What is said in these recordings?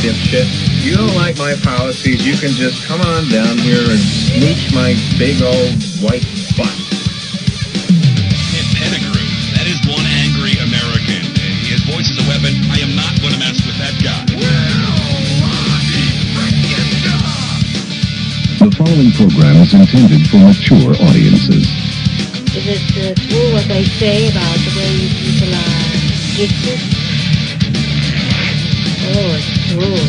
dipshit. If you don't like my policies, you can just come on down here and smooch my big old white butt. Ken Pettigrew, that is one angry American. His voice is a weapon. I am not going to mess with that guy. The following program is intended for mature audiences. Is it true what they say about the way you people are gifted? Oh, it's true.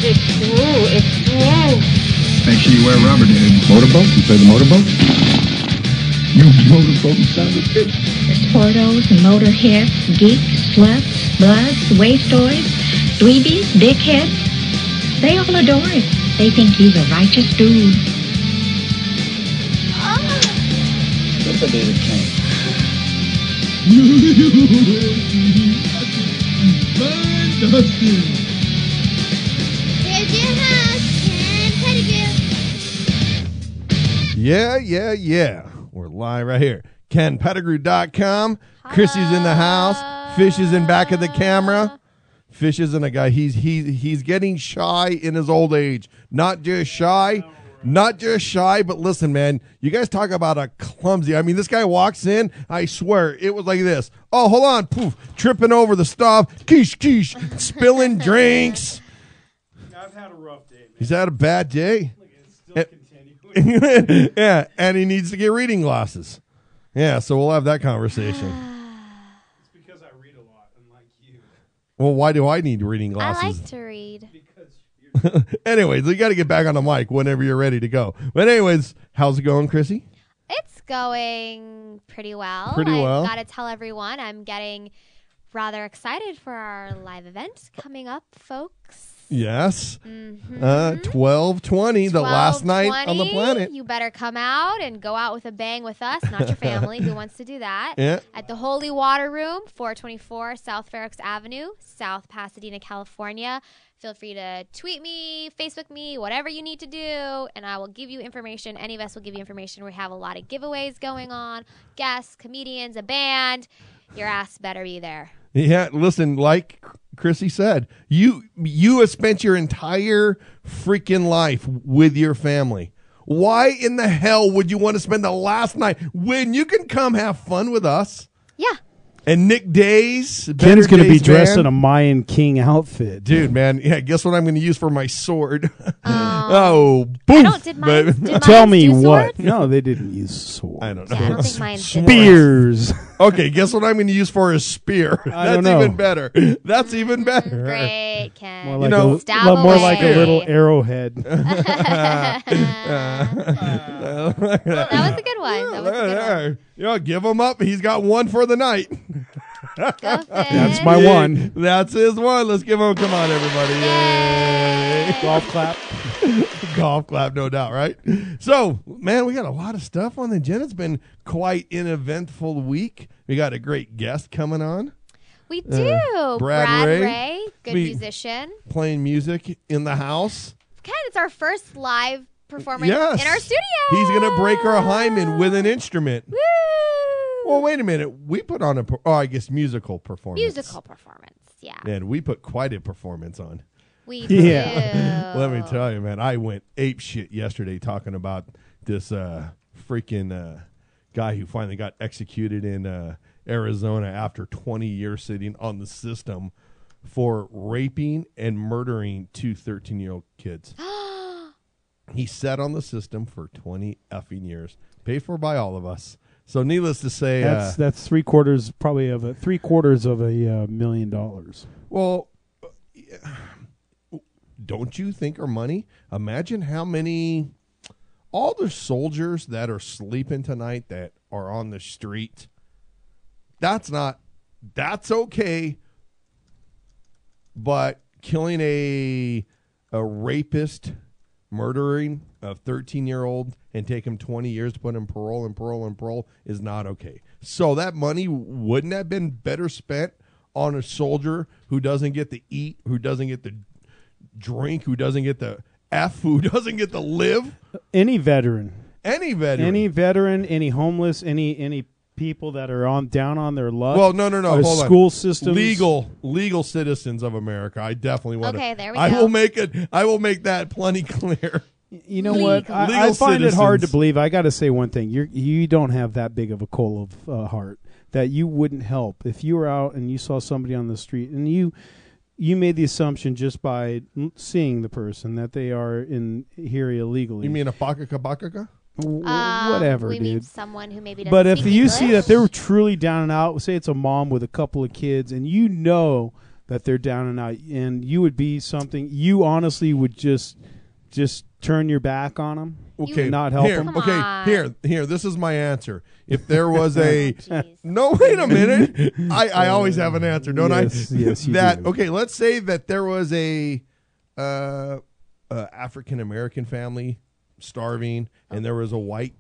It's true. It's true. Make sure you wear rubber, dude. Motorboat? You play the motorboat? You motorboat son of a bitch. The sportos and motorheads, geeks, sluts, bloods, wastoids, dweebies, dickheads, they all adore him. They think he's a righteous dude. What's the David King? Here's your host, Ken Pettigrew. Yeah. We're live right here. KenPettigrew.com. Chrissy's in the house. Fish is in back of the camera. Fish isn't a guy. He's getting shy in his old age. Not just shy, but listen, man, you guys talk about a clumsy. I mean, this guy walks in, I swear, it was like this. Oh, hold on, poof, tripping over the stuff, quiche, spilling drinks. I've had a rough day, man. He's had a bad day. Look, it's still continuing. Yeah, and he needs to get reading glasses. Yeah, so we'll have that conversation. It's because I read a lot, unlike you. Well, why do I need reading I glasses? like to read. Because you're Anyways, you got to get back on the mic whenever you're ready to go. But anyways, how's it going, Chrissy? It's going pretty well. Pretty well. I've got to tell everyone I'm getting rather excited for our live event coming up, folks. Yes. Mm-hmm. 12/20, the last night on the planet. You better come out and go out with a bang with us, not your family. Who wants to do that? Yeah. At the Holy Water Room, 424 South Fair Oaks Avenue, South Pasadena, California. Feel free to tweet me, Facebook me, whatever you need to do, and I will give you information. Any of us will give you information. We have a lot of giveaways going on, guests, comedians, a band. Your ass better be there. Yeah, listen, like Chrissy said, you have spent your entire freaking life with your family. Why in the hell would you want to spend the last night when you can come have fun with us? Yeah. And Nick Days. Ken's going to be Days, dressed man. in a Mayan king outfit. Dude, man, yeah, guess what I'm going to use for my sword? Oh, I boof. don't, did mine, Tell me do what. swords? No, they didn't use swords. I don't know. Yeah, I don't think mine did. Spears. Okay, guess what I'm going to use for a spear? I don't That's know. even better. That's even better. Great, Ken. More like, know, stab more like a away. little arrowhead. That was a good one. That was a good one. You know, give him up. He's got one for the night. Go Finn. That's my one. That's his one. Let's give him. Come on, everybody! Yay! Golf clap. Golf clap, no doubt, right? So, man, we got a lot of stuff on the agenda. It's been quite an eventful week. We got a great guest coming on, We do. Brad Wray. Ray, good We- musician. playing music in the house. Ken, it's our first live performance Yes. in our studio. He's going to break our hymen with an instrument. Woo! Well, wait a minute. We put on I guess musical performance. Musical performance, yeah. And we put quite a performance on. We do. Yeah. Let me tell you, man, I went ape shit yesterday talking about this freaking guy who finally got executed in Arizona after 20 years sitting on the system for raping and murdering two 13-year-old kids. He sat on the system for 20 effing years, paid for by all of us. So needless to say, That's three-quarters of $1 million. well, don't you think our money? Imagine how many, all the soldiers that are sleeping tonight that are on the street. That's okay. But killing a rapist, murdering a 13-year-old and take him 20 years to put him parole is not okay. So that money wouldn't have been better spent on a soldier who doesn't get to eat, who doesn't get to drink, who doesn't get to who doesn't get to live? Any veteran, Any veteran. any homeless, any people that are down on their luck. Well, no. Our Hold on. school systems. Legal citizens of America. I definitely want to. Okay, there we I go. will make it. I will make that plenty clear. You know what? I Legal find it hard to citizens. believe. I got to say one thing. You don't have that big of a coal of heart that you wouldn't help if you were out and you saw somebody on the street and you made the assumption just by seeing the person that they are here illegally. You mean a bakaka? Whatever, we dude. mean someone who maybe doesn't But if speak you English. see that they're truly down and out, say it's a mom with a couple of kids, and you know that they're down and out, and you would be something, you honestly would just turn your back on them, Okay, not help here, them. Come okay, on. here. This is my answer. If there was a Jeez. no, wait a minute. I always have an answer, don't Yes, I? yes, you that do. okay. Let's say that there was a African American family starving, and there was a white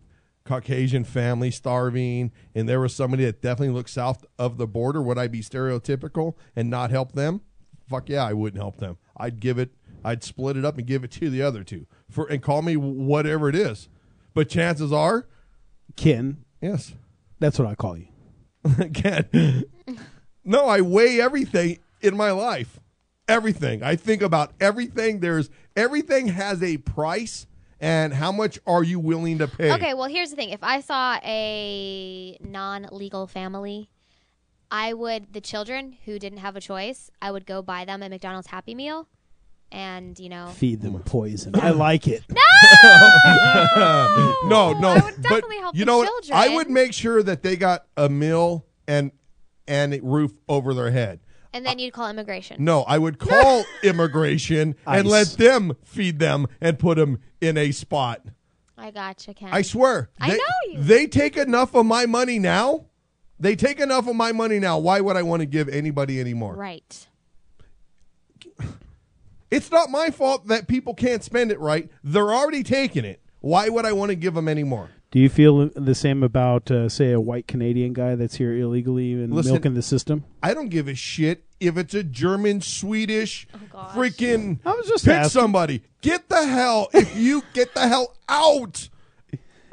Caucasian family starving, and there was somebody that definitely looked south of the border. Would I be stereotypical and not help them? Fuck yeah, I wouldn't help them. I'd split it up and give it to the other two and call me whatever it is. But chances are, Ken, yes. that's what I call you. Ken. No, I weigh everything in my life. Everything. I think about everything. Everything has a price, and how much are you willing to pay? Okay, well, here's the thing. If I saw a non-legal family, the children who didn't have a choice, I would go buy them a McDonald's Happy Meal and, Feed them poison. I like it. No, I would but definitely help you the know what? children. I would make sure that they got a meal and a roof over their head. And then you'd call immigration. No, I would call immigration and ICE. let them feed them and put them in a spot. I gotcha, Ken. I swear. I know you. They take enough of my money now. Why would I want to give anybody any more? Right. It's not my fault that people can't spend it right. They're already taking it. Why would I want to give them any more? Do you feel the same about, say, a white Canadian guy that's here illegally and Listen, milking the system? I don't give a shit if it's a German, Swedish, gosh. freaking. I was just pick asking. somebody. Get the hell out.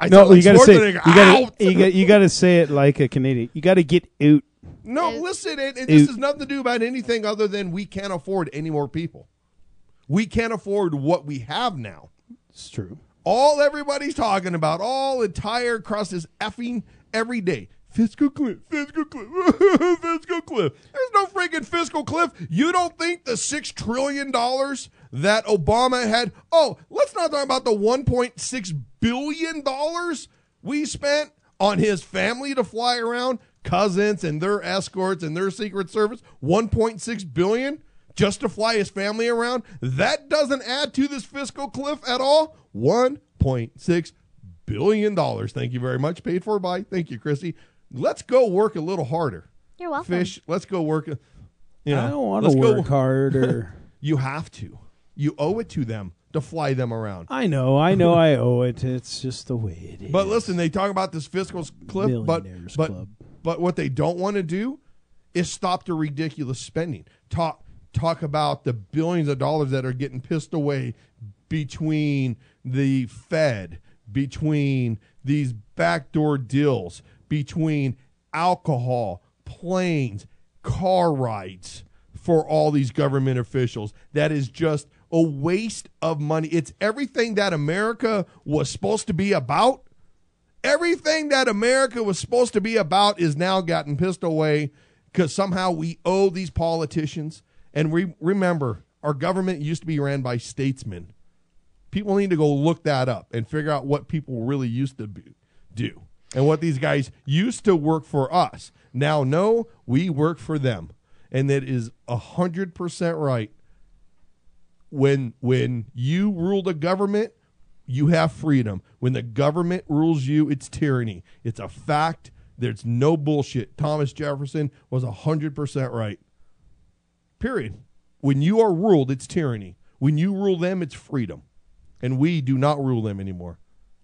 I No, sound like you got to say Schwarzenegger, out. you got to say it like a Canadian. You got to get out. No, listen, this has nothing to do about anything other than we can't afford any more people. We can't afford what we have now. It's true. All everybody's talking about, all entire across this effing every day. Fiscal cliff, fiscal cliff, fiscal cliff. There's no freaking fiscal cliff. You don't think the $6 trillion that Obama had? Oh, let's not talk about the $1.6 billion we spent on his family to fly around, cousins and their escorts and their Secret Service. $1.6 billion just to fly his family around. That doesn't add to this fiscal cliff at all. $1.6 billion. Thank you very much. Paid for by. Thank you, Christy. Let's go work a little harder. You're welcome. Fish, let's go work. I don't want to work harder. You have to. You owe it to them to fly them around. I know I owe it. It's just the way it is. But listen, they talk about this fiscal cliff, Millionaires Club. but what they don't want to do is stop the ridiculous spending. Talk about the billions of dollars that are getting pissed away between the Fed, between these backdoor deals, between alcohol, planes, car rides for all these government officials. That is just a waste of money. It's everything that America was supposed to be about. Everything that America was supposed to be about is now gotten pissed away because somehow we owe these politicians. And remember, our government used to be ran by statesmen. People need to go look that up and figure out what people really used to do and what these guys used to work for us. Now, no, we work for them. And that is 100% right. When you rule the government, you have freedom. When the government rules you, it's tyranny. It's a fact. There's no bullshit. Thomas Jefferson was 100% right. Period. When you are ruled, it's tyranny. When you rule them, it's freedom. And we do not rule them anymore.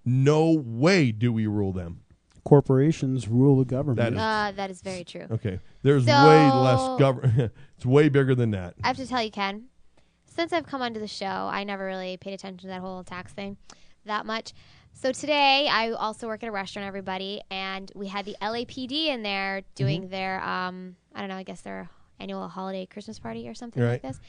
No way do we rule them. Corporations rule the government. That is very true. Okay. There's So- way less government. It's way bigger than that. I have to tell you, Ken, since I've come onto the show, I never really paid attention to that whole tax thing that much. So today, I also work at a restaurant, everybody, and we had the LAPD in there doing their, I don't know, I guess their annual holiday Christmas party or something like this.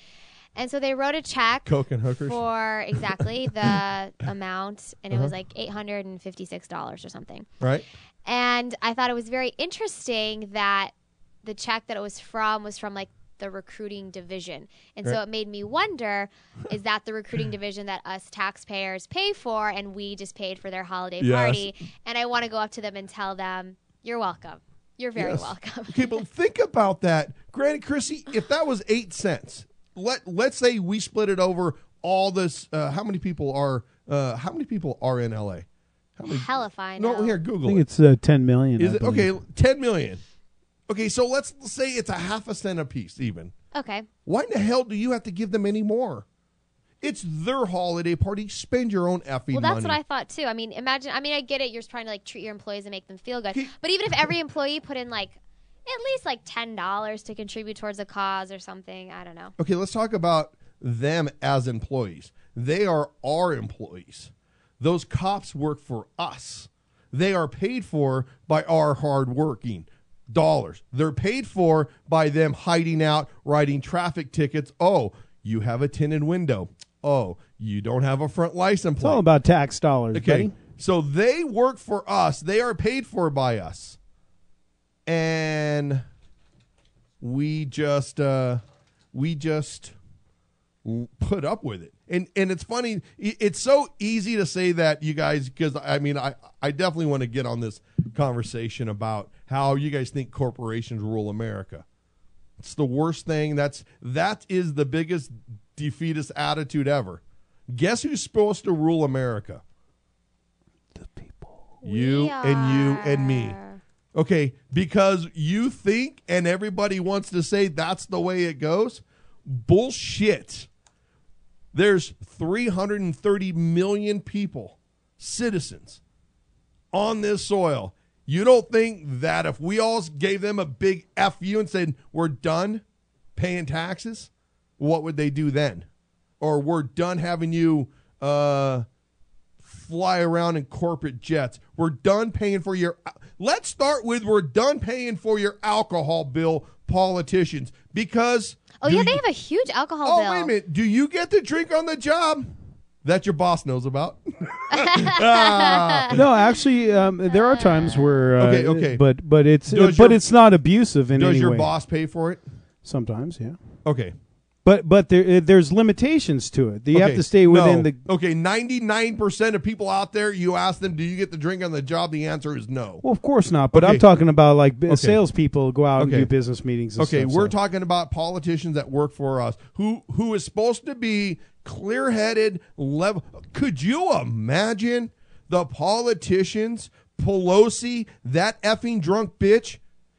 And so they wrote a check Coke and hookers for exactly the amount, and it was like $856 or something. Right. And I thought it was very interesting that the check that it was from like the recruiting division. And so it made me wonder, is that the recruiting division that us taxpayers pay for and we just paid for their holiday party? And I want to go up to them and tell them, you're welcome. You're very welcome. Okay, but think about that. Granted, Chrissy, if that was 8 cents, let's say we split it over all this. How many people are in LA? Hell if I No, know. here, Google I think it. it's 10 million. Is I it believe. okay? 10 million. Okay, so let's say it's a half a cent a piece, even. Okay. Why in the hell do you have to give them any more? It's their holiday party. Spend your own effing money. Well, that's what I thought too. I mean, I get it. You're trying to like treat your employees and make them feel good. But even if every employee put in like at least like $10 to contribute towards a cause or something, I don't know. Okay, let's talk about them as employees. They are our employees. Those cops work for us. They are paid for by our hardworking dollars. They're paid for by them hiding out, writing traffic tickets. Oh, you have a tinted window. Oh, you don't have a front license It's plate. all about tax dollars, Okay, buddy. so they work for us. They are paid for by us. And we just put up with it. And it's funny. It's so easy to say that, you guys, because I mean, I definitely want to get on this conversation about how you guys think corporations rule America. It's the worst thing. That is the biggest defeatist attitude ever. Guess who's supposed to rule America? The people. You and me. Okay, because you think and everybody wants to say that's the way it goes. Bullshit. There's 330 million people, citizens, on this soil. You don't think that if we all gave them a big F you and said, we're done paying taxes, what would they do then? Or we're done having you fly around in corporate jets. We're done paying for your... Let's start with we're done paying for your alcohol bill, politicians, because... Oh, yeah, they have a huge alcohol bill. Oh, wait a minute. Do you get to drink on the job? That your boss knows about. No, actually, there are times where Okay. but it's Does but your- it's not abusive in any way. Does your boss pay for it? Sometimes, yeah. Okay. But there's limitations to it. You have Okay. to stay within the. Okay, 99% of people out there, you ask them, do you get to drink on the job? The answer is no. Well, of course not. But Okay. I'm talking about like Okay. salespeople go out and Okay. do business meetings. And Okay, stuff, we're so. talking about politicians that work for us, who is supposed to be clear-headed, level. Could you imagine the politicians, Pelosi, that effing drunk bitch,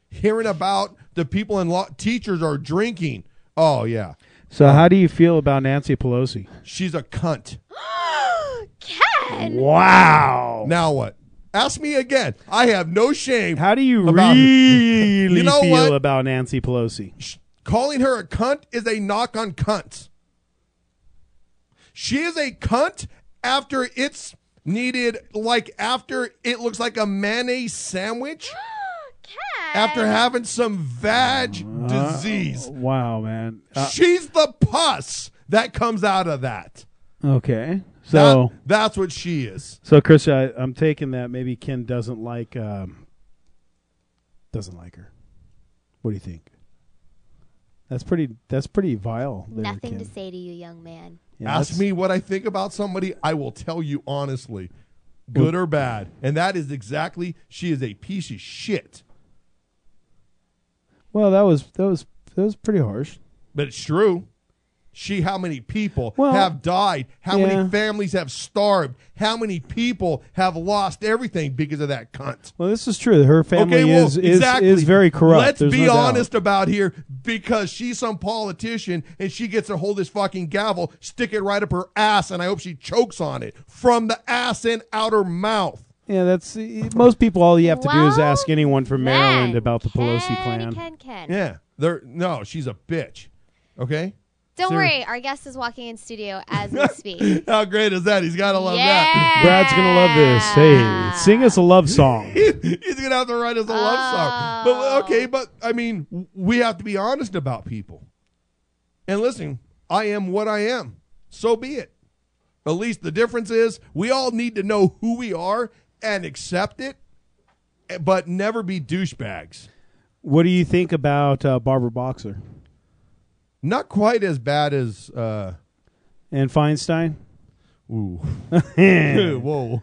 hearing about the people in law, teachers are drinking? Oh, yeah. So how do you feel about Nancy Pelosi? She's a cunt. Ken! Wow. Now what? Ask me again. I have no shame. How do you about really You know feel what? about Nancy Pelosi? Calling her a cunt is a knock on cunts. She is a cunt after it's needed, like after it looks like a mayonnaise sandwich, Ken! after having some vag disease. Wow, man. She's the pus that comes out of that. Okay. So That's what she is. So Chris, I'm taking that maybe Ken doesn't like her. What do you think? That's pretty vile. There, Nothing Ken. to say to you, young man. Yeah, Ask me what I think about somebody, I will tell you honestly, good or bad. And that is exactly, she is a piece of shit. Well, that was pretty harsh. But it's true. How many people Well, have died? How yeah. many families have starved? How many people have lost everything because of that cunt? Well, this is true. Her family Okay, well, is very corrupt. Let's There's be no doubt. honest about here, because she's some politician and she gets to hold this fucking gavel, stick it right up her ass, and I hope she chokes on it from the ass and out her mouth. Yeah, that's most people. All you have to do is Well, ask anyone from Maryland then, about the Pelosi Ken. clan. Yeah, she's a bitch. Okay. Don't worry, our guest is walking in studio as we speak. How great is that? He's got to love Yeah. that. Brad's gonna love this. Hey, sing us a love song. He's gonna have to write us a love song. But okay, but I mean, we have to be honest about people. And listen, I am what I am. So be it. At least the difference is we all need to know who we are and accept it, but never be douchebags. What do you think about Barbara Boxer Not quite as bad as and Feinstein? ooh. Whoa.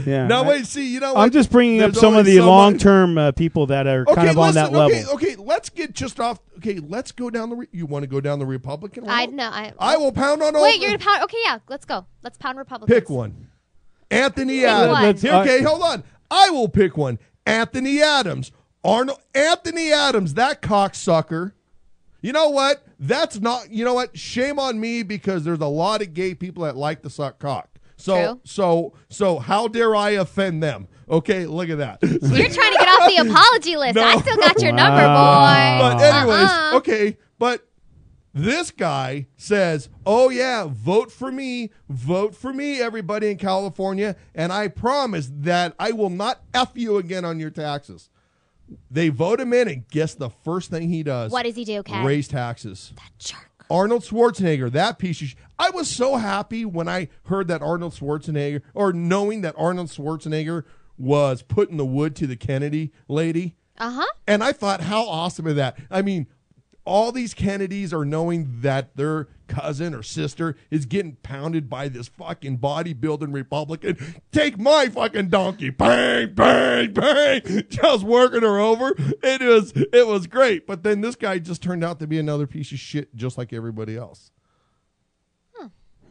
Yeah. No, wait, see, you know what? I'm just bringing up There's some of always the someone- long-term people that are kind of on that level. Okay, let's get just off. Okay, let's go down the. You want to go down the Republican road? I will pound on all. Wait, you're gonna pound? Okay, yeah, let's go. Let's pound Republicans. Pick one. Anthony Pick Adams. one. Okay, hold on. I will pick one. Anthony Adams. Anthony Adams, that cocksucker. You know what? That's not. You know what? Shame on me because there's a lot of gay people that like to suck cock. So how dare I offend them? Okay, look at that. You're trying to get off the apology list. No. I still got your number, boy. But anyways, okay, but this guy says, "Oh yeah, vote for me, everybody in California, and I promise that I will not F you again on your taxes." They vote him in, and guess the first thing he does? What does he do, Ken? Raise taxes. That jerk. Arnold Schwarzenegger, that piece of I was so happy when I heard that Arnold Schwarzenegger, or knowing that Arnold Schwarzenegger was putting the wood to the Kennedy lady. Uh-huh. And I thought, how awesome is that? I mean, all these Kennedys are knowing that their cousin or sister is getting pounded by this fucking bodybuilding Republican. Take my fucking donkey. Bang, bang, bang. Just working her over. It was great. But then this guy just turned out to be another piece of shit just like everybody else.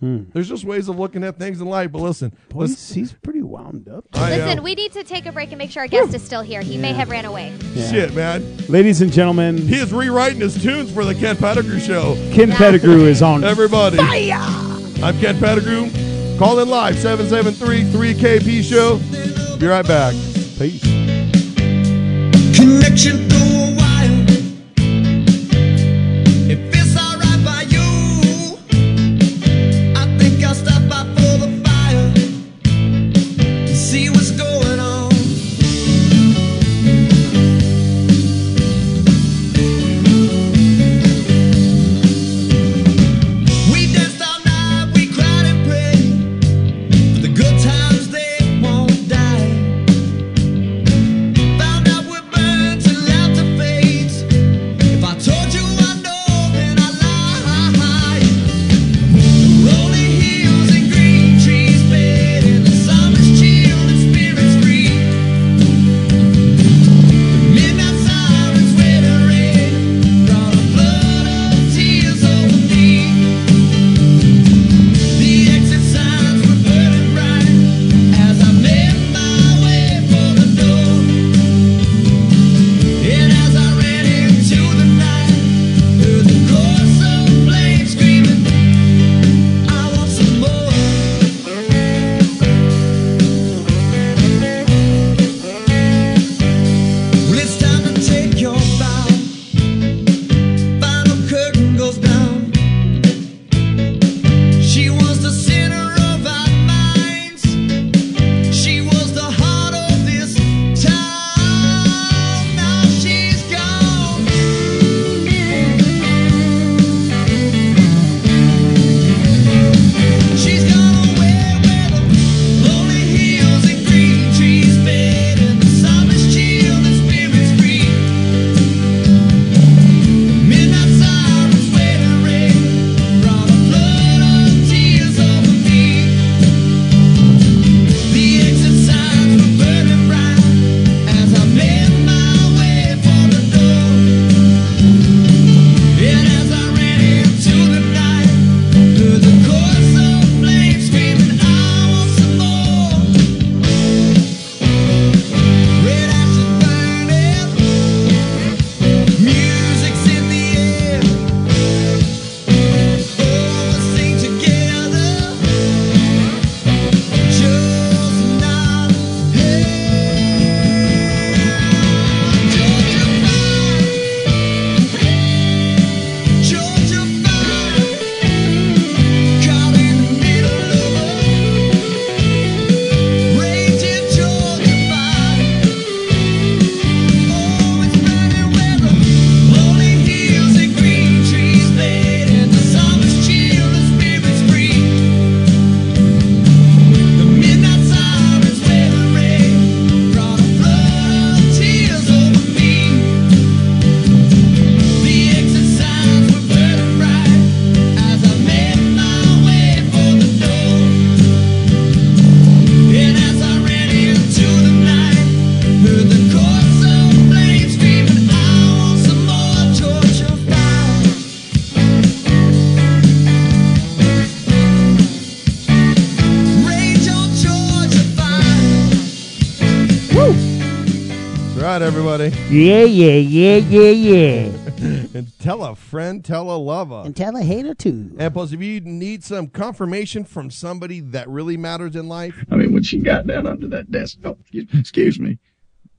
There's just ways of looking at things in life. But listen, He's pretty wound up. Listen, we need to take a break and make sure our guest is still here. He may have ran away. Yeah. Shit, man. Ladies and gentlemen, He is rewriting his tunes for the Ken Pettigrew Show. Ken Pettigrew is on Everybody. fire. I'm Ken Pettigrew. Call in live, 773-3KP Show. Be right back. Peace. Connection through a wire. It feels alright by you. I think I'll stop by for the fire and see what's going on. We danced all night, we cried and prayed for the good times they won't die. Found out we're burned to laugh to right, everybody. Yeah. And tell a friend, tell a lover. And tell a hater, too. And plus, if you need some confirmation from somebody that really matters in life. I mean, when she got down under that desk, excuse me,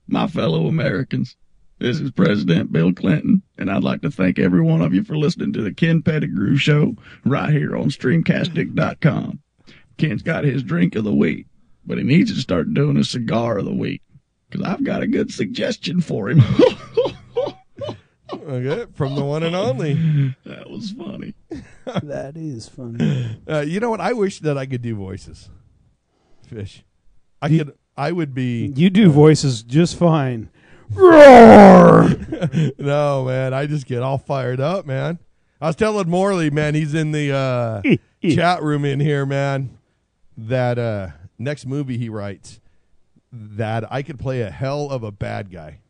my fellow Americans, this is President Bill Clinton, and I'd like to thank every one of you for listening to the Ken Pettigrew Show right here on Streamcastic.com. Ken's got his drink of the week, but he needs to start doing a cigar of the week, because I've got a good suggestion for him. Okay, from the one and only. That was funny. That is funny. You know what? I wish that I could do voices. Fish. I would be. You do voices just fine. Roar! No, man. I just get all fired up, man. I was telling Morley, man, he's in the chat room in here, man, that next movie he writes, that I could play a hell of a bad guy.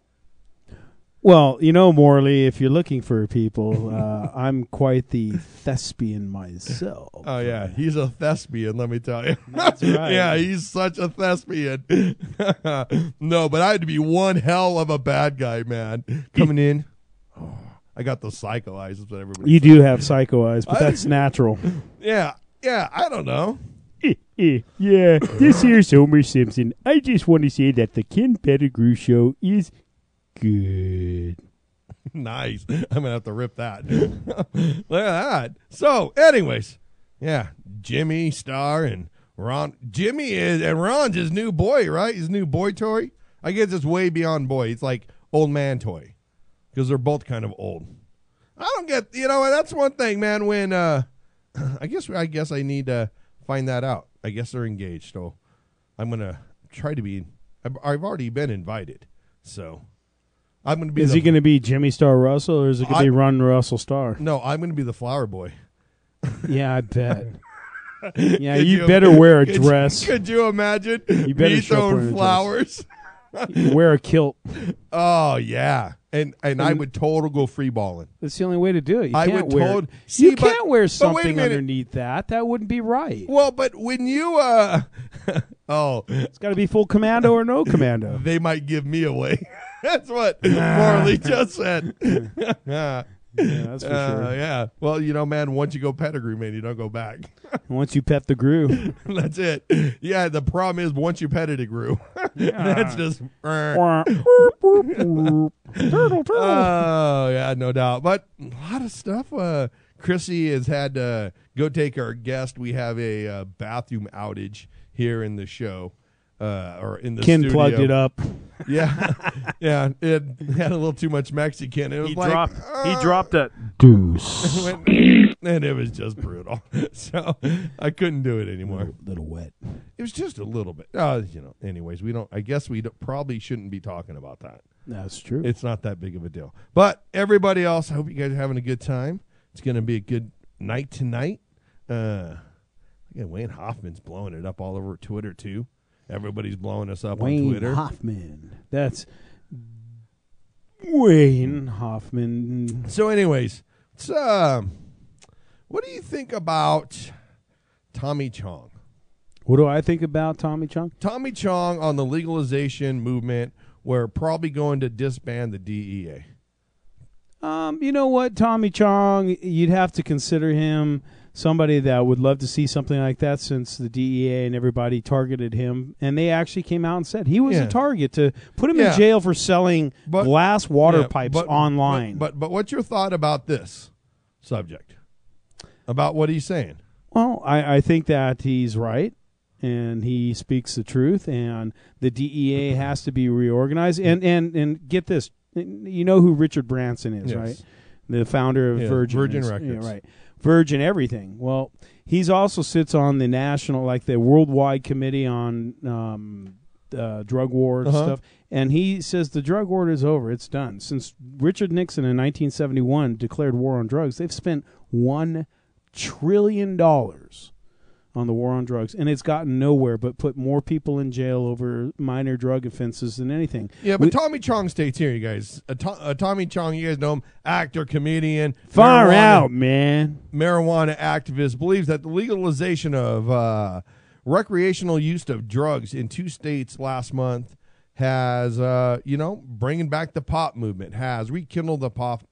Well, you know, Morley, if you're looking for people, I'm quite the thespian myself. Oh, yeah. He's a thespian, let me tell you. That's right. Yeah, he's such a thespian. No, but I had to be one hell of a bad guy, man. Coming in. Oh, I got those psycho eyes. That's what everybody You says. do have psycho eyes, but that's natural. Yeah, I don't know. Yeah, this here's Homer Simpson. I just want to say that the Ken Pettigrew Show is good. Nice. I'm going to have to rip that. Look at that. So, anyways, yeah, Jimmy Star and Ron. Jimmy is, and Ron's his new boy, right? His new boy toy. I guess it's way beyond boy. It's like old man toy because they're both kind of old. I don't get, that's one thing, man, when, I guess I need to find that out. I guess they're engaged, so I'm going to try to be, I've already been invited, so. I'm going to be. Is he going to be Jimmy Star Russell, or is it going to be Ron Russell Star? No, I'm going to be the flower boy. Yeah, I bet. Yeah, you better wear a dress. Could you imagine? You better me throwing flowers. Wear a kilt. Oh yeah, and I would total go free balling. That's the only way to do it. I would total. You can't wear something underneath that. That wouldn't be right. Well, but when you it's got to be full commando or no commando. They might give me away. That's what Marley just said. Yeah, that's for sure. Yeah. Well, man, once you go Pettigrew, man, you don't go back. Once you pet the grew. That's it. Yeah, the problem is once you pet it, it grew. That's just. Oh, yeah, no doubt. But a lot of stuff. Chrissy has had to go take our guest. We have a bathroom outage here in the show. Or in the Ken studio. Plugged it up. Yeah, yeah. It had a little too much Mexican. It was he dropped that deuce, and it was just brutal. So I couldn't do it anymore. Little wet. It was just a little bit. Anyways, we don't. I guess we probably shouldn't be talking about that. That's true. It's not that big of a deal. But everybody else, I hope you guys are having a good time. It's going to be a good night tonight. Wayne Hoffman's blowing it up all over Twitter too. Everybody's blowing us up on Twitter. Wayne Hoffman. That's Wayne Hoffman. So anyways, what do you think about Tommy Chong? What do I think about Tommy Chong? Tommy Chong on the legalization movement. We're probably going to disband the DEA. You know what, Tommy Chong, you'd have to consider him somebody that would love to see something like that, since the DEA and everybody targeted him. And they actually came out and said he was a target to put him in jail for selling glass water pipes online. But what's your thought about this subject? About what he's saying? Well, I think that he's right, and he speaks the truth, and the DEA has to be reorganized. And get this, you know who Richard Branson is, right? The founder of Virgin Records. Yeah, right. Virgin everything. Well, he's also sits on the national, the worldwide committee on drug war and stuff. And he says the drug war is over. It's done. Since Richard Nixon in 1971 declared war on drugs, they've spent $1 trillion on the war on drugs, and it's gotten nowhere but put more people in jail over minor drug offenses than anything. Yeah, but Tommy Chong states here, you guys. Tommy Chong, you guys know him, actor, comedian. Far out, man. Marijuana activist, believes that the legalization of recreational use of drugs in 2 states last month has, bringing back the pop movement, has rekindled the pop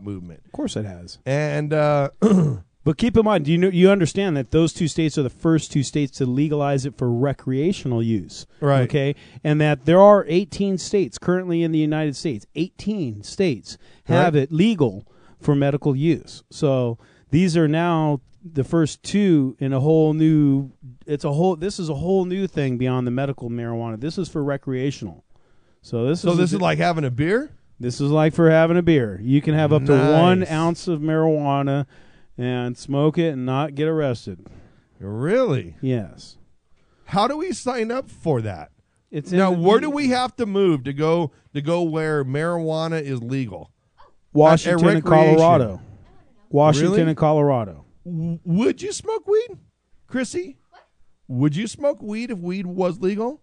movement. Of course it has. And but keep in mind, you understand that those 2 states are the first 2 states to legalize it for recreational use. Right. Okay? And that there are 18 states currently in the United States. 18 states have it legal for medical use. So these are now the first 2 in a whole new this is a whole new thing beyond the medical marijuana. This is for recreational. So this is like having a beer? This is like for having a beer. You can have up to 1 ounce of marijuana and smoke it and not get arrested. Really? Yes. How do we sign up for that? It's now, where do we have to move to go where marijuana is legal? Washington and Colorado. Washington Really? and Colorado. Would you smoke weed, Chrissy? What? Would you smoke weed if weed was legal?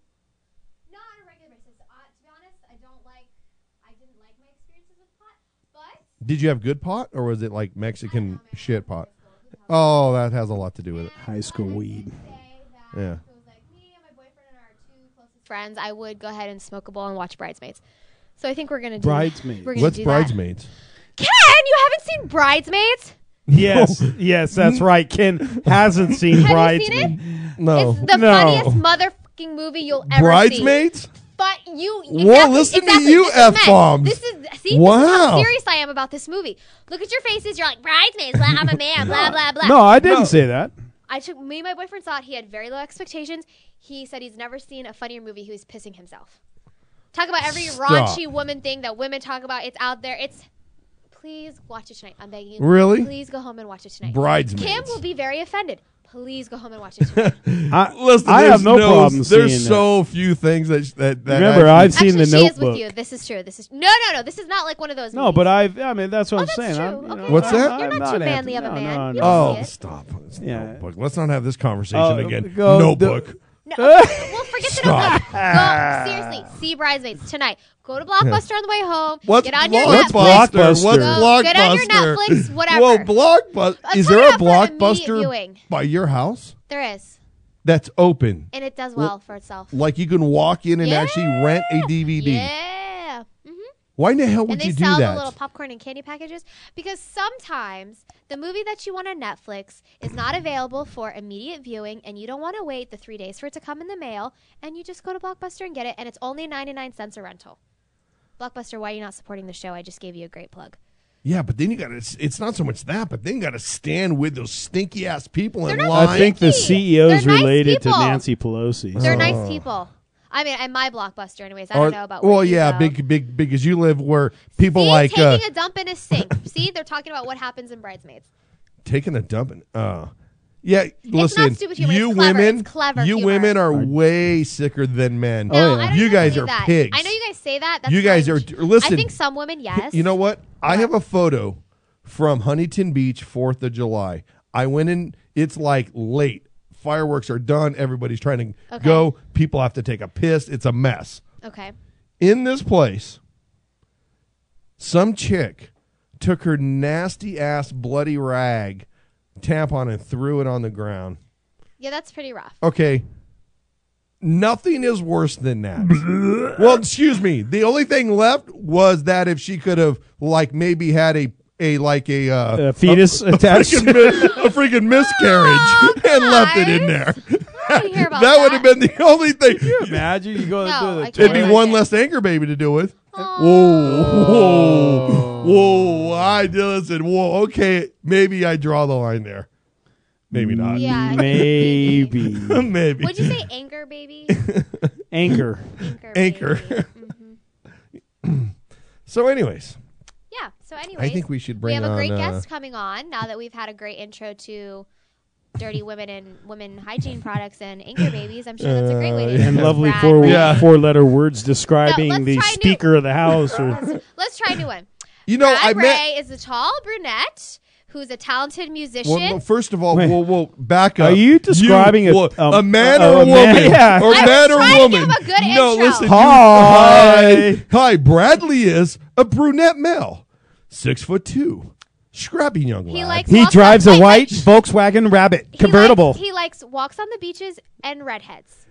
Not on a regular basis. To be honest, I didn't like my experiences with pot, but Did you have good pot, or was it like Mexican shit pot? Oh, that has a lot to do with it. High school weed. Yeah. If it was like me and my boyfriend and our 2 closest friends, I would go ahead and smoke a bowl and watch Bridesmaids. So I think we're gonna do Bridesmaids. We're gonna What's do Bridesmaids? That. Ken, you haven't seen Bridesmaids? Yes, that's right. Ken hasn't seen Have Bridesmaids. you seen it? No. It's the funniest motherfucking movie you'll ever see. Bridesmaids? But you, Whoa, listen to you F-bombs. This is see, Wow. this is how serious I am about this movie. Look at your faces. You're like, Bridesmaids, blah, I'm a man, blah, blah, blah. No, I didn't say that. Me and my boyfriend saw it. He had very low expectations. He said he's never seen a funnier movie. He was pissing himself. Talk about every raunchy woman thing that women talk about. It's out there. Please watch it tonight. I'm begging you. Really? Please go home and watch it tonight. Bridesmaids. Kim will be very offended. Please go home and watch it tonight. Listen, I have no problem seeing There's so few things that Remember, I've seen Actually, The she is Notebook. with you. This is true. This is no. This is not like one of those. No, movies. but I mean, that's what I'm that's saying. true. I'm, Okay. What's that? You're not too manly of a man. You'll Oh, see it. stop. It's Yeah. Notebook. Let's not have this conversation again. go- Notebook. No, well, forget the Notebook. Go seriously. See Bridesmaids tonight. Go to Blockbuster on the way home. What's Get on your Blockbuster? Netflix. What's Go, Blockbuster? Get on your Netflix. Whatever. Whoa, Blockbuster. I'm Is talking there a about for immediate Blockbuster viewing. by your house There is, that's open? and it does well for itself. Like you can walk in and Yeah. actually rent a DVD. Yeah. Why in the hell would And they you do sell that? the little popcorn and candy packages because sometimes the movie that you want on Netflix is not available for immediate viewing, and you don't want to wait the 3 days for it to come in the mail, and you just go to Blockbuster and get it, and it's only 99 cents a rental. Blockbuster, why are you not supporting the show? I just gave you a great plug. Yeah, but then you got to. It's not so much that, but then you got to stand with those stinky ass people in They're not line. I think the CEO is They're nice related to people. Nancy Pelosi. They're Oh. nice people. I mean, at my Blockbuster, anyways. I don't know about. Well, where you yeah, go. big, because you live where people See, like taking a dump in a sink. See, they're talking about what happens in Bridesmaids. taking a dump. Yeah, listen, not stupid humor, you it's clever, women, it's clever you humor. women are way sicker than men. No, yeah. I don't You even guys believe are that. pigs. I know you guys say that. That's You guys cringe. are. Listen, I think some women, yes. You know what? I have a photo from Huntington Beach, 4th of July. I went in. It's like late. Fireworks are done. Everybody's trying to Okay. go. People have to take a piss. It's a mess. Okay. In this place, some chick took her nasty ass bloody rag, tampon, and threw it on the ground. Yeah, that's pretty rough. Okay. Nothing is worse than that. Well, excuse me. The only thing left was that if she could have, like, maybe had a fetus attached, a freaking miscarriage, and left it in there. I didn't hear about That would have been the only thing. Imagine you go No, to I the can't. It'd be Imagine. one less anchor baby to deal with. Oh. Whoa! I listen. Whoa. Okay, maybe I draw the line there. Maybe not. Yeah. Maybe. Maybe. Would you say anger, baby? Anchor. Anchor. baby. Mhm. So, anyways, Yeah. So, anyways, I think we should bring we have a on, great guest coming on now that we've had a great intro to dirty women and women hygiene products and anchor babies. I'm sure that's a great way to And lovely brag. four-letter words describing let's the try new- Speaker of the House. Or Let's try a new one. You know, I Brad met. Wray is a tall brunette who's a talented musician. Well, first of all, Wait. we'll back up. Are you describing a a man a or a man? woman? Yeah. Or I man was or trying to woman? give him a good No, intro. listen. Hi. Hi. Bradley is a brunette male, 6'2", scrappy young lad. He likes He walks drives on, a white Volkswagen Rabbit convertible. He likes walks on the beaches and redheads.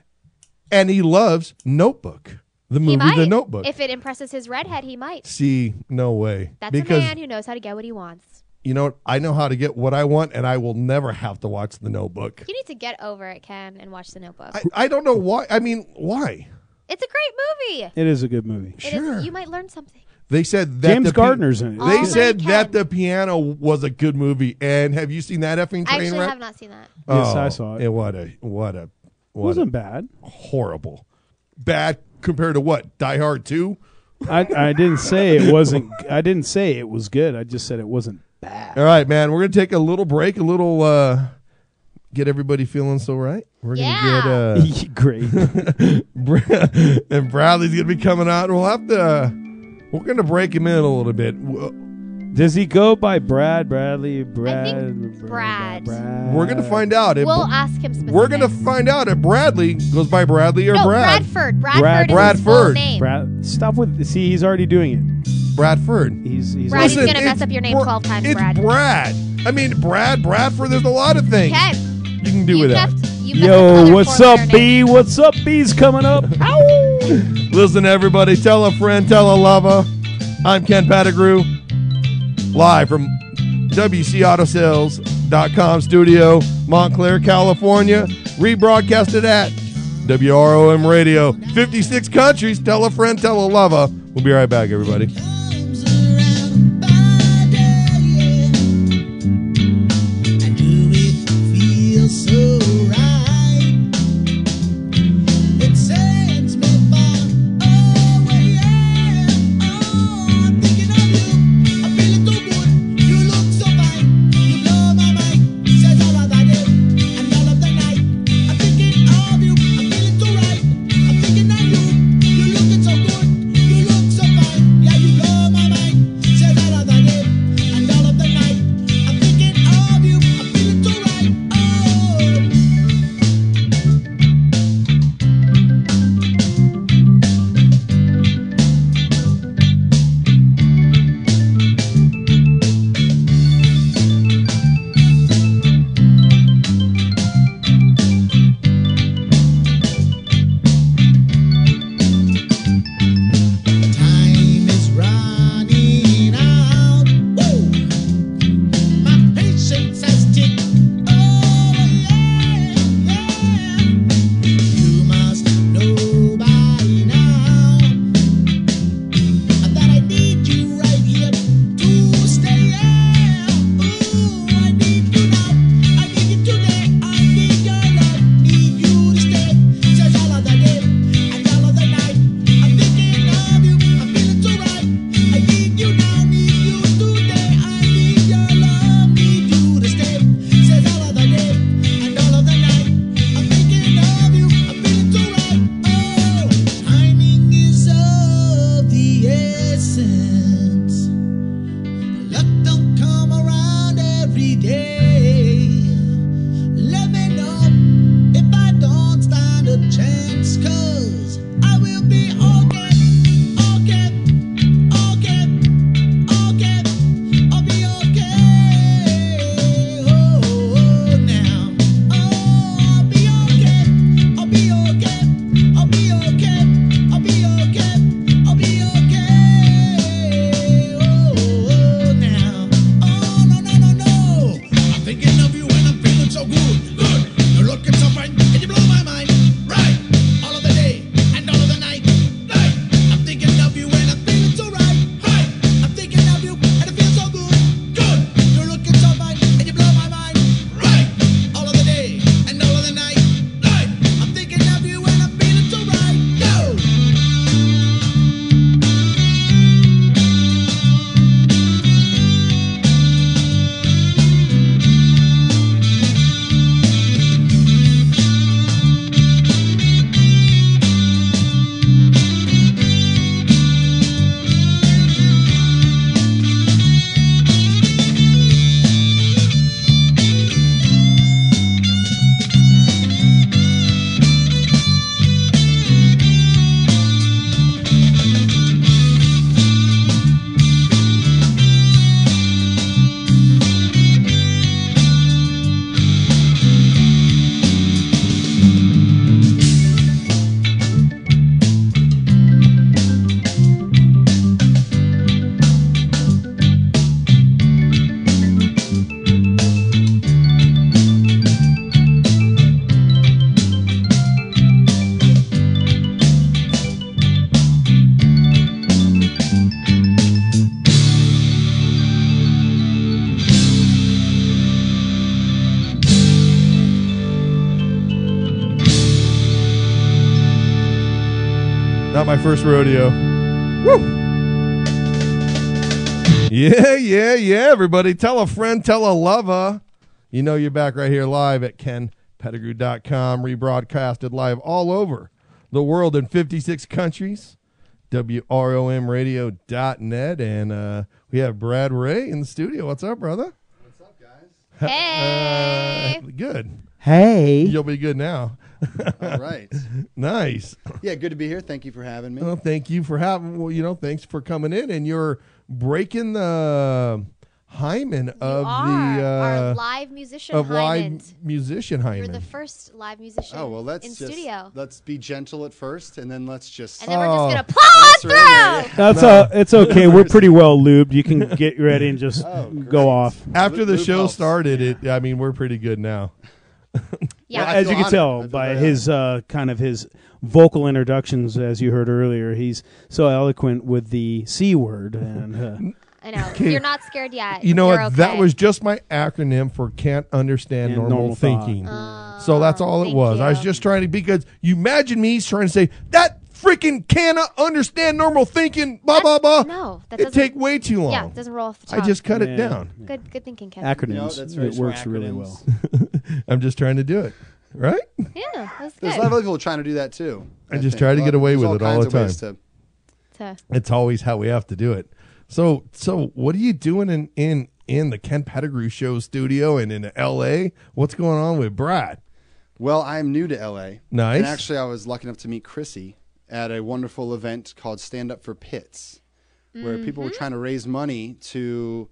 and he loves Notebook. The He movie might. The Notebook. If it impresses his redhead, he might. See, no way. That's because, a man who knows how to get what he wants. you know what? I know how to get what I want, and I will never have to watch The Notebook. You need to get over it, Ken, and watch The Notebook. I don't know why. I mean, why? It's a great movie. It is a good movie. It is, you might learn something. They said that James Gardner's in it. They Oh, said Ken. that The Piano was a good movie, and have you seen that effing I train actually wreck? have not seen that. Yes, I saw it. What It wasn't bad. horrible. Bad compared to what? Die Hard 2? I didn't say it wasn't. I didn't say it was good. I just said it wasn't bad. All right, man. We're going to take a little break, get everybody feeling so right. We're going to get Great. and Bradley's going to be coming out. We're going to break him in a little bit. Does he go by Bradley? Brad. We're going to find out. We'll ask him specifically. We're going to find out if Bradley goes by Bradley or no, Brad. Bradford is his full name. Stop with. See, he's already doing it. Bradford. He's Brad's going to mess up your name 12 times, it's Brad. Brad. I mean, Bradford, there's a lot of things Ken, you can do with that. Yo, what's up, B? What's up, B's coming up? Ow! Listen, everybody, tell a friend, tell a lover. I'm Ken Pettigrew, live from WCAutosales.com studio, Montclair, California. Rebroadcasted at WROM Radio. 56 countries. Tell a friend, tell a lover. We'll be right back, everybody. So right, it sends me far away. I'm thinking of you. I'm feeling too good. You look so fine. You blow my mind. Says all of I do and all of the night. I'm thinking of you. I'm feeling too right. I'm thinking of you. You looking so good. You look so fine. Yeah, you blow Not my first rodeo. Woo! Yeah, everybody. Tell a friend, tell a lover. You know you're back right here live at KenPettigrew.com, rebroadcasted live all over the world in 56 countries, WROMradio.net, and we have Brad Wray in the studio. What's up, brother? What's up, guys? Hey. Good. Hey. You'll be good now. All right. Nice. Yeah, good to be here. Thank you for having me. Well, thank you for having. Well, thanks for coming in, and you're breaking the hymen of our live musician hymen. Hymen. You're the first live musician. Oh well, in studio. Let's be gentle at first, and then let's just. And then we're just gonna plow through. It's okay. We're pretty well lubed. You can get ready and just go off. After the show started, we're pretty good now. Yeah, as you can tell by his kind of his vocal introductions, as you heard earlier, he's so eloquent with the C word. And I know you're not scared yet. You know You're what? okay. That was just my acronym for can't understand normal thinking. So that's all it was. I was just trying to, because you imagine me trying to say that freaking cannot understand normal thinking. Blah blah blah. No, that doesn't take way too long. Yeah, it doesn't roll off the tongue. I just cut it down. Good thinking, Ken. Acronyms. It works really well. I'm just trying to do it. Right? Yeah, that's good. There's a lot of other people trying to do that too. I just try to get away with it all the time. It's always how we have to do it. So what are you doing in the Ken Pettigrew Show studio and in L.A.? What's going on with Brad? Well, I'm new to L.A. Nice. And actually, I was lucky enough to meet Chrissy at a wonderful event called Stand Up for Pits, where people were trying to raise money to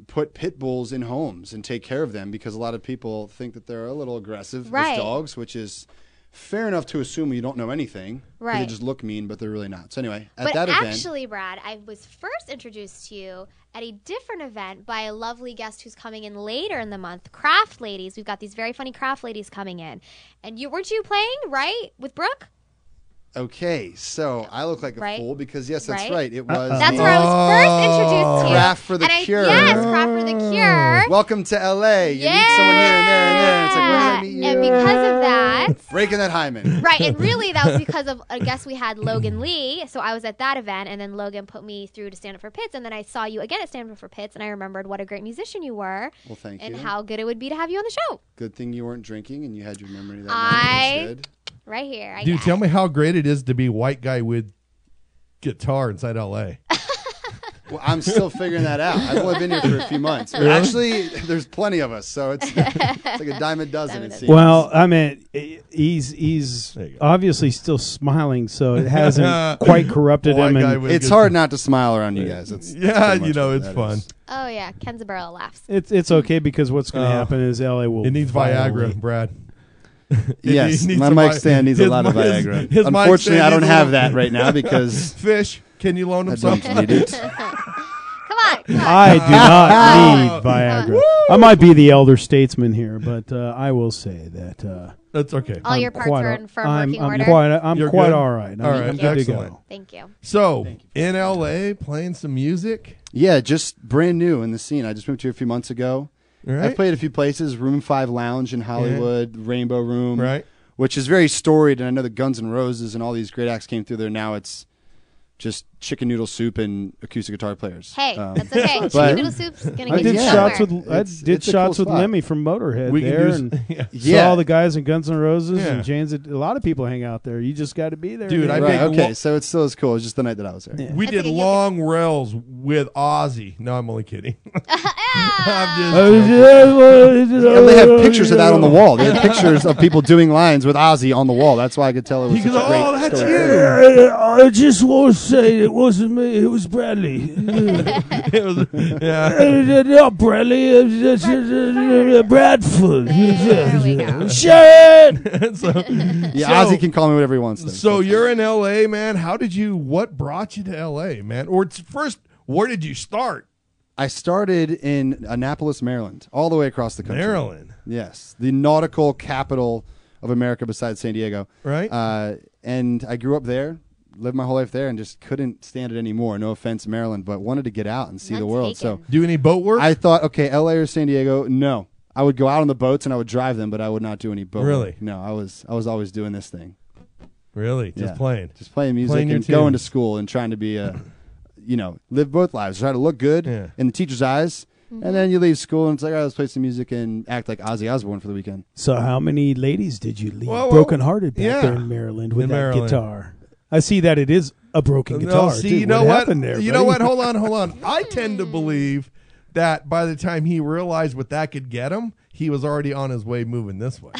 put pit bulls in homes and take care of them, because a lot of people think that they're a little aggressive as dogs, which is fair enough to assume you don't know anything. Right. They just look mean, but they're really not. So anyway, at But that event... actually, Brad, I was first introduced to you at a different event by a lovely guest who's coming in later in the month, Craft Ladies. We've got these very funny Craft Ladies coming in. And weren't you playing, right, with Brooke? Okay, so I look like a fool because, yes, that's right. It was. That's where I was first introduced to you. Craft for the Cure. Yes, Craft for the Cure. Welcome to LA. You meet someone here and there and there. It's like, where did I meet you? And because of that. Breaking that hymen. Right, and really that was because of a guest we had, Logan Lee. So I was at that event, and then Logan put me through to Stand Up for Pits, and then I saw you again at Stand Up for Pits, and I remembered what a great musician you were. Well, thank you. And how good it would be to have you on the show. Good thing you weren't drinking and you had your memory that night. That was good. Right here. Dude, tell me how great it is to be white guy with guitar inside L.A. Well, I'm still figuring that out. I've only been here for a few months. But actually, there's plenty of us, so it's like a dime a dozen, it seems. Well, I mean, he's obviously still smiling, so it hasn't quite corrupted him. And it's hard not to smile around you guys. That's it's fun. Oh, yeah. Ken Zabarella laughs. It's okay, because what's going to happen is L.A. will. It needs Viagra, Brad. Yes, my mic stand needs a lot of Viagra. Unfortunately, I don't have that right now because... Fish, can you loan him some? Come on. I do not need Viagra. I might be the elder statesman here, but I will say that... That's okay. All your parts are in firm working order? I'm quite all right. I'm good to go. Thank you. So, in L.A., playing some music? Yeah, just brand new in the scene. I just moved here a few months ago. Right. I've played a few places, Room 5 Lounge in Hollywood, Rainbow Room, right, which is very storied, and I know the Guns N' Roses and all these great acts came through there. Now it's just chicken noodle soup and acoustic guitar players. Hey, that's okay. Chicken noodle soup's going to get you somewhere. I did shots with Lemmy from Motorhead saw all the guys in Guns N' Roses and Jane's. A lot of people hang out there. You just got to be there. Dude, okay, so it still is cool. It's just the night that I was there. Yeah. We did long rails with Ozzy. No, I'm only kidding. They have pictures of that on the wall. They have pictures of people doing lines with Ozzy on the wall. That's why I could tell it was such a great that's story. you. I just want to say it wasn't me. It was Bradley. Not Bradley. Bradford. Sharon. Ozzy can call me whatever he wants. So you're in L.A., man. What brought you to L.A., man? Or first, where did you start? I started in Annapolis, Maryland, all the way across the country. Maryland? Yes. The nautical capital of America besides San Diego. Right. And I grew up there, lived my whole life there, and just couldn't stand it anymore. No offense, Maryland, but wanted to get out and see the world. So, do any boat work? I thought, okay, L.A. or San Diego, no. I would go out on the boats and I would drive them, but I would not do any boat Really? work. No, I was always doing this thing. Really? Just playing? Just playing music and going to school and trying to be live both lives. Try to look good in the teacher's eyes. And then you leave school and it's like, all right, let's play some music and act like Ozzy Osbourne for the weekend. So how many ladies did you leave brokenhearted back there in Maryland with that guitar? I see that it is a broken guitar. See, too. you know what? what? Happened there, you know what? Hold on. I tend to believe that by the time he realized what that could get him, he was already on his way moving this way.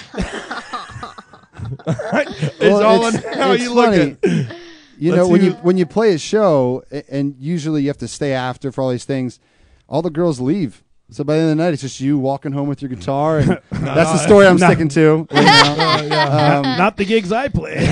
It's how you look at it. You know, when you play a show, and usually you have to stay after for all these things, all the girls leave. So by the end of the night, it's just you walking home with your guitar, and that's the story I'm sticking to. Not the gigs I play.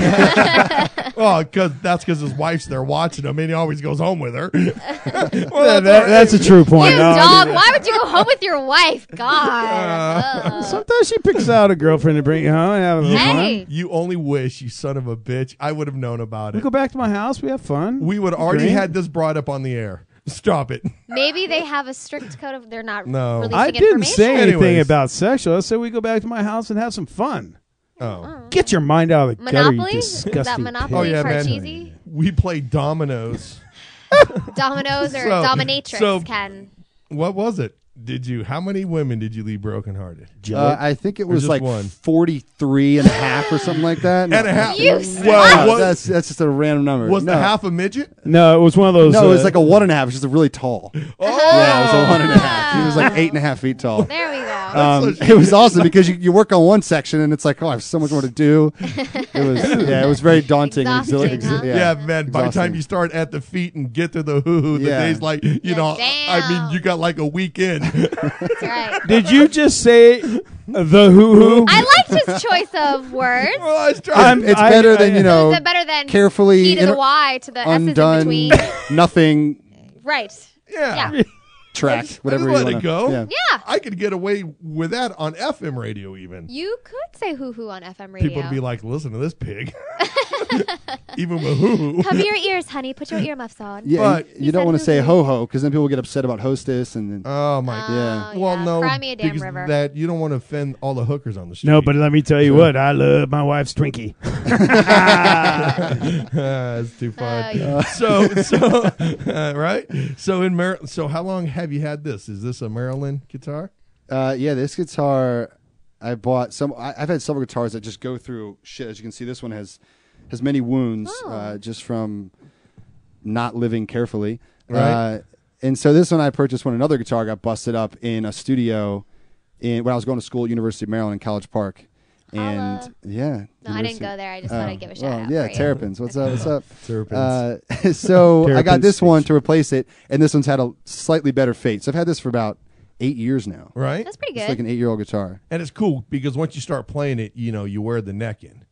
Well, that's because his wife's there watching him, and he always goes home with her. That's a true point. You dog, why would you go home with your wife? God. Sometimes she picks out a girlfriend to bring you home and have a little fun. You only wish, you son of a bitch, I would have known about it. We go back to my house. We have fun. We would already had this brought up on the air. Stop it. Maybe they have a strict code of they're not releasing I didn't say anything Anyways. about sexual. I said we go back to my house and have some fun. Oh. Get your mind out of the gutter, you Monopoly? Is that disgusting Monopoly pig. Parcheesi? We play dominoes. Dominoes or So- dominatrix, so- Ken? What was it? How many women did you leave brokenhearted? I think it Or was just like one? 43 and a half or something like that. And a half. You Well, that's just a random number. Was the half a midget? No, it was one of those. No, it was like a 1.5. It's just a really tall. Oh, Yeah, it was a 1.5. He was like 8.5 feet tall. There we go. It was awesome because you work on one section and it's like, oh, I have so much more to do. It was very daunting. Exhausting, huh? Yeah, man. By the time exhausting. you start at the feet and get to the hoo-hoo, the Yeah. day's like, I mean, you got like a weekend. That's right. Did you just say the hoo-hoo? I liked his choice of words. Well, I was trying. It's better than, you know, Is it better than carefully P to the Y to the S's in undone, between? nothing Right. Yeah. Yeah. tracked, whatever you let want it go. Yeah. Yeah. I could get away with that on FM radio even. You could say hoo-hoo on FM radio. People would be like, listen to this pig. Even with hoo-hoo. Cover your ears, honey. Put your earmuffs on. Yeah, But- you don't want to say ho-ho because then people get upset about hostess and then Oh, my God. yeah. Well, yeah. no. Cry me a damn because river. that you don't want to offend all the hookers on the street. No, but let me tell you what. I love my wife's Twinkie. That's too fun. yeah. So, right? So in Maryland. So how long have you had this? Is this a Maryland guitar? Yeah, this guitar I bought I've had several guitars that just go through shit. As you can see, this one has many wounds just from not living carefully. Right. And so this one I purchased when another guitar got busted up in a studio when I was going to school at University of Maryland in College Park. And Holla. yeah. No, I didn't go there. I just thought I'd give a shout out. Yeah, for you. Terrapins. What's up? What's up? Terrapins. So I got Terrapins this one to replace it, and this one's had a slightly better fate. So I've had this for about 8 years now. Right? That's pretty good. It's like an 8-year-old guitar. And it's cool because once you start playing it, you know, you wear the neck in.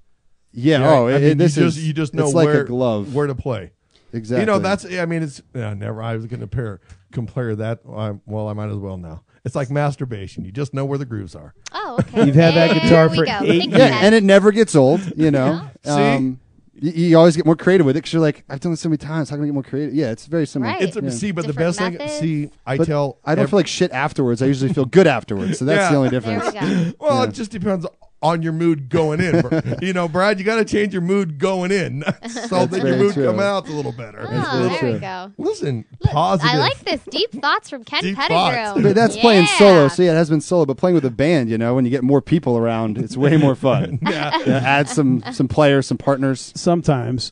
Yeah. Yeah, Oh, I mean, this you just know it's like where, a glove. where to play. Exactly. You know, that's, I mean, it's, never, I was going to compare that. Well, I might as well now. It's like masturbation. You just know where the grooves are. Oh, okay. You've had that There guitar we for go. 8 Thank you, yeah, Ken. and it never gets old. You know. See? You always get more creative with it because you're like, I've done this so many times. How can I get more creative? Yeah, it's very similar. Right. It's Yeah. See, but the Different best thing, methods. I But tell. I don't feel like shit afterwards. I usually feel good afterwards. So that's Yeah. the only There difference. we go. Well, Yeah. it just depends on your mood going in. You know, Brad, you got to change your mood going in so that your very mood true. coming out a little better. Oh, there true. we go. Listen, Look, positive. I like this. Deep thoughts from Ken Deep Pettigrew. thoughts. But that's playing Yeah. solo. So yeah, it has been solo, but playing with a band, you know, when you get more people around, it's way more fun. Yeah. Add some players, some partners. Sometimes.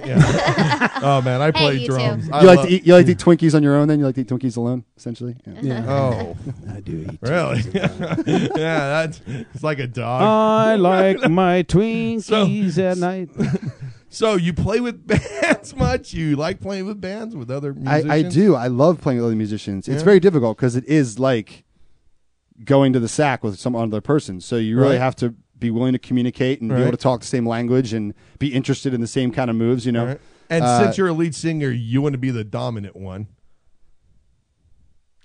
Yeah. Oh man, I play you too. drums. You like to eat Twinkies on your own, then you like to eat Twinkies alone, essentially. Yeah. Yeah. Oh, I do eat. really? Yeah, it's like a dog. I like my Twinkies at night. So you play with bands much? You like playing with bands with other musicians? I do. I love playing with other musicians. It's Yeah. very difficult because it is like going to the sack with some other person. So you really Right. have to be willing to communicate and be able Right. to talk the same language and be interested in the same kind of moves, you know. Right. And since you're a lead singer, you want to be the dominant one.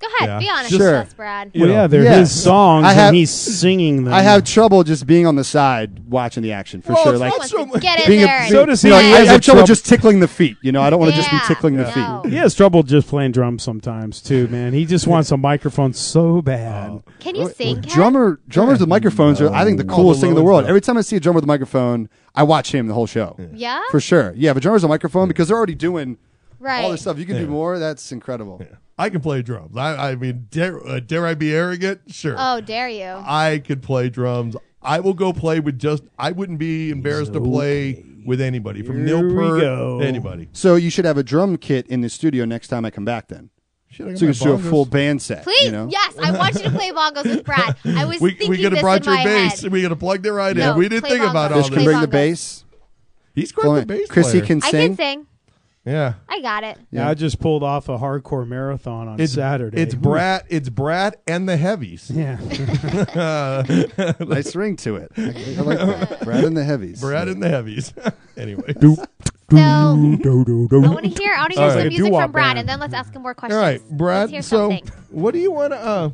Go ahead, Yeah. be honest Sure. with us, Brad. You Well, know. yeah, they're Yeah. his songs, I have- and he's singing them. I have trouble just being on the side watching the action for Well, sure. it's Like not Wants so to much- get in being there. a, So does you know, he. I He has have trouble trouble- just tickling the feet. You know, I don't want to just be Yeah. tickling the No. feet. He has trouble just playing drums sometimes too, man. He just wants a microphone so bad. Can you sing, Ken? Drummers with microphones are, I think, the All coolest the thing in the low world. stuff. Every time I see a drummer with a microphone, I watch him the whole show. Yeah? For sure. Yeah, but drummers with a microphone, because they're already doing Right. all this stuff. You can Yeah. do more. That's incredible. I can play drums. I mean, dare I be arrogant? Sure. Oh, dare you. I could play drums. I will go play with I wouldn't be embarrassed to play with anybody, from Neil Here we Peart go. to anybody. So you should have a drum kit in the studio next time I come back then. Shit, I got So you my can do a bongos. full band set. Please, You know? yes, I want you to play bongos with Brad. I was We thinking could this have brought in your my bass. head. We could have plugged it right No, in. We didn't play think about bongos. all Fish this. can bring the bongos. bass. He's quite the bass Chrissy player. can I sing. can sing. Yeah. I got it. Yeah, I just pulled off a hardcore marathon on Saturday. It's Brad and the heavies. Yeah. Nice ring to it. I like that. Brad and the Heavies. Brad and the heavies. Anyway. So I want to hear All some right. music Doo-wop from Brad, band. and then let's ask him more All questions. right, Brad. Let's hear So, something. what do you want to?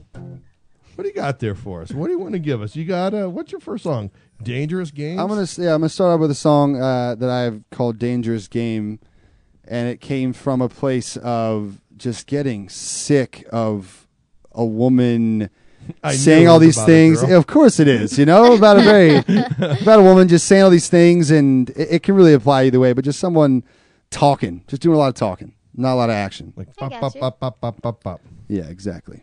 What do you got there for us? What do you want to give us? You got what's your first song? Dangerous Games. I'm gonna start out with a song that I've called "Dangerous Game," and it came from a place of just getting sick of a woman I knew saying it all was these about a things. girl. Of course, it is. You know, about a woman just saying all these things, and it can really apply either way. But just someone talking, just doing a lot of talking, not a lot of action. Like I pop, got pop, you. pop, pop, pop, pop, pop. Yeah, exactly.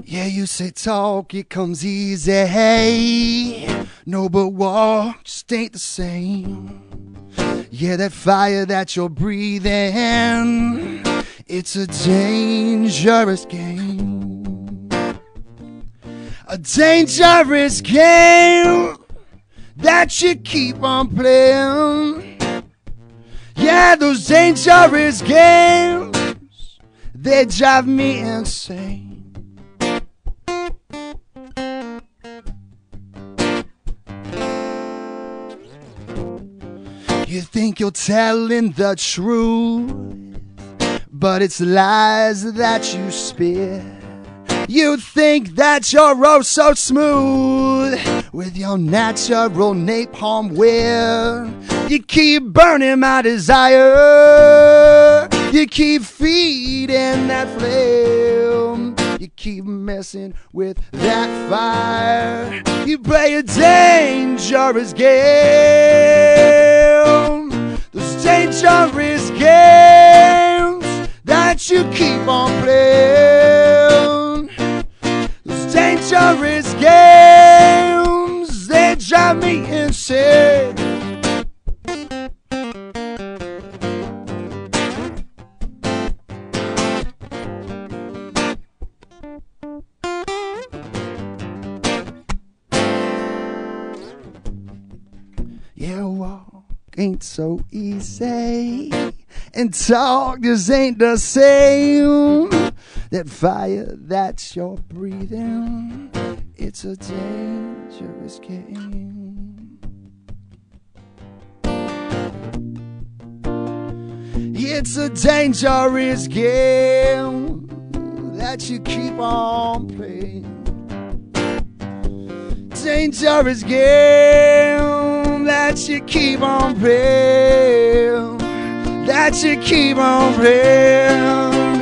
Yeah, you say talk, it comes easy. Hey, no, but walk just ain't the same. Yeah, that fire that you're breathing, it's a dangerous game. A dangerous game that you keep on playing. Yeah, those dangerous games, they drive me insane. You think you're telling the truth, but it's lies that you spit. You think that you're oh so smooth with your natural napalm whip. You keep burning my desire. You keep feeding that flame. You keep messing with that fire. You play a dangerous game. Those dangerous games that you keep on playing. Those dangerous games, they drive me insane. Yeah, walk ain't so easy, and talk just ain't the same. That fire that you're breathing, it's a dangerous game. It's a dangerous game that you keep on playing. Dangerous game that you keep on playing. That you keep on playing.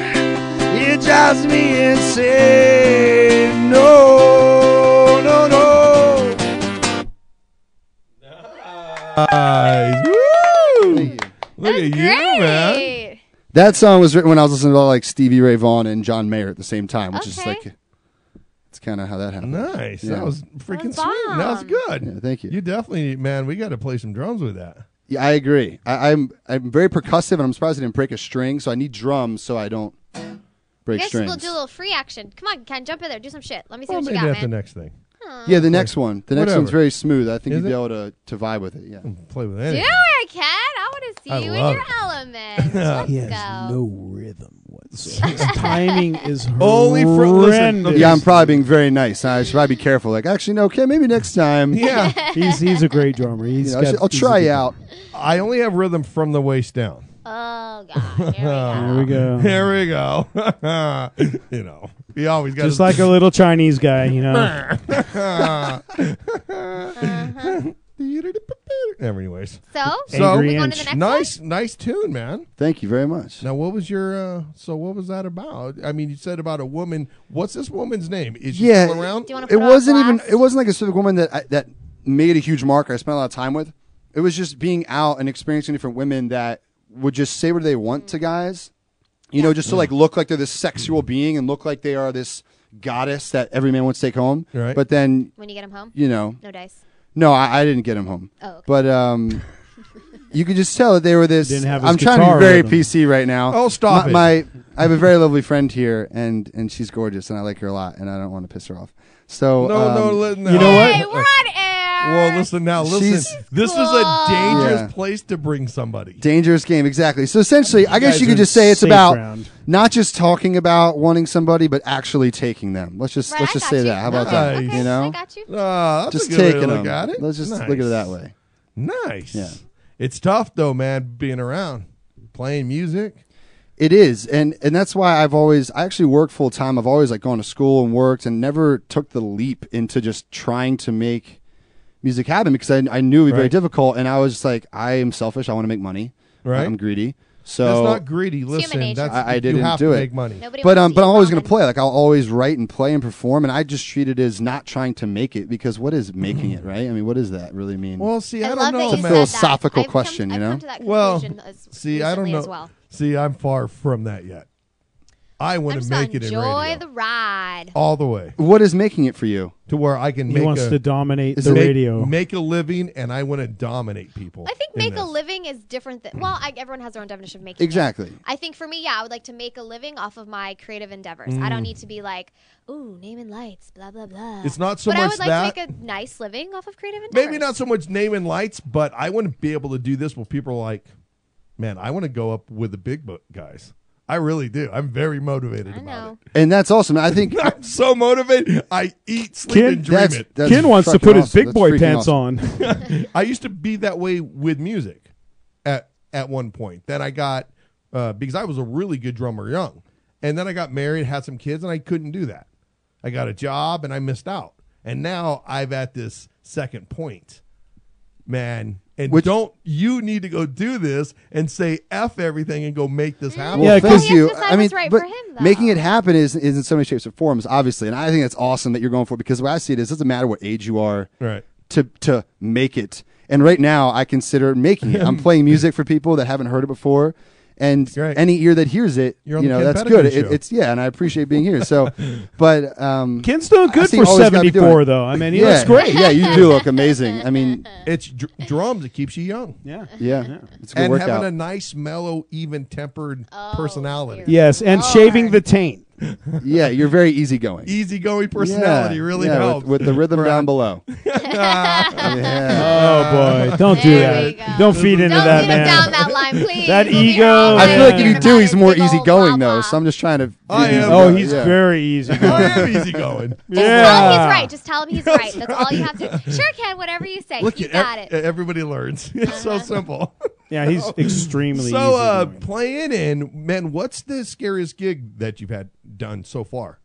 It drives me insane. No, no, no. Nice. Woo! Look at you, man. Great. That song was written when I was listening to like Stevie Ray Vaughan and John Mayer at the same time, which is Okay. like, it's kind of how that happened. Nice. Yeah. That was freaking That was sweet. That was bomb. good. Yeah, thank you. You definitely, man, we got to play some drums with that. Yeah, I agree. I'm very percussive, and I'm surprised I didn't break a string. So I need drums so I don't break I guess strings. we'll do a little free action. Come on, Ken, jump in there, do some shit. Let me see Well, what you maybe got, that's the man. next thing. Yeah, the next one. The next Whatever. one's very smooth. I think Is you'd be it? able to vibe with it. Yeah. Play with Do anything. it, Ken. I want to see I you in love your it. element. Let's He has go. no rhythm whatsoever. His timing is Only for- listen, horrendous. Yeah, I'm probably being very nice. I should probably be careful. Like, actually, no, okay, maybe next time. Yeah. He's a great drummer. He's You know, got, I'll he's try a you good- out. I only have rhythm from the waist down. Oh, God. Here There we go. Here we go. You know, we always got Just like a little Chinese guy, you know. Anyways, So, Angry we going Inch. to the next nice tune, man. Thank you very much. Now, what was your? So, what was that about? I mean, you said about a woman. What's this woman's name? Is she Yeah, still around? Do you want to It put wasn't on even. blast? It wasn't like a specific woman that made a huge mark. I spent a lot of time with. It was just being out and experiencing different women that would just say what they want to guys. You know, just to like look like they're this sexual being and look like they are this goddess that every man wants to take home. Right. But then, When you get him home? you know, No dice. no, I didn't get him home. Oh, okay. But you could just tell that they were this. Didn't have his I'm trying to guitar be very with him. PC right now. Oh, stop it. I have a very lovely friend here, and she's gorgeous, and I like her a lot, and I don't want to piss her off. So No. You know what? Hey, we're on air. Well, listen now. Listen, She's this is cool. a dangerous Yeah. place to bring somebody. dangerous game, exactly. So essentially, I guess guys you could are just say it's safe about ground. not just talking about wanting somebody, but actually taking them. Let's just Right, I got say you. that. How about Nice. that? Okay, You know, I got you. That's just a good way taking to them. look at it. Let's just Nice. look at it that way. Nice. Yeah. It's tough though, man. Being around, playing music. It is, and that's why I actually worked full time. I've always like gone to school and worked, and never took the leap into just trying to make music happen because I knew it would be very Right. difficult, and I was just like, I am selfish. I want to make money. Right. I'm greedy. So That's not greedy. human Listen, nature. that's I you didn't have do to it. make money. Nobody but wants I'm always eat going to ramen. play. Like I'll always write and play and perform, and I just treat it as not trying to make it because what is making it, right? I mean, what does that really mean? Well, see, I, I don't love know, that you It's a man. said philosophical that. question, I've you know? come to that Well, conclusion as see, I don't recently know. as well. See, I'm far from that yet. I want I'm to just make gonna it in enjoy radio the ride. all the way What is making it for you? to where I can He make wants a to dominate Is the it- radio. make a living, and I want to dominate people. I think in make a this. living is different than everyone has their own definition of making it. Exactly. I think for me, I would like to make a living off of my creative endeavors. I don't need to be like, ooh, naming lights, blah blah blah. It's not so but I much would like that. to make a nice living off of creative endeavors. Maybe not so much naming lights, but I want to be able to do this where people are like, man, I want to go up with the big guys. I really do. I'm very motivated I about know. And that's awesome. I think it. I'm so motivated. I eat, sleep, Ken, and dream it. that's Ken wants to fucking put his awesome. big That's boy freaking pants awesome. on. I used to be that way with music at one point. Then I got because I was a really good drummer young, and then I got married, had some kids, and I couldn't do that. I got a job and I missed out, and now I'm at this second point, man. And you need to go do this and say F everything and go make this happen. Well, Yeah, thank 'cause- Well, he has you. to decide I mean, what's right but for him, though. making it happen is in so many shapes or forms, obviously, and I think it's awesome that you're going for it because the way I see it is, it doesn't matter what age you are Right. to make it. And right now, I consider making it. I'm playing music for people that haven't heard it before, and Right. any ear that hears it, You're on you the know, Ken that's Pettigrew good. Show. It's and I appreciate being here. So, but Ken's doing I good think for always gotta be doing 74, it. though. I mean, he yeah, looks great. Yeah, you do look amazing. I mean, It's drums. It keeps you young. Yeah. yeah, it's a good And workout. having a nice, mellow, even-tempered personality. dear. Yes, and Lord. shaving the taint. Yeah, you're very easygoing. Easygoing personality really yeah, helps. with the rhythm down below. Oh, boy. Don't do There we that. go. Don't feed into Don't that, lead him down man. that line, please. That We'll be ego. all I feel like right if you about do, he's his more big old easygoing though. blah, So I'm just trying to. I am. Oh, he's yeah. very easy. I am easygoing. Just tell him Yeah. he's right. Just tell him he's right. That's all you have to. Sure, Ken. Whatever you say. Look You at got it. everybody learns. It's so simple. Yeah, he's extremely So, easy. playing in, man, what's the scariest gig that you've had done so far,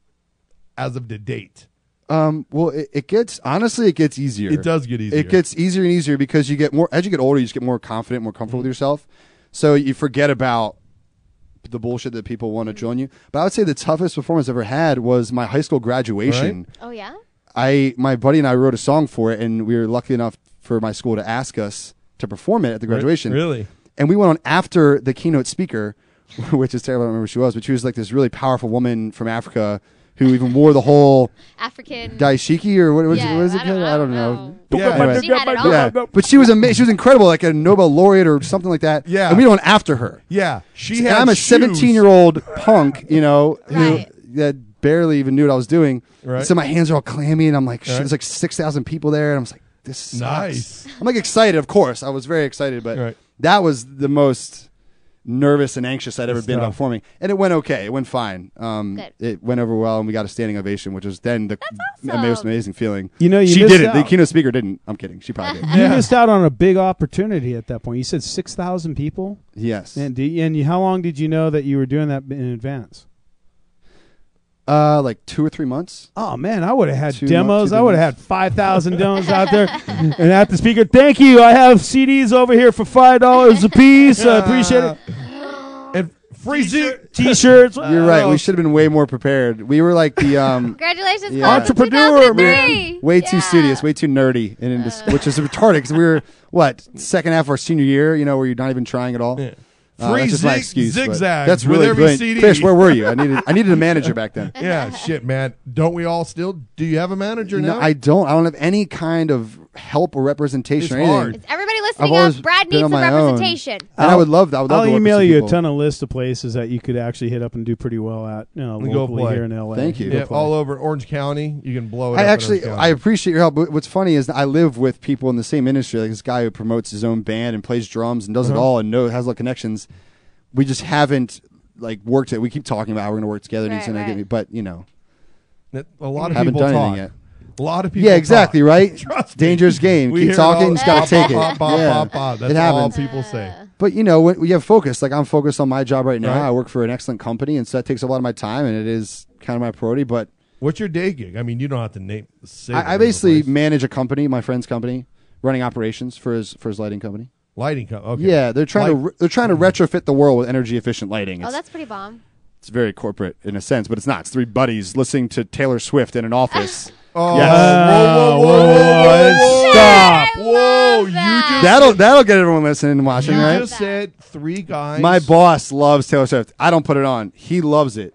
as of the date? Well, it gets honestly, it gets easier. It does get easier. It gets easier and easier because you get more as you get older. You just get more confident, more comfortable with yourself. So you forget about the bullshit that people want to drill on you. But I would say the toughest performance I ever had was my high school graduation. Oh yeah. My buddy and I wrote a song for it, and we were lucky enough for my school to ask us to perform it at the graduation. Really? And we went on after the keynote speaker, which is terrible. I don't remember who she was, but she was like this really powerful woman from Africa who even wore the whole African daishiki or what is it? I don't know. Anyway. She had it all. Yeah, but she was amazing. She was incredible, like a Nobel laureate or something like that. Yeah, and we went after her. Yeah, And I'm a 17-year-old punk, who that barely even knew what I was doing. Right. So my hands are all clammy, and I'm like, shit, there's like 6,000 people there, and I was like, this sucks. Nice. I'm like excited, of course. I was very excited, but that was the most nervous and anxious I'd ever been about performing, and it went okay. It went fine. It went over well, and we got a standing ovation, which was then the most amazing feeling. You she did it. The keynote speaker didn't. I'm kidding. She probably did. You missed out on a big opportunity at that point. You said 6,000 people. Yes. And how long did you know that you were doing that in advance? Like 2 or 3 months. Oh man, I would have had 2 demos. months, I would have had 5,000 demos out there, and at the speaker. Thank you. I have CDs over here for $5 a piece. I appreciate it. And free T-shirts. You're right. We should have been way more prepared. We were like the Congratulations, entrepreneur, man. Way too studious, way too nerdy, and which is retarded because we were second half of our senior year. Where you're not even trying at all. Yeah. That's just my excuse. Zigzags That's with really every brilliant. CD. Fish, where were you? I needed a manager back then. Yeah, shit, man. Don't we all still? Do you have a manager now? No, I don't. I don't have any kind of help or representation or anything. Hard. Is everybody I've listening always up? Brad been needs on some my own. representation. And I would love that. I would love I'll to work with email some you people. a ton of list of places that you could actually hit up and do pretty well at. Go Locally play. here in LA. Thank you. Yeah, all over Orange County. You can blow it up. I appreciate your help. But what's funny is that I live with people in the same industry. Like this guy who promotes his own band and plays drums and does it all and has a lot of connections. We just haven't worked it. We keep talking about how we're going to work together. And he's going to get me, but a lot of haven't people done talk. anything yet. A lot of people. Yeah, exactly. talk. Right. Trust me. Dangerous game. We Keep hear talking. it all. Just got to take it. That's it all happens. people say. But when we have focus. Like I'm focused on my job right now. Right. I work for an excellent company, and so that takes a lot of my time, and it is kind of my priority. But what's your day gig? I mean, you don't have to say. I basically manage a company, my friend's company, running operations for his lighting company. Lighting company. Okay. Yeah, they're trying to retrofit the world with energy efficient lighting. Oh, that's pretty bomb. It's very corporate in a sense, but it's not. It's three buddies listening to Taylor Swift in an office. Oh, yes. whoa, stop! Whoa, you just that'll get everyone listening and watching, right? You just said three guys. My boss loves Taylor Swift. I don't put it on. He loves it.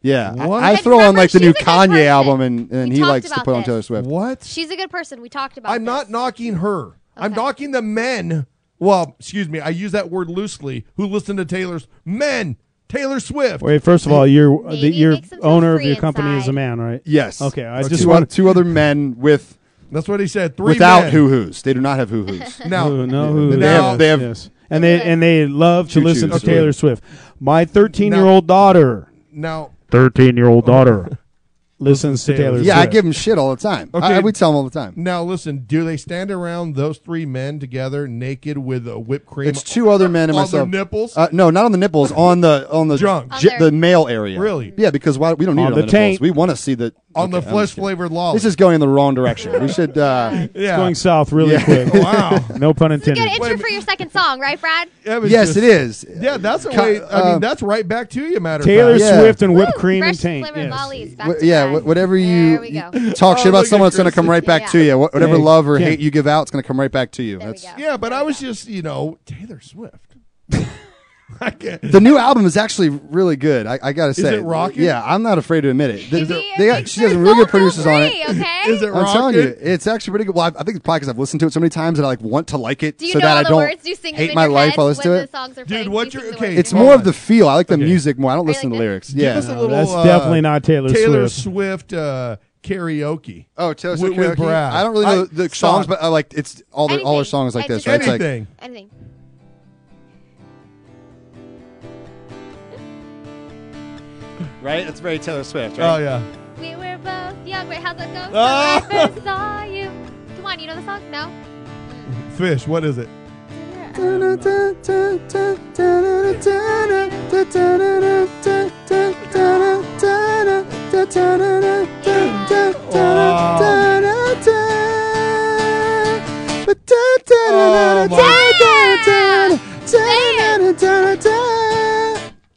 Yeah, What? I throw on the new Kanye album, and he likes to about put on this. Taylor Swift. What? She's a good person. We talked about I'm this. not knocking her. I'm knocking the men. Well, excuse me. I use that word loosely. Who listen to Taylor's men? Taylor Swift. Wait, first of all, your makes them feel owner of free your company is inside. a man, right? Yes. Okay, I So just two, want two other men with That's what he said. Three without men. hoo-hoos. They do not have hoo-hoos. Now, they have yes. and they love to listen to Choo-choos. Taylor Swift. My 13-year-old daughter. Now, 13-year-old daughter listens to Taylor Swift. Yeah, I give them shit all the time. Okay. We tell them all the time. Now, listen. Do they stand around those three men together, naked with a whipped cream? It's two other men and on myself. their nipples. No, not on the nipples. On the Junk. the male area. Really? Yeah, because we don't need On it on the the taint. nipples. We want to see the On the okay, I'm flesh just kidding. flavored lolly. This is going in the wrong direction. We should. yeah. It's going south really quick. Wow. No pun It's a intended. good intro for your second song, right, Brad? Yeah, but Yes, it is. Yeah, that's a way. I mean, that's right back to you, matter of Taylor fact. Yeah. Swift and whipped Woo! cream Fresh and taint. flavored Yes. lollies. Back to Yeah, back. whatever There you we go. talk shit Oh, about look someone, at it's going to come right back Yeah. to you. Whatever Hey, love or Ken. hate you give out, it's going to come right back to you. There we That's go. Yeah, but I was just, Taylor Swift. I can't. the new album is actually really good. I got to say, it rocking? Yeah, I'm not afraid to admit it. Maybe She has really good producers on it. Okay. Is it I'm telling rocking? you, it's actually pretty good. Well, I think it's probably because I've listened to it so many times that I want to like it, Do you so know that all I the don't words? Do you sing them hate in my your life head while I listen to when it. the songs are Dude, playing? what's Do you your- sing the okay, words? It's Hold more on. of the feel. I like the Okay. music more. I don't I listen like to the that. lyrics. Give Yeah. us a little. That's definitely not Taylor Swift karaoke. Oh, Taylor Swift with karaoke? Brad. I don't really know the songs, but like it's all her Anything. songs like this, right? It's like, Anything. Anything. right? It's very Taylor Swift, Oh yeah. We were both young. Wait, how's that go? Oh. When I first saw you. Come on, you know the song? No? Fish. What is it?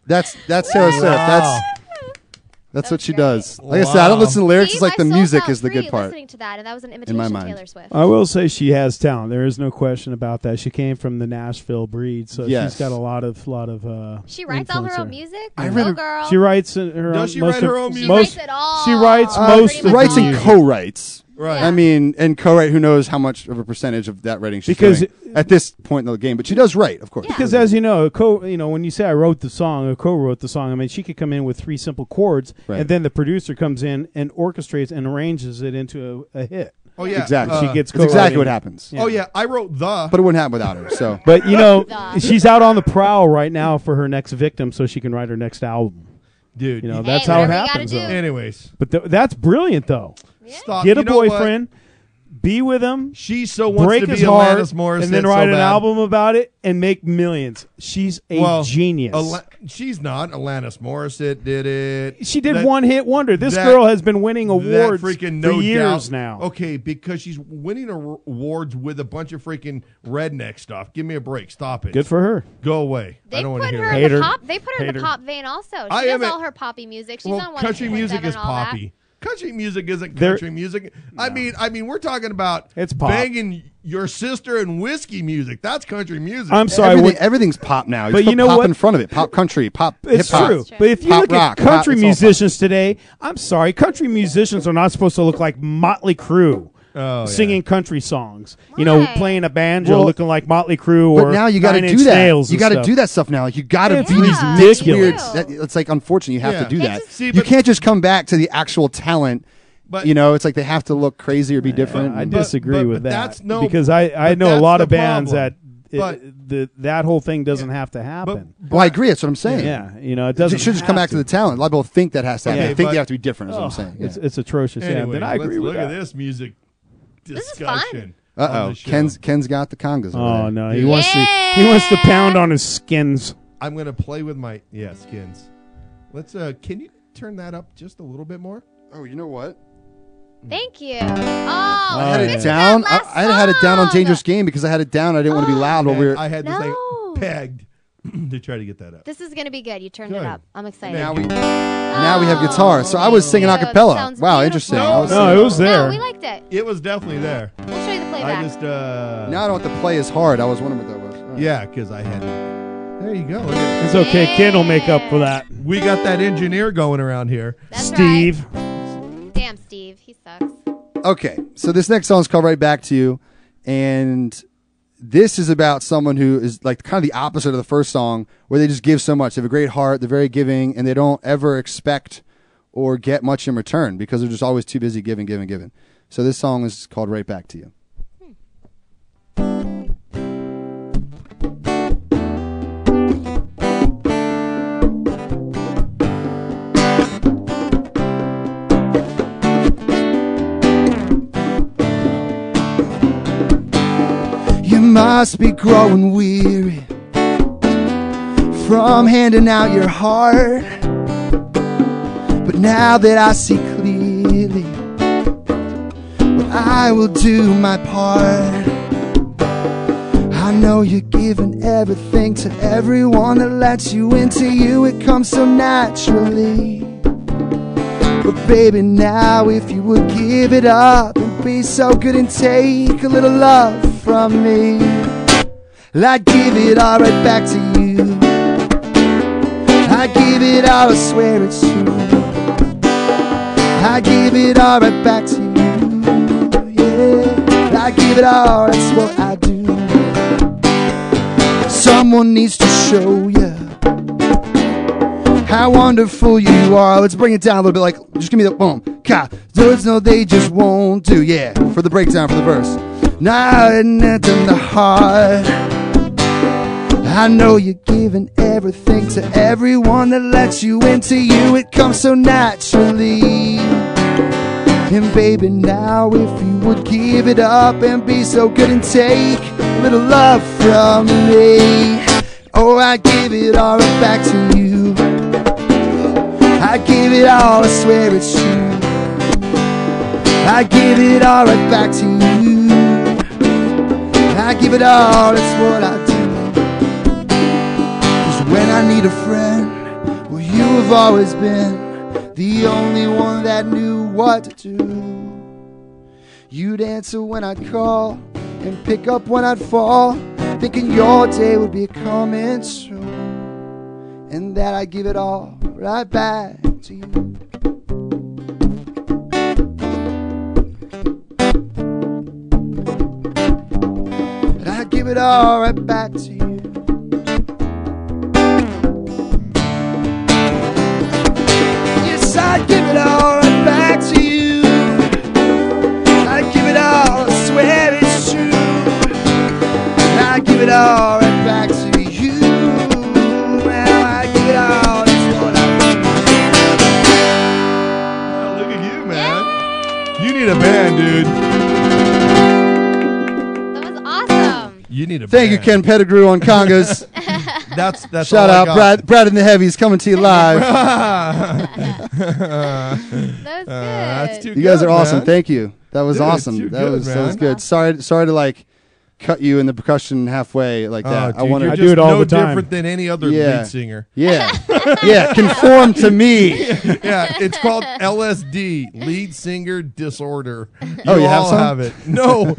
That's Taylor Swift. Wow. That's what she does. Like I said, I don't listen to lyrics. It's like the music is the good part. Listening to that, and that was an In imitation my of mind. Taylor Swift. I will say she has talent. There is no question about that. She came from the Nashville breed, so Yes. she's got a lot of. She writes all her influence own there. music. I Go read a- girl. She writes her Does own. she most write of- her own music? She most- writes it all. She writes Pretty most much of writes the and music. co-writes. Right. I mean, and co-write. Who knows how much of a percentage of that writing she's Because doing at this point in the game? But she does write, of course. Because as you know, when you say I wrote the song, or co-wrote the song, I mean, she could come in with 3 simple chords, Right. and then the producer comes in and orchestrates and arranges it into a hit. Oh yeah, Exactly. She gets That's exactly co-writing. what happens. Oh yeah, I wrote the. But it wouldn't happen without her. So, But she's out on the prowl right now for her next victim, so she can write her next album. Dude, That's how it whatever you gotta happens. do. though. anyways, But that's brilliant, though. stop. Get a You know what? boyfriend, be with him, She so wants break to his be heart, Alanis Morissette and then so write an bad. album about it and make millions. She's a genius. She's not. Alanis Morissette did it. She did That- one hit wonder. This that- girl has been winning awards that freaking for no years doubt. now. Okay, because she's winning awards with a bunch of freaking redneck stuff. Give me a break. Stop it. Good for her. Go away. They I don't want to put hear her that. in Hater. the pop. They put her in Hater. the pop vein also. She I does am all her poppy music. She's Well, on 106.7 country music is and all that. poppy. Country music isn't There- country music. I mean, we're talking about It's pop. banging your sister and whiskey music. That's country music. I'm sorry. everything's pop now. But Just you put know pop what? in front of it. Pop country, pop It's hip-hop. true. But if you Pop look rock, at country it's all pop. musicians today, I'm sorry, country musicians are not supposed to look like Motley Crue. Oh, yeah. Singing country songs, Why? playing a banjo, Well, looking like Motley Crue, or But now you got to Nine do Inch that. Nails You and got to stuff. do that stuff now. Like you got to It's do these ridiculous. mixed weird. You do. It's like unfortunate you have Yeah. to do that. See, you but- can't just come back to the actual talent. But- It's like they have to look crazy or be different. I And- disagree with but that that's no- because I but know a that's lot the of bands problem. that that whole thing doesn't have to happen. well, I agree. That's what I'm saying. Yeah, it It doesn't. should just come have back to the talent. A lot of people think that has to happen. Yeah, they think but- you have to be different. Is what I'm saying. It's atrocious. Anyway, yeah, then I agree let's with look that. at this music This is fun. discussion. Uh oh. Ken's got the congas. over Oh there. no, he wants to pound on his skins. I'm gonna play with my skins. Let's. Can you turn that up just a little bit more? Oh, you know what? Thank you. Oh, I had you it missed down. that last I had it down on song. Dangerous Game because I had it down. I didn't want to be loud while we were. I had this No. thing pegged to try to get that up. This is gonna be good. You turned Good. it up. I'm excited. Now we have guitar. So I was singing a Cute. cappella. Sounds Wow, beautiful. interesting. No, I was No, singing- it was there. No, we liked it. It was definitely there. We'll show you the I playback. just. Now I don't have to play as hard. I was wondering what that was. All right. Yeah, because I had. There you go. Look at- It's okay. Ken will make up for that. We got that engineer going around here. That's Steve. right. Damn, Steve. He sucks. Okay, so this next song is called Right Back to You, and this is about someone who is like kind of the opposite of the first song, where they just give so much. They have a great heart, they're very giving, and they don't ever expect or get much in return because they're just always too busy giving. So this song is called Right Back to You. You must be growing weary from handing out your heart. But now that I see clearly, well, I will do my part. I know you're giving everything to everyone that lets you into you. It comes so naturally. But baby, now if you would give it up and be so good and take a little love from me, well, I'd give it all right back to you. I give it all, I swear it's true. I give it all right back to you. Yeah, I give it all, that's what I do. Someone needs to show you how wonderful you are. Let's bring it down a little bit, like, just give me the boom. Words, no, they just won't do. Yeah, for the breakdown, for the verse. Now and in the heart, I know you're giving everything to everyone that lets you into you. It comes so naturally. And baby, now if you would give it up and be so good and take a little love from me, oh, I give it all right back to you. I give it all, I swear it's true. I give it all right back to you. I give it all, that's what I do. 'Cause when I need a friend, well, you have always been the only one that knew what to do. You'd answer when I'd call and pick up when I'd fall, thinking your day would be coming soon, and that I'd give it all right back to you. And I'd give it all right back to you. Yes, I'd give it all right back to you. I'd give it all, I swear it's true. I'd give it all right back to you. Well, I'd give it all, that's what I Oh, look at you, man. You need a band, dude. That was awesome. You need a Thank you, band. Ken Pettigrew on congas. That's Shout all I out, got. Brad and the Heavies coming to you live. That was good. That's too You guys good, are awesome. man. Thank you. That was Dude, awesome. too That good, was man. good. Sorry to like cut you in the percussion halfway like that. Dude, I want you're I to. do it all no the time. different than any other Yeah. lead singer. Yeah, yeah. Conform to me. Yeah, it's called LSD, lead singer disorder. Oh, you have all some? have it. No,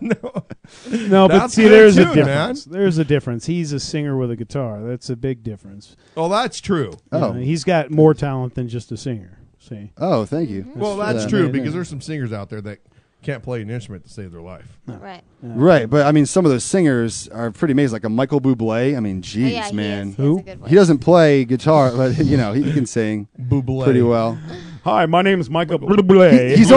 no. No, but That's see, good there's a too, difference. There's a difference. He's a singer with a guitar. That's a big difference. Oh, that's true. Oh, He's got more talent than just a singer. See, oh, thank you. Well, that's Yeah. true because there's some singers out there that can't play an instrument to save their life. Right. Right, but I mean, some of those singers are pretty amazing. Like a Michael Bublé. I mean, geez, Yeah, man. He has a good voice. He doesn't play guitar, but you know he can sing Bublé. pretty well. hi, my name is Michael Bublé. He's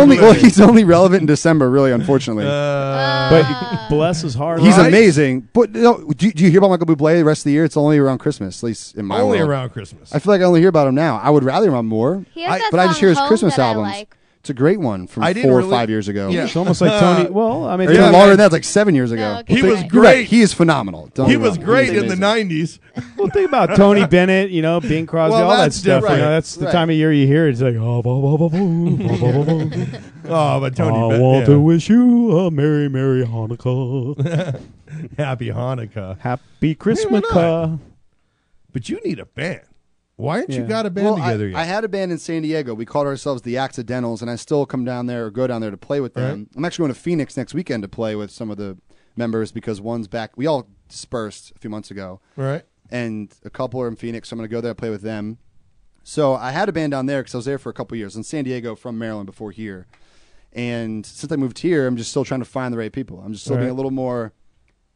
only relevant in December, really. Unfortunately, but bless his heart. he's right? amazing. But no, do you hear about Michael Bublé the rest of the year? It's only around Christmas, at least in my Only world. around Christmas. I feel like I only hear about him now. I would rather hear him more. He has that but I just song hear his Home Christmas that I albums. like. It's a great one from I didn't 4 or really- 5 years ago. Yeah. It's almost like Tony. Well, I mean, Or even Yeah, longer man. than that, it's like 7 years ago. No, okay, He was right. You're right. great. He is phenomenal. Don't He get me was wrong. great He's in the amazing. 90s. well, think about Tony Bennett. You know, Bing Crosby, Well, all that that's stuff. different. You know, that's the Right. time of year you hear it. It's like, oh, blah, blah, blah, blah, blah, blah, blah, blah. Oh, but Tony I Bennett. want to wish you a merry, merry Hanukkah, Happy Hanukkah. happy Christmas. not? But you need a band. Why aren't you Yeah. got a band Well, together yet? I had a band in San Diego. We called ourselves the Accidentals, and I still come down there or go down there to play with them. Right. I'm actually going to Phoenix next weekend to play with some of the members because one's back. We all dispersed a few months ago, right? and a couple are in Phoenix, so I'm going to go there and play with them. So I had a band down there because I was there for a couple years in San Diego from Maryland before here. And since I moved here, I'm just still trying to find the right people. I'm just still being Right. a little more.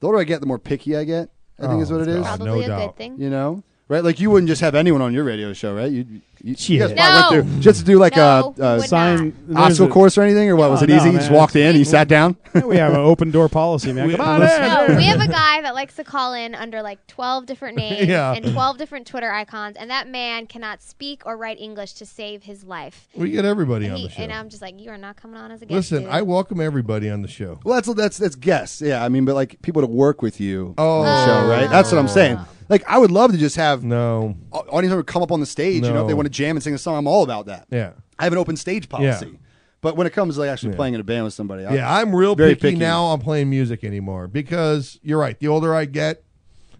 The older I get, the more picky I get. I think is what it is. God. Probably No a doubt. good thing. You know, right? Like you wouldn't just have anyone on your radio show, right? You guys Shit. probably went through just to do like No, a would Sign not. obstacle course or anything, or what? Was No, it easy? no, You just man. walked in, and you sat down. We have an open door policy, man. Come on in. No, we have a guy that likes to call in under like 12 different names Yeah. and 12 different Twitter icons, and that man cannot speak or write English to save his life. We get everybody And, on the show. and I'm just like, you are not coming on as a guest. Listen, dude. I welcome everybody on the show. Well, that's guests. Yeah, I mean, but like people to work with you Oh. on the show, right? That's what I'm saying. Like I would love to just have No. audience member come up on the stage. You know, if they No. want to jam and sing a song, I'm all about that. Yeah. I have an open stage policy. Yeah. But when it comes to like actually Yeah. playing in a band with somebody, Yeah, I'm real very picky now on playing music anymore because you're right. The older I get,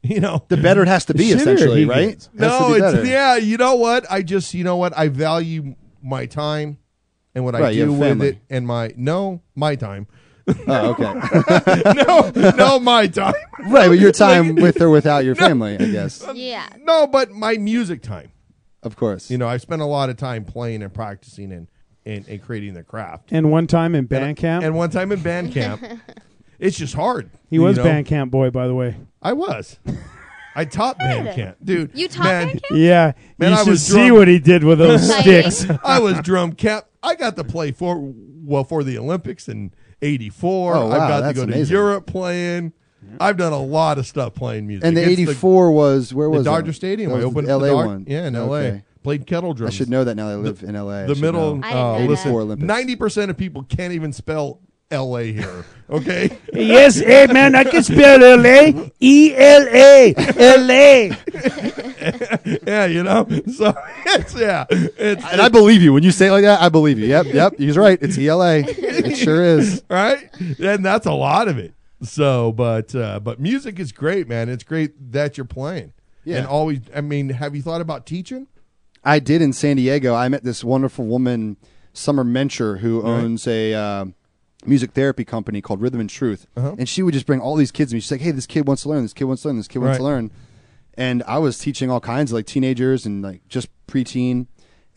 you know, The better it has to be, The shittier essentially, he right? gets. Has to no, be it's better. yeah. You know what? I value my time and what I Right, you do have with family. it and my time. Oh, okay. No, my time. Right, but your time with or without your family, I guess. yeah. No, but my music time. Of course. You know, I spent a lot of time playing and practicing and creating the craft. And one time in band camp, And one time in band camp, it's just hard. he was you know? band camp boy, by the way. I was. I taught band camp, dude. You taught man, band camp? Yeah, Man, you I should was see drunk. what he did with those Exciting. sticks. I was drum camp. I got to play for the Olympics in '84. Oh, wow, I've got to that's go to amazing. Europe playing. I've done a lot of stuff playing music. And the It's '84 was where the was Dodger that? Stadium. That I was opened the up the LA one. Yeah, in LA. Okay. Played kettle I drums. should know that now. That I live in LA. I The should middle. know. I didn't know Listen, that. Olympics. 90% of people can't even spell LA here. Okay. Yes, hey man, I can spell L.A. E.L.A. L.A. Yeah, you know. So it's And I believe you when you say it like that. I believe you. Yep. He's right. It's ELA. It sure is. right, and that's a lot of it. So, but music is great, man. It's great that you're playing. Yeah. And always. I mean, have you thought about teaching? I did in San Diego. I met this wonderful woman, Summer Mencher, who owns a music therapy company called Rhythm and Truth. And she would just bring all these kids to me. She's like, hey, this kid wants to learn, this kid wants to learn, this kid wants to learn. And I was teaching all kinds of like teenagers and like just preteen.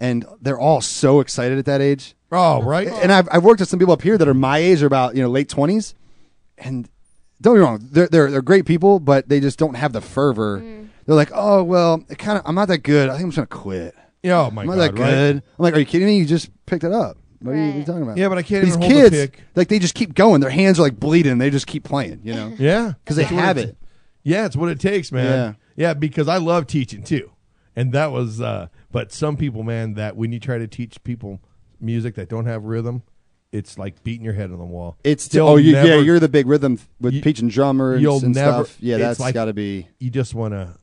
And they're all so excited at that age. Oh, right. And I've worked with some people up here that are my age or about, late 20s. And don't get me wrong, they're great people, but they just don't have the fervor. They're like, oh, well, I'm not that good. I think I'm just going to quit. Oh, my God. I'm not that good. I'm like, are you kidding me? You just picked it up. What are you talking about? Yeah, but I can't These even hold kids, the pick. like, they just keep going. Their hands are like bleeding. They just keep playing, Yeah. Because they have it. Yeah, it's what it takes, man. Yeah, because I love teaching too. And that was, but some people, man, that when you try to teach people music that don't have rhythm, it's like beating your head on the wall. It's you're the big rhythm with teaching drummers and stuff. Yeah, that's got to be. You just want to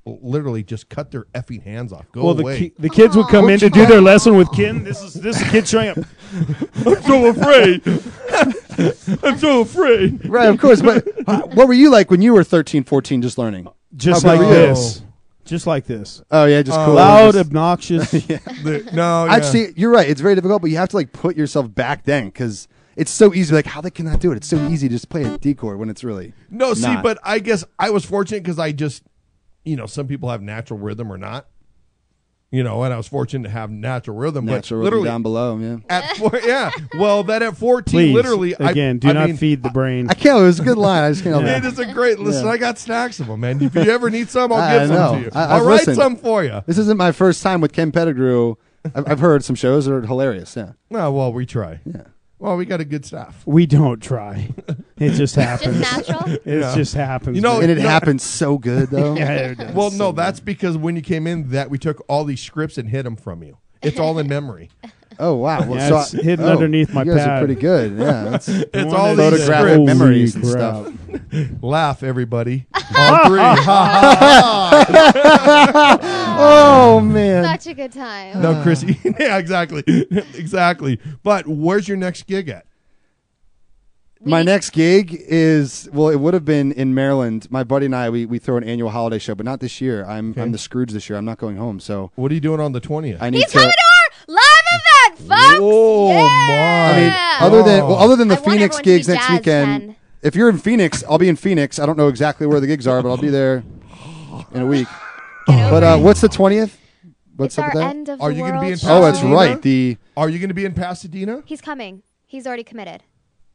literally just cut their effing hands off. Go away. The kids would come in to do their lesson with Ken. This is a kid showing up. I'm so afraid. I'm so afraid. Right, of course. But what were you like when you were 13, 14, just learning? Just like this. Just like this. Oh yeah, just cool. Loud, obnoxious. Actually, you're right. It's very difficult, but you have to like put yourself back then because it's so easy. Like, how they cannot do it? It's so easy to just play a D chord when it's really not. But I guess I was fortunate because I just, some people have natural rhythm or not. And I was fortunate to have natural rhythm. Natural but literally rhythm down below, yeah. Well, that at 14, Please, literally. Do not feed the brain. I can't. It was a good line. I just can't. It is a great listen. I got stacks of them, man. If you ever need some, I'll give some to you. I'll write some for you. This isn't my first time with Ken Pettigrew. I've heard some shows that are hilarious. Yeah. Oh, well, we try. Yeah. Well, we got a good staff. We don't try. It just happens. Just natural? It just happens. And it happens so good, though. Well, no, that's because when you came in, that we took all these scripts and hid them from you. It's all in memory. Oh, wow. Well, it's hidden underneath my you guys pad. are pretty good. Yeah. It's all these photographic scripts. memories and stuff. Laugh, everybody. All three. Oh, man. Such a good time. No, Chrissy. Yeah, exactly. Exactly. But where's your next gig at? My next gig is, well, it would have been in Maryland. My buddy and I, we throw an annual holiday show, but not this year. I'm the Scrooge this year. I'm not going home. So what are you doing on the 20th? He's coming to our live event, folks. Oh, my. Other than the I want Phoenix everyone to be gigs next jazzed, weekend, Ken. if you're in Phoenix, I'll be in Phoenix. I don't know exactly where the gigs are, but I'll be there in a week. But what's the 20th? What's It's up our with that? end of Are the you going to be in world Pasadena? Oh, that's right. Are you going to be in Pasadena? He's coming. He's already committed.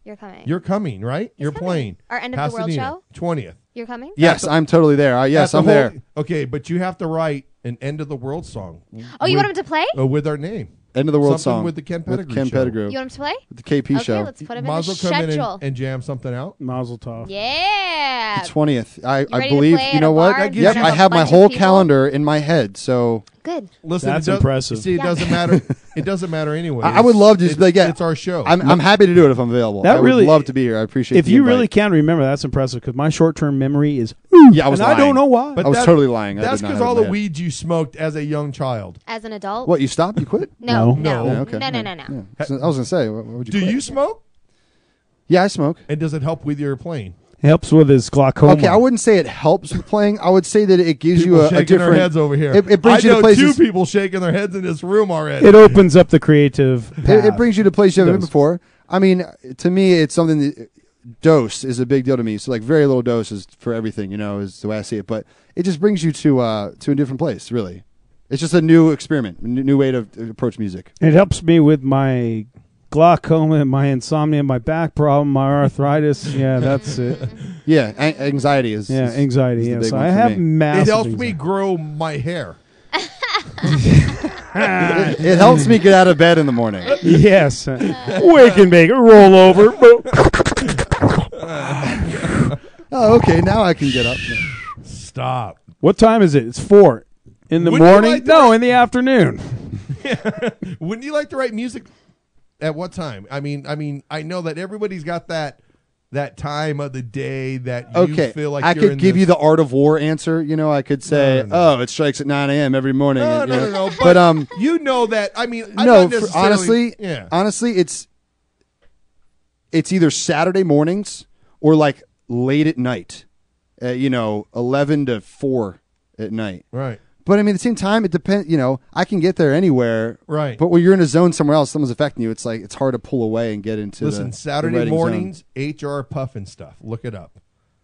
You're coming. You're coming, right? You're coming. playing. Our end of the world Pasadena, show? 20th. You're coming? Yes, I'm totally there. Yes, At I'm the there. Okay, but you have to write an end of the world song. Oh, you want him to play? With our name. End of the world Something song with the Ken Pettigrew show. Pettigrew. You want him to play? With the KP Okay, show. let's put him in the Mazel come in schedule. and jam something out. Mazel tov. Yeah. The 20th. I ready to believe. play You at know a what? bar in Yep, front I of a have my bunch of whole people? calendar in my head. So Good. Listen, That's it does, impressive. See, it doesn't matter. It doesn't matter anyway. I would love to just be like, yeah, it's our show. I'm happy to do it if I'm available. That I would really- love to be here. I appreciate. If the you invite. really can remember, that's impressive because my short-term memory is. Yeah, I was and lying. I don't know why. But I was that- totally lying. I That's did not because have all it in the my head. weeds you smoked as a young child. As an adult? What, you stopped? You quit? No. No. Yeah, okay. No. Yeah. So I was gonna say, what would you? Do quit? you smoke? Yeah, I smoke. And does it help with your playing? Helps with his glaucoma. Okay, I wouldn't say it helps with playing. I would say that it gives People you a shaking different. their heads over here. It brings I you know to places. 2 people shaking their heads in this room already. It opens up the creative. It path. brings you to places you haven't been does. before. I mean, to me, it's something that dose is a big deal to me. So like very little doses for everything, is the way I see it. But it just brings you to a different place. Really, it's just a new experiment, a new way to approach music. It helps me with my glaucoma, my insomnia, my back problem, my arthritis. Yeah, that's it. Yeah, anxiety is. Yeah, is- anxiety. is the Yes, big one I for have me. massive. It helps me anxiety. grow my hair. It helps me get out of bed in the morning. Yes, wake and bake, roll over. Oh, okay. Now I can get up. Stop. What time is it? It's 4 in the Wouldn't you morning. like to No, write- in the afternoon. Wouldn't you like to write music at what time? I mean, I know that everybody's got that time of the day that you Okay, feel like I you're could in give this- you the art of war answer. I could say, No. "Oh, it strikes at 9 a.m. every morning." No, and, no. But you know that. I mean, I'm no, not necessarily, honestly, it's either Saturday mornings or like late at night, 11 to 4 at night. Right. But I mean, at the same time, it depends. You know, I can get there anywhere. Right. But when you're in a zone somewhere else, someone's affecting you. It's like it's hard to pull away and get into. Listen, the Saturday writing mornings, HR puffin stuff. Look it up.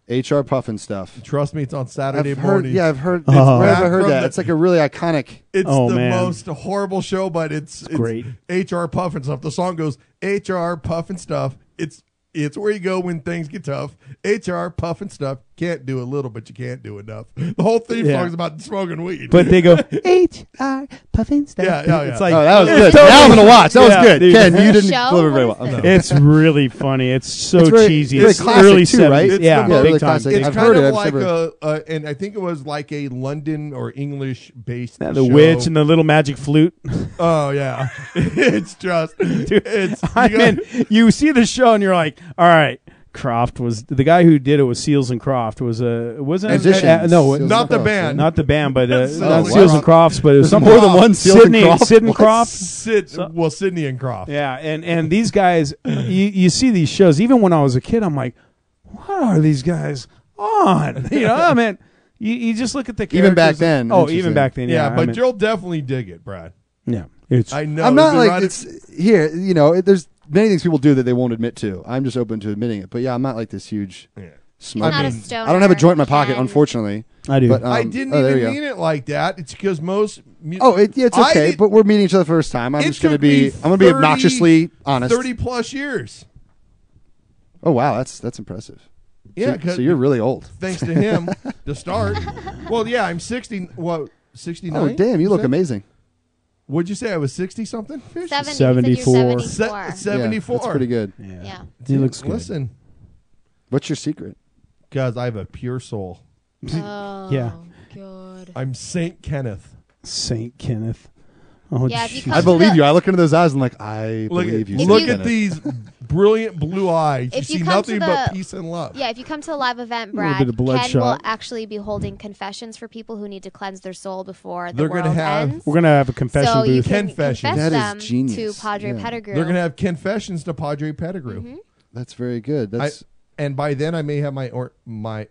HR puffin stuff. Trust me, it's on Saturday I've heard, mornings. yeah, I've heard. It's Where have I back heard from that? the- It's like a really iconic. It's Oh, the man. most horrible show, but it's great. HR puffin stuff. The song goes HR puffin stuff. It's where you go when things get tough. HR puffin stuff. Can't do a little, but you can't do enough. The whole theme Yeah. song is about smoking weed. But they go HR puffin stuff. Yeah. It's like Oh, that was it's good. totally- Now I'm gonna watch. That was Yeah, good. dude. Ken, you didn't Show? deliver very What well. is I'm it? It's really funny. It's so It's very- cheesy. very It's classic early too, right? 70s. It's Yeah, the most- really big time. classic. It's I've kind heard of it. I've like never- and I think it was like a London or English based. Yeah, the witch and the little magic flute. Oh yeah, it's just Dude, it's. I you got- mean, you see the show and you're like, all right. Croft was the guy who did it was Seals and Croft was wasn't Musicians. no Seals not and the Crofts, band. not the band but That's not so Seals what? and Crofts but it was There's some more than one Seals and Sydney Crofts? Sydney What? Croft. Sydney and Croft. Yeah, and these guys, you see these shows. Even when I was a kid, I'm like, what are these guys on? You know, I mean, you just look at the characters. Even back then, Oh, interesting. even back then. Yeah, Yeah, but I mean, you'll definitely dig it, Brad. yeah, it's I know. I'm not Is it like right? it's here. You know, there's many things people do that they won't admit to. I'm just open to admitting it. But yeah, I'm not like this huge Yeah. smoker. Not a I stoner. don't have a joint in my pocket, Ken. unfortunately. I do. But, I didn't there you even go. mean it like that. It's because most. It's I okay. did- But we're meeting each other for the first time. I'm It just gonna took me be. I'm gonna be 30 obnoxiously honest. 30 plus years. Oh wow, that's impressive. Yeah, So 'cause- you're really old. Thanks to him to start. Well, yeah, I'm 60. What 69? Oh damn, you look amazing. What'd you say? I was 60 something. Fish? 74. 74. 74. Yeah, that's pretty good. Yeah. he looks good. Listen, What's your secret? guys, I have a pure soul. Oh, Yeah. God. I'm Saint Kenneth. Saint Kenneth. Oh, Yeah, if you jeez. come I believe to the- you. I look into those eyes and like I Look believe you. at, If look you- at these brilliant blue eyes. If you you see come nothing to but the- peace and love. Yeah, if you come to a live event, little Brad, bit of Ken will bloodshot. actually be holding confessions for people who need to cleanse their soul before the They're gonna world have- ends. We're gonna have a confession so you booth. can Confessions. confess That is them genius. to Padre Yeah. Pettigrew. They're going to have confessions to Padre Pettigrew. Mhm. That's very good. That's And by then, I may have my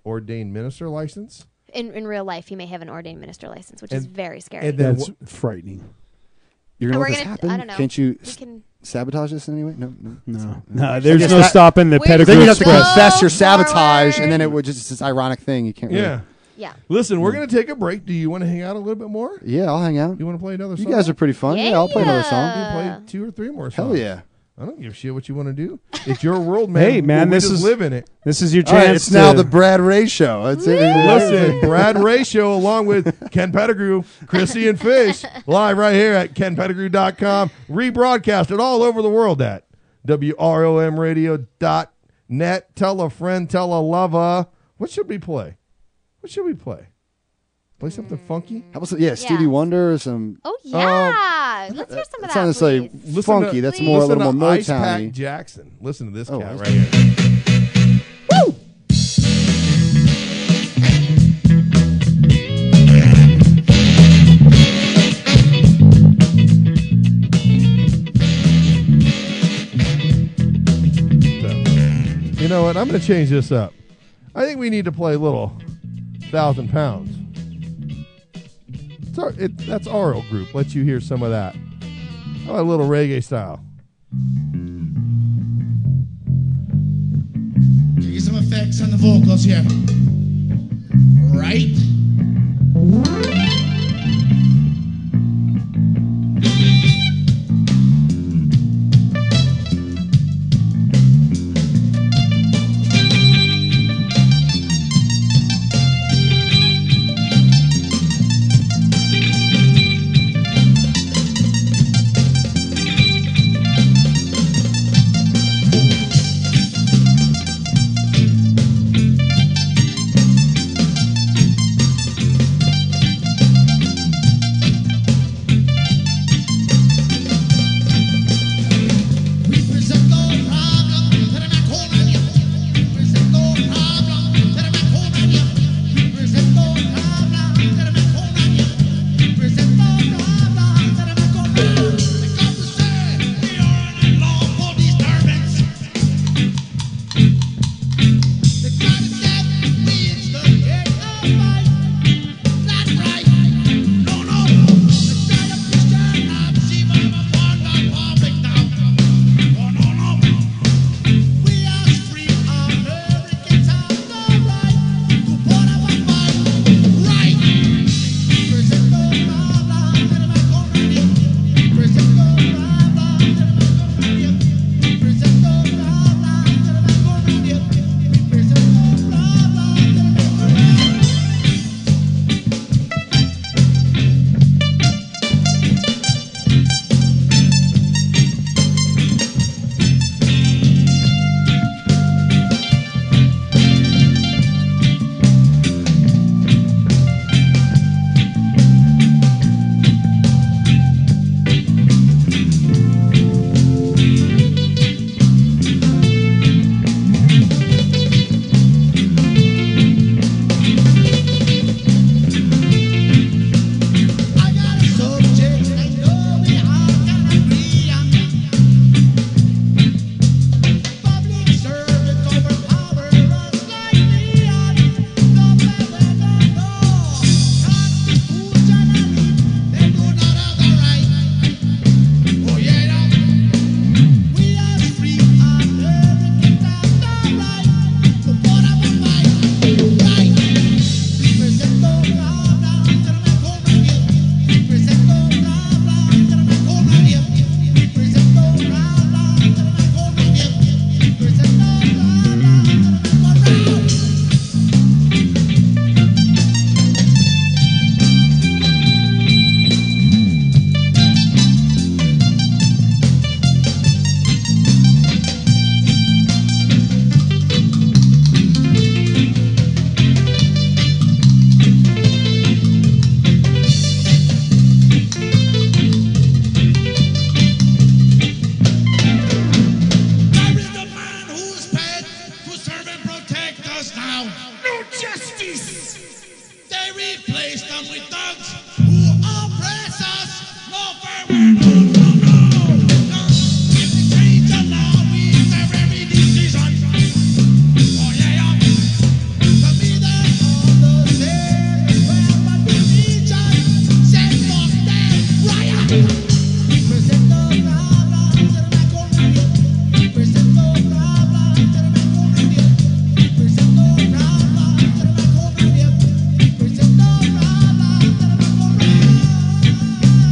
ordained minister license. in real life, you may have an ordained minister license, which is And- very scary. and then That's frightening. you're gonna And let we're this gonna- happen. I don't know. Can't you we can. sabotage this in any way? No. No, there's guess no that- stopping the We're Pettigrew Then you have to Go confess your sabotage, forward. and then it would just it's this ironic thing. You can't. Really, Yeah. Yeah. Listen, we're going to take a break. Do you want to hang out a little bit more? Yeah, I'll hang out. You want to play another You song? guys are pretty fun. Yeah, I'll play another You song. can play 2 or 3 more songs. Hell yeah. I don't give a shit what you want to do. It's your world, man. Hey, man, We this just is- live in it. This is your All right, chance. it's now to- the Brad Ray Show. That's it. Listen, Brad Ray Show along with Ken Pettigrew, Chrissy, and Fish live right here at kenpettigrew.com. Rebroadcasted all over the world at WROMradio.net. Tell a friend, tell a lover. What should we play? Play something funky? How about some, Stevie Wonder or some? Oh yeah. Let's hear some of That's that. not necessarily Please. funky. That's more a listen little to more Ice Pack Motown-y. Jackson. Listen to this Oh, cat Ice right here. You know what? I'm going to change this up. I think we need to play a little 1,000 Pounds. That's our old group. Let you hear some of that. How about a little reggae style? Get some effects on the vocals here. Right? now no justice. They replace them with thugs who oppress us. No farewell, no, no, no, no. If they change the law with their very decision, oh yeah, to me they're all the same. Wherever the region, say fuck them, riot. Presento brava, termina con nadie. Presento brava, termina con nadie. Presento brava, termina con nadie. Presento brava, termina con nadie.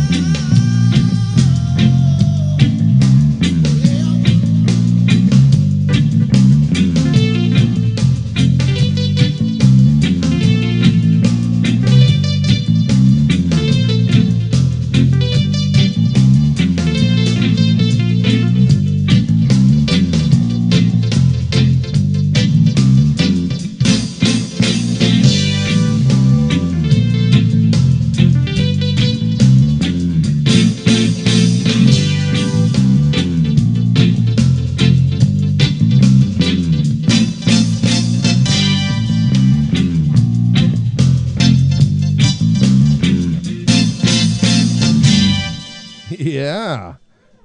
Yeah.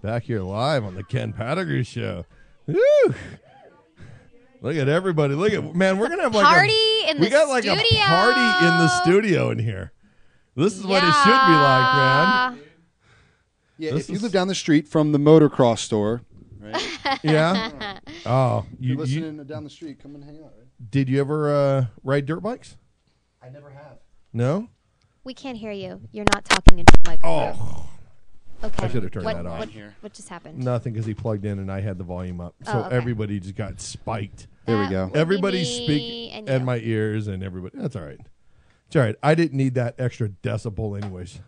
Back here live on the Ken Pettigrew Show. Woo! Look at everybody. Look at, man, we're going to have like Party in we the got like studio. a party in the studio in here. This is what it should be like, man. Yeah, This if you is- live down the street from the motocross store, right? Yeah. Oh, You're you listening down the street, come and hang out, right? did you ever ride dirt bikes? I never have. No? We can't hear you. You're not talking into the microphone. Oh. Okay. I should have turned what, that off. What just happened? Nothing, because he plugged in and I had the volume up. So Oh, okay. everybody just got spiked. There we go. would be Everybody me speak and and you. my ears and everybody. That's all right. It's all right. I didn't need that extra decibel anyways.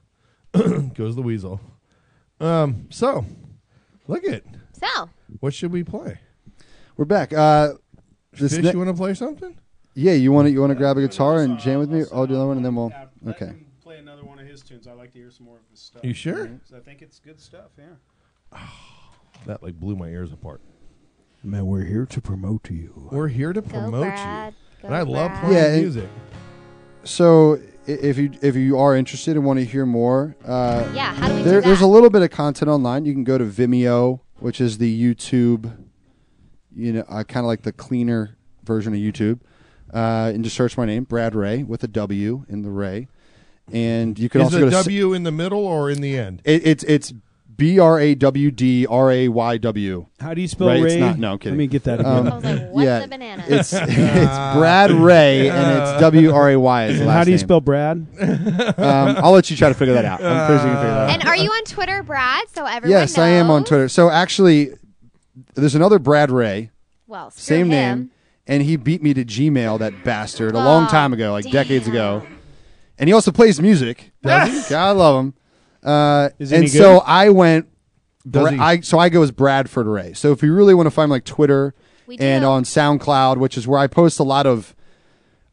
Goes the weasel. So, look at. So, What should we play? We're back. Fish, you want to play something? Yeah, you want to grab a guitar and jam with me? I'll do another one, and then we'll. Okay. Play another one of his tunes. I like to hear some more of his stuff. You sure? 'Cause I think it's good stuff. Yeah. That like blew my ears apart. Man, we're here to promote you. We're here to go promote Brad. you. Go And I love Brad. playing Yeah, it- music. So if you are interested and want to hear more, Yeah, how do we do there's that? a little bit of content online. You can go to Vimeo, which is the YouTube, kind of like the cleaner version of YouTube, and just search my name, Brad Wray, with a W in the Ray, and you can Is also the go to W in the middle or in the end? it's BRAWDRAYW. How do you spell Right, Ray? it's not- no, I'm kidding. Let me get that I again. was like, what's yeah, a banana? It's Brad Ray, and it's WRAY is the And last how do you name. spell Brad? I'll let you try to figure that out. I'm pretty sure you can figure that out. And are you on Twitter, Brad? So everyone Yes, I am on knows? Twitter. So actually, there's another Brad Ray, Well, screw same him. name, and he beat me to Gmail, that bastard, a long time ago, like decades ago. And he also plays music. Does he? God, I love him. Is he and any so good? I went. Does he? I go as Bradford Ray. So if you really want to find me, like Twitter We and do. on SoundCloud, which is where I post a lot of.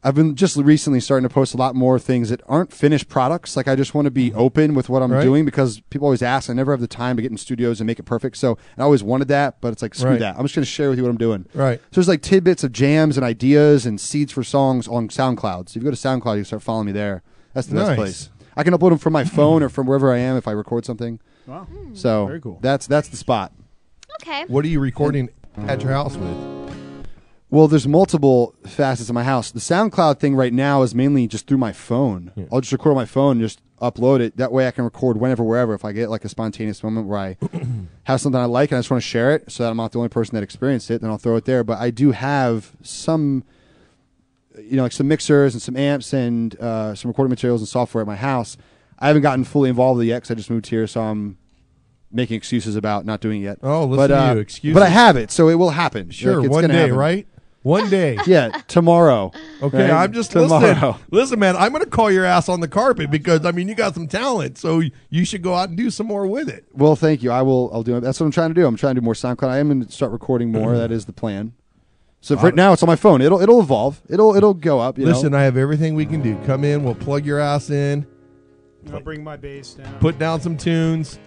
I've been just recently starting to post a lot more things that aren't finished products. Like I just want to be open with what I'm Right. doing because people always ask. I never have the time to get in studios and make it perfect. So I always wanted that, but it's like screw Right. that. I'm just going to share with you what I'm doing. Right. So there's like tidbits of jams and ideas and seeds for songs on SoundCloud. So if you go to SoundCloud, you can start following me there. That's the Nice. best place. I can upload them from my phone or from wherever I am if I record something. Wow. So Very cool. that's the spot. Okay. What are you recording at your house with? Well, there's multiple facets of my house. The SoundCloud thing right now is mainly just through my phone. Yeah. I'll just record on my phone and just upload it. That way I can record whenever, wherever. If I get like a spontaneous moment where I have something I like and I just want to share it so that I'm not the only person that experienced it, then I'll throw it there. But I do have some, like some mixers and some amps and some recording materials and software at my house. I haven't gotten fully involved with it yet because I just moved here, so I'm making excuses about not doing it yet. Oh, listen to you. Excuses. But I have it, so it will happen. Sure, Like, it's one gonna day, happen. right? One day. Yeah, tomorrow. Okay, Right? I'm just tomorrow. listen, man. I'm going to call your ass on the carpet because you got some talent, so you should go out and do some more with it. Well, thank you. I'll do it. That's what I'm trying to do. I'm trying to do more SoundCloud. I am going to start recording more. That is the plan. So for now, it's on my phone. It'll evolve. It'll go up. Listen, I have everything we can do. Come in, we'll plug your ass in, I'll bring my bass down. put down some tunes.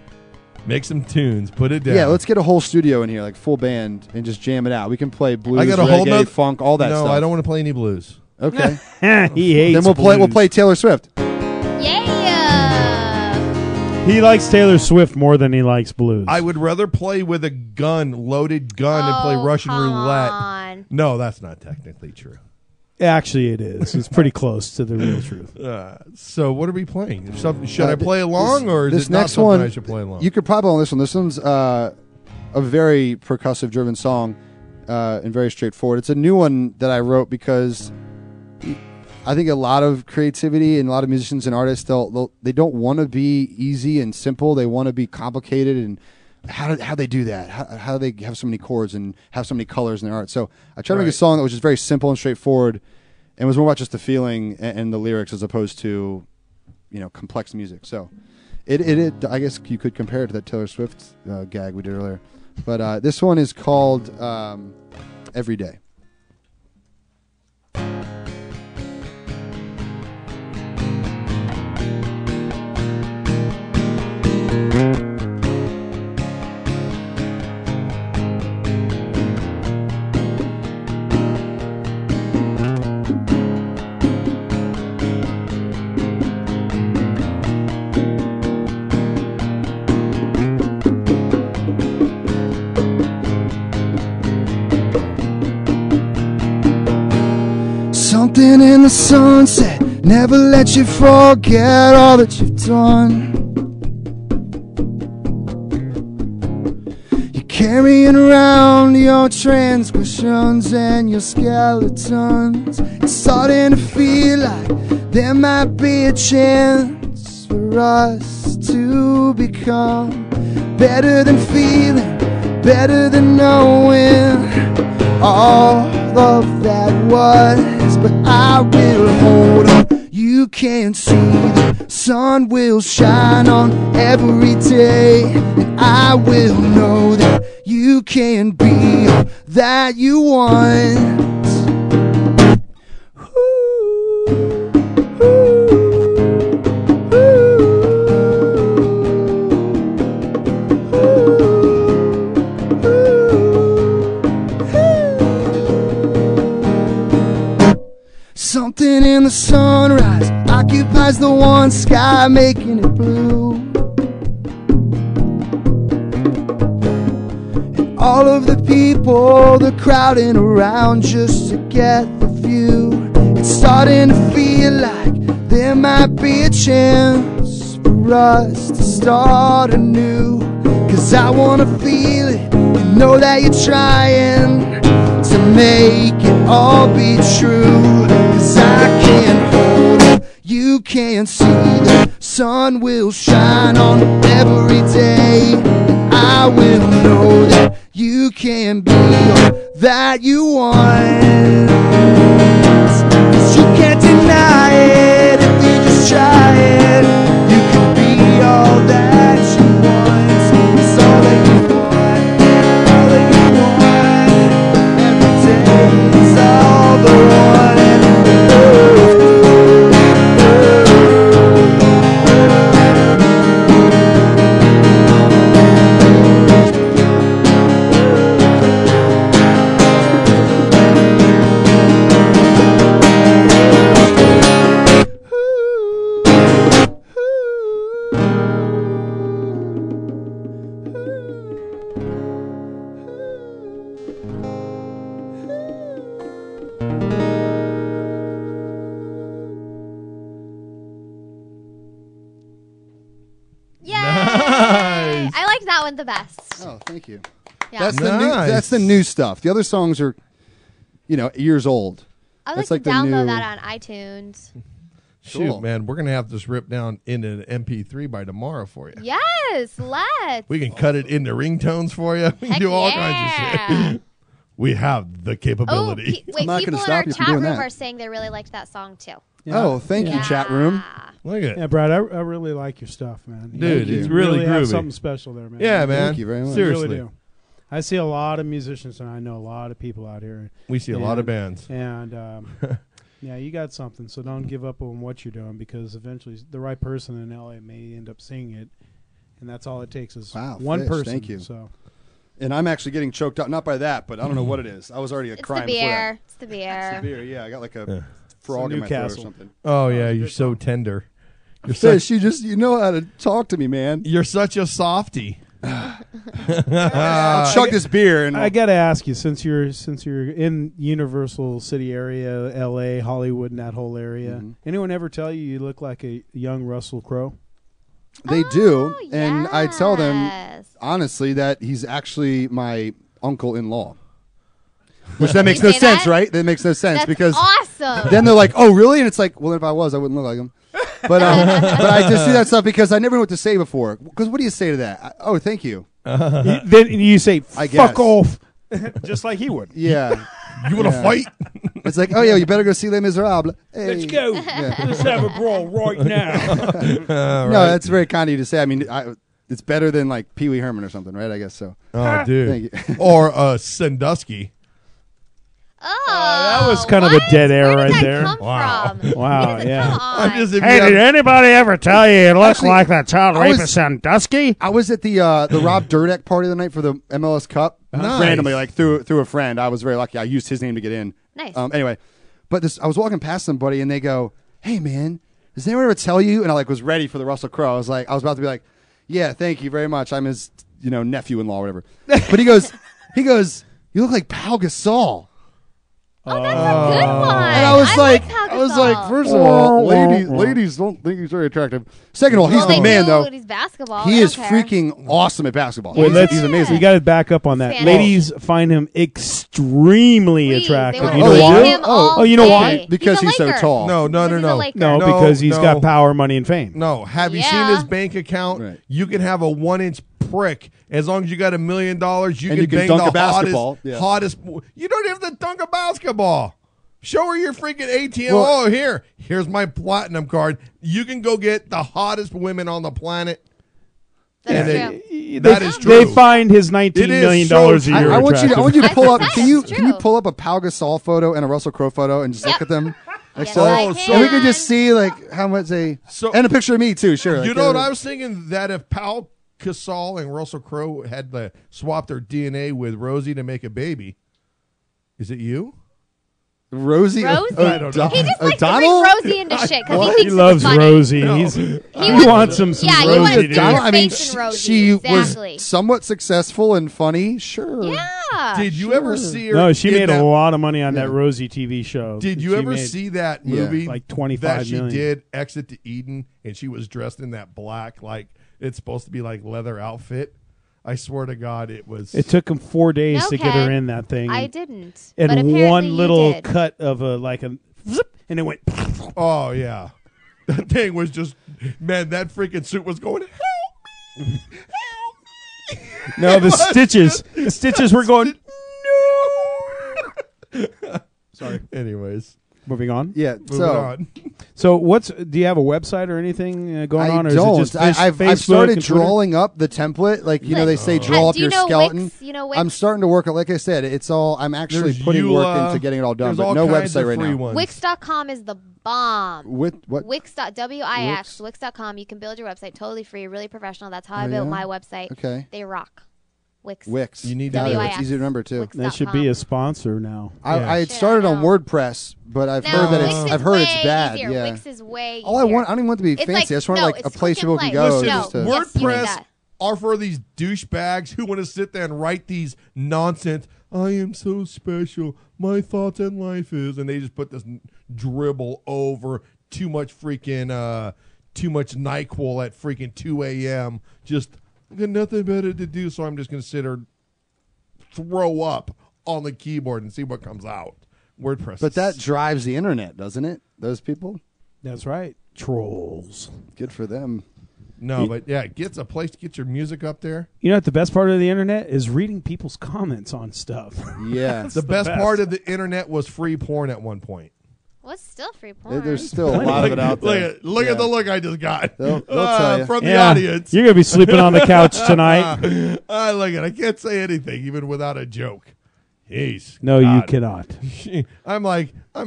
Make some tunes. Put it down. Yeah, let's get a whole studio in here, like full band, and just jam it out. We can play blues, I got a reggae, whole nother- funk, all that no, stuff. I don't want to play any blues. Okay. He hates Then we'll blues. play Taylor Swift. Yeah. He likes Taylor Swift more than he likes blues. I would rather play with a gun, loaded gun, and play Russian roulette. On. No, that's not technically true. Actually, it is. It's pretty close to the real truth. So what are we playing? Should I play along, or is this it not next something one, I should play along? You could probably on this one. This one's a very percussive-driven song and very straightforward. It's a new one that I wrote because I think a lot of creativity and a lot of musicians and artists they don't want to be easy and simple. They want to be complicated. And how they do that? How do they have so many chords and have so many colors in their art? So I tried to make a song that was just very simple and straightforward, and was more about just the feeling and the lyrics as opposed to, complex music. So it I guess you could compare it to that Taylor Swift gag we did earlier. But this one is called Every Day. Something in the sunset never let you forget all that you've done. You're carrying around your transgressions and your skeletons. It's starting to feel like there might be a chance for us to become better than feeling, better than knowing all of that was. But I will hold on. You can't see the sun will shine on every day, and I will know that you can be all that you want. Something in the sunrise occupies the one sky, making it blue. And all of the people, they're crowding around just to get the view. It's starting to feel like there might be a chance for us to start anew. 'Cause I wanna feel it and know that you're trying to make it all be true. 'Cause I can't hold it, you can't see the sun will shine on every day. And I will know that you can be all that you want. 'Cause you can't deny it if you just try it. You can be all that you want. It's all that you want, all that you want. Every day is all the one. The best. Oh, thank you. Yeah. That's the new stuff. The other songs are, years old. I would That's like to the download new- that on iTunes. Shoot, Cool. man, we're gonna have this ripped down into an MP3 by tomorrow for you. Yes, let's. We can cut it into ringtones for you. We can Heck do all yeah. kinds of shit. We have the Oh, capability. wait, I'm not people gonna in stop our you from chat doing room that. are saying they really liked that song too. Oh, thank you, chat room. Look at Yeah, it. Brad, I really like your stuff, man. Dude, You it's really have groovy. something special there, man. Yeah, man. Thank you very much. You Seriously. really do. I see a lot of musicians, and I know a lot of people out here. We see a lot of bands. And yeah, you got something. So don't give up on what you're doing, because eventually the right person in LA may end up singing it, and that's all it takes is Wow, one Fish, person. thank you. So And I'm actually getting choked up, not by that, but I don't know what it is. I was already It's the crying before that. beer. It's the beer. It's the beer, yeah. I got like a frog in my throat or Newcastle. something. Oh yeah, you're so tender. You're Fish, you know how to talk to me, man. You're such a softie. I'll chug this beer and I got to ask you, since you're in Universal City area, L.A., Hollywood, and that whole area, anyone ever tell you look like a young Russell Crowe? they do, and I tell them Yes. honestly that he's actually my uncle-in-law. Which that makes You no say sense, that? right? That makes no sense That's because awesome. then they're like, "Oh, really?" And it's like, "Well, if I was, I wouldn't look like him." But I just do that stuff because I never knew what to say before. Because what do you say to that? Oh, thank you. Then you say, I fuck guess. off. Just like he would. Yeah. You want to fight? It's like, oh yeah, you better go see Les Miserables. Hey. Let's go. Let's have a brawl right now. No, that's very kind of you to say. I mean, it's better than like Pee Wee Herman or something, right? I guess so. Oh, dude. Thank you. Or Sandusky. Oh, that was kind of a dead air Where right did that there. come Wow. from? Wow, Come yeah. on. Hey, did anybody ever tell you you look Actually, like that child I was- rapist Sandusky? I was at the Rob Dyrdek party the night for the MLS Cup. Nice. Randomly, like through a friend. I was very lucky. I used his name to get in. Nice. Anyway, but I was walking past somebody and they go, "Hey man, does anyone ever tell you?" And I was ready for the Russell Crowe. I was about to be like, "Yeah, thank you very much. I'm his nephew-in-law, or whatever." But he goes, "You look like Pau Gasol." Oh, that's a good one. And I was Pau Gasol. first of all, ladies don't think he's very attractive. Second of all, he's Well, the they man, do, though. and he's basketball. He I is don't care. freaking awesome at basketball. Wait, He's amazing. You got to back up on that. Stand Ladies find him extremely Please, attractive. they You wanna know date why? him all Oh, you know day. why? Because He's he's a so Laker. tall. No, Because he's a Laker. No, No, because he's no. got power, money, and fame. No, have you seen Yeah. his bank account? Right. You can have a 1-inch prick as long as you got $1 million. You And can you can bang dunk the a basketball. hottest. Yeah. You don't have to dunk a basketball. Show her your freaking ATM. Well- Here's my platinum card. You can go get the hottest women on the planet. That's And true. That is true. They find his $19 It is million so a year. I want you to I pull up. think Can you that's can you true. pull up a Pau Gasol photo and a Russell Crowe photo and just look at them? Yes, So- I Oh, so- and we can can. just see how much they So- and a picture of me too. Sure. You know what I was thinking? That if Pau Gasol and Russell Crowe had swapped their DNA with Rosie to make a baby, is it you? Rosie. Rosie? I don't know. He just likes to O'Donnell? bring Rosie into shit because he He thinks loves it's funny. Rosie. No. He wants some Yeah, he wants Rosie. to O'Donnell, do I mean, face and Rosie. she Exactly. was somewhat successful and funny. Sure. Yeah. Did you ever see her? No, she in made that- a lot of money on that Rosie TV show. Did you She ever made- see that Yeah. movie? Like 25 that she million. did, Exit to Eden, and she was dressed in that black, like it's supposed to be like leather outfit. I swear to God, it was. It took him 4 days to get her Okay. in that thing. I didn't. but And apparently one you little did. cut of a zip, and it went. Oh yeah, that thing was just man. That freaking suit was going. No, the stitches were going. Sorry. Anyways, Moving on. Yeah. moving So on. So do you have a website or anything going on? Or don't. Is it just I've Facebook started and Twitter? drawing up the template. Like they say, draw up do you your know skeleton. Wix? You know Wix? I'm starting to work. Like I said, it's all. I'm actually There's putting work Eula, into getting it all done, there's but all no kinds website of right free now. ones. Wix.com is the bomb. With what? Wix. W-I-X. Wix.com. You can build your website totally free, really professional. That's how I Oh, built yeah? my website. Okay. They rock. Wix. Wix. You need Got it. W-I-X. It's easy to remember too. Wix. That should be a sponsor now. I had Shit, started I on know. WordPress, but I've No, heard that Wix is I've heard it's way bad. easier. Yeah. Wix is way All I easier. want, I don't even want it to be It's fancy. like- I just want no, like a it's place click people and can play. go. Listen, just to, Yes, you do WordPress that. are for these douchebags who want to sit there and write these nonsense. I am so special. My thoughts in life is, and they just put this dribble over too much NyQuil at freaking 2 a.m. Just I got nothing better to do, so I'm just going to sit or throw up on the keyboard and see what comes out. WordPress, but that drives the internet, doesn't it? Those people. That's right. Trolls. Good for them. no, but yeah, it gets a place to get your music up there. You know what the best part of the internet is? Reading people's comments on stuff. Yeah. The best part of the internet was free porn at one point. What's still free porn? There's still a lot of it out there. Look Yeah. at the look I just got They'll tell you. from the Yeah. audience. You're gonna be sleeping on the couch tonight. Look at I can't say anything even without a joke. Jeez. No, you God. cannot. I'm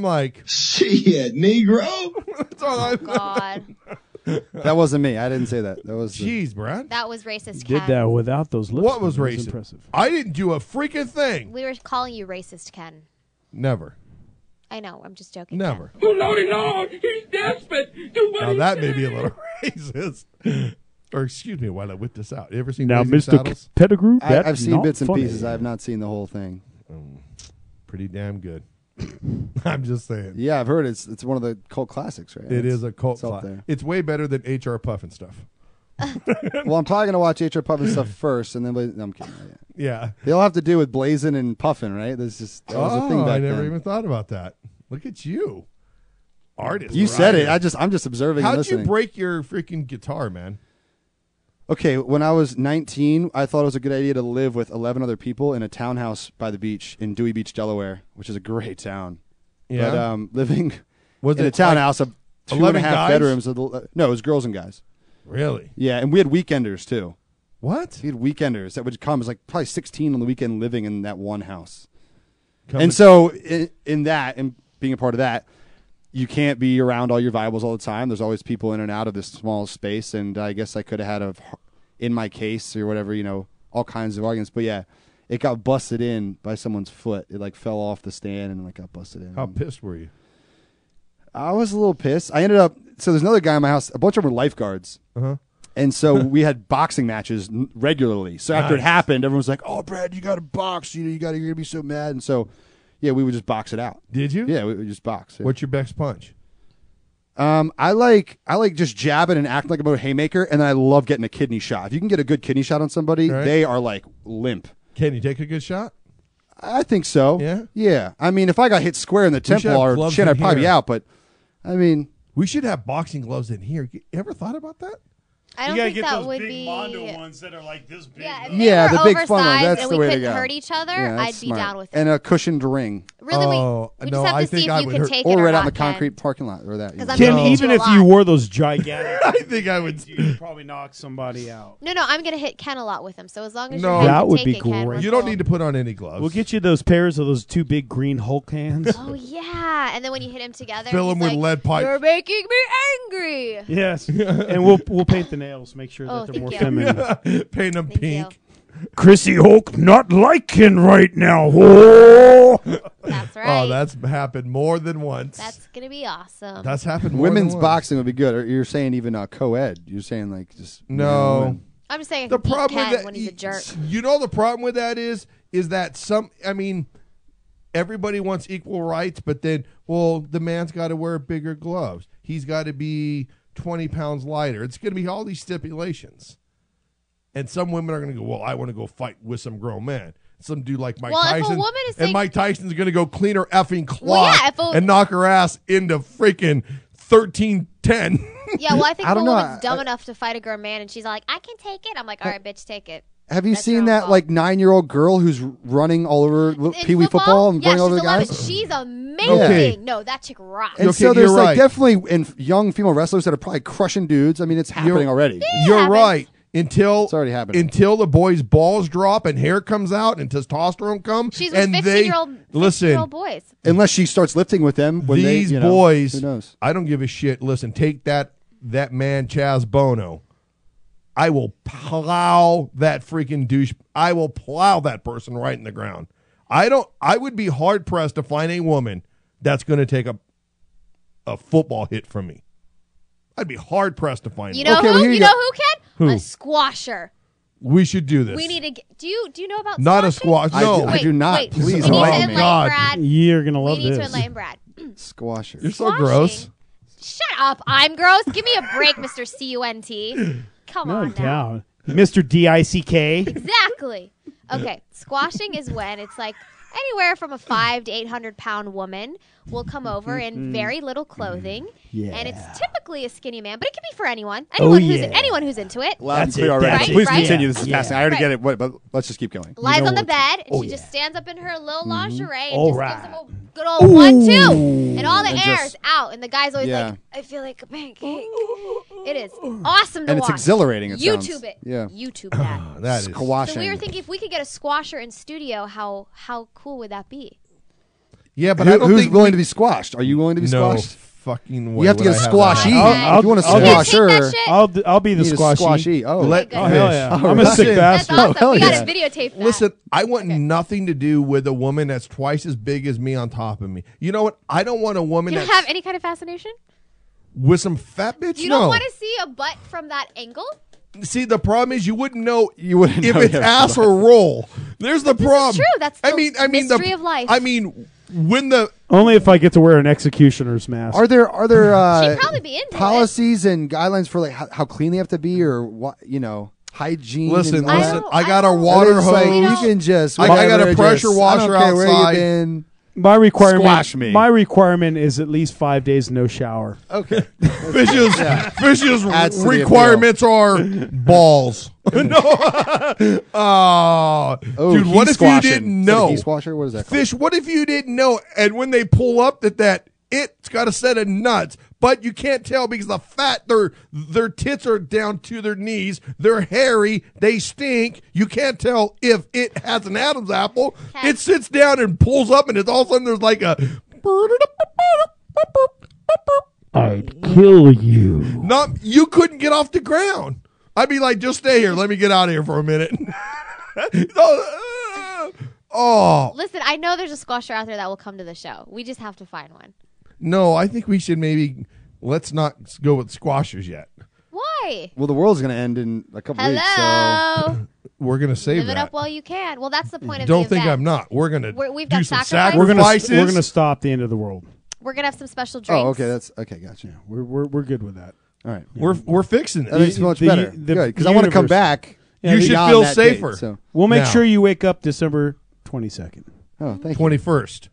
like Shit, Negro. that's all I- God. That wasn't me. I didn't say that. That was. Jeez, Brad. That was racist, Did Ken. that without those lips. What was That racist? Impressive. I didn't do a freaking thing. We were calling you racist, Ken. Never. I know. I'm just joking. Never. Oh, Lordy Lord, he's desperate. Do what Now he that may said. be a little racist. Or excuse me while I whip this out. You ever seen Now, Blazing Mr. Saddles? Pettigrew, that's I've seen not bits and funny. pieces. I have not seen the whole thing. Pretty damn good. I'm just saying. Yeah, I've heard it's one of the cult classics, right? It is a cult it's up classic. there. It's way better than HR Puffin stuff. Well, I'm probably gonna watch H.R. Puffin stuff first, and then no, I'm kidding. Yeah. They all have to do with blazing and puffin, right? That was a thing back I never then. even thought about that. Look at you, artist. You said it. writer. I'm just observing. and How'd listening. you break your freaking guitar, man? Okay, when I was 19, I thought it was a good idea to live with 11 other people in a townhouse by the beach in Dewey Beach, Delaware, which is a great town. Yeah. But living Was in it a townhouse of 11 2.5 guys? bedrooms. No, it was girls and guys. Really? Yeah, and we had weekenders too. What? We had weekenders that would come. It was like probably 16 on the weekend living in that one house. Come And to- so in that, and being a part of that, you can't be around all your valuables all the time. There's always people in and out of this small space, and I guess I could have had in my case or whatever, all kinds of arguments. But yeah, it got busted in by someone's foot. It like fell off the stand and like got busted in. How pissed were you? I was a little pissed. I ended up. So there's another guy in my house. A bunch of them were lifeguards. Uh-huh. And so we had boxing matches regularly. So after it Nice. happened, everyone was like, "Oh, Brad, you got to box. You're gonna be so mad." And so, yeah, we would just box it out. Did you? Yeah, we would just box. Yeah. What's your best punch? I like just jabbing and acting like I'm a haymaker, and then I love getting a kidney shot. If you can get a good kidney shot on somebody, Right. they are like limp. Can you take a good shot? I think so. Yeah? Yeah. I mean, if I got hit square in the should temple have or gloves chin, in I'd probably be here. out. But I mean, We should have boxing gloves in here. You ever thought about that? I don't think that would be. ones that are like this big. Yeah, if Yeah, they the were big fun ones, oversized that's and the we way to couldn't go. hurt each other, yeah, I'd that's be smart. down with it. And a cushioned ring. Really, we no, just have I to see think if I you would can hurt- take it Or or right not, out in the Ken. concrete parking lot or that. 'Cause I'm Ken, gonna hit even you a if you lot. wore those gigantic, I think I would. you'd probably knock somebody out. No, I'm gonna hit Ken a lot with him. So as long as No. you're That to would take be it, Ken, great. we're You don't cool. need to put on any gloves. We'll get you those pairs of those two big green Hulk hands. Oh yeah, and then when you hit him together, Fill he's him with like, lead pipe. You're making me angry. Yes, and we'll paint the nails, make sure Oh, that they're thank more you. feminine. Paint them Thank pink. Chrissy Hulk not like Ken right now. Oh. That's right. Oh, that's happened more than once. That's gonna be awesome. That's happened more Women's than once. boxing would be good. Or you're saying even co-ed. You're saying like just No. women. I'm just saying I The could beat problem Ken with that, when he's a jerk. You know, the problem with that is that everybody wants equal rights, but then, well, the man's got to wear bigger gloves. He's got to be 20 pounds lighter. It's going to be all these stipulations. And some women are going to go, well, I want to go fight with some grown man. Some dude like Mike Well, if a Tyson. woman is and saying- Mike Tyson's going to go clean her effing clock Well, yeah, if a- and knock her ass into freaking 13-10. Yeah, well, I think I if a don't know. woman's dumb enough to fight a grown man and she's like, I can take it. I'm like, all right, bitch, take it. Have you That's your seen own that fault. like 9-year-old girl who's running all over In Pee Wee football and yeah, running all over she's the 11. guys? She's amazing. Okay. No, that chick rocks. And Okay, so there's you're like right. definitely young female wrestlers that are probably crushing dudes. I mean, it's happening already. You're happens. right. Until It's already happening. Until the boys' balls drop and hair comes out and testosterone comes. She's with and 15-year-old boys. Unless she starts lifting with them when these they, boys. who knows? I don't give a shit. Listen, take that man Chaz Bono. I will plow that freaking douche. I will plow that person right in the ground. I would be hard pressed to find a woman that's going to take a football hit from me. I'd be hard pressed to find You one. know Okay, well, who? here You you know go. who, Ken? Who? A squasher. We should do this. We need to get. Do you know about Not a squashing? squash. No. I do not. Wait, Please we need to enlighten me. enlighten God. Brad. You're gonna We love need to this. enlighten Brad. Squasher. You're so Squashing. gross. Shut up. I'm gross. Give me a break, Mr. CUNT. Come No on now. doubt, Mr. DICK. Exactly. Okay, squashing is when it's like anywhere from a 500 to 800 pound woman will come over in very little clothing, and it's typically a skinny man, but it can be for anyone. Anyone who's into it. Loud and That's clear it, already. that's it. Please Right? continue. This is Yeah. fascinating. I already Right. get it, but let's just keep going. Lies know on the what bed, and Oh, she yeah. just stands up in her little lingerie and All just right. gives him a good old 1-2, and all the And air's just- out, and the guy's always Yeah. like, "I feel like a pancake." It is awesome to And watch. it's exhilarating. It YouTube sounds. it. Yeah. YouTube that. That is. Squashing. So we were thinking if we could get a squasher in studio, how cool would that be? Yeah, but I don't Who's think willing to be squashed? Are you willing to be No, squashed? fucking way. You have to would get a I have squashy. that. If you want a You guys take squasher, that shit? I'll be the you need a squashy. Oh, Let Oh, hell yeah. fish. I'm a sick That's bastard. awesome. hell We yeah. gotta videotape that. Listen, I want nothing to do with a woman that's twice as big as me on top of me. You know what? I don't want a woman You don't that's have any kind of fascination? with some fat bitch. You no. don't want to see a butt from that angle? See, the problem is you wouldn't know You wouldn't if know it's you have ass a or roll. There's the problem. This is true. That's the mystery of life. I mean, when the Only if I get to wear an executioner's mask. are there She'd probably be into policies and guidelines for like how clean they have to be, or what, hygiene? listen, and all that? listen. I got a water It's hose. like, you can just. I got a whatever, pressure just, washer I don't care where outside. you've been. My requirement. Squash me. My requirement is at least 5 days no shower. Okay. Fish's Adds to the requirements are balls. No. Oh, dude, what if you didn't know? Heat-washer? What is that called? Fish, what if you didn't know? And when they pull up it's got a set of nuts, but you can't tell because the fat, their tits are down to their knees. They're hairy. They stink. You can't tell if it has an Adam's apple. Okay. It sits down and pulls up, and it's all of a sudden there's like a. I'd kill you. You couldn't get off the ground. I'd be like, just stay here. Let me get out of here for a minute. Oh. Listen, I know there's a squasher out there that will come to the show. We just have to find one. No, I think we should let's not go with squashers yet. Why? Well, the world's going to end in a couple weeks. Hello. We're going to save Live that. it up while you can. Well, that's the point of Don't the think event. I'm not. We're going to We've do got some sacrifice. sacrifices. We're gonna stop the end of the world. We're gonna have some special drinks. Oh, okay. Okay, gotcha. We're good with that. All right. We're fixing it. That makes me much better. Good, because I want to come universe- back. Yeah, you should beyond feel that safer. date, so. We'll make Now. sure you wake up December 22nd. Oh, thank you. 21st.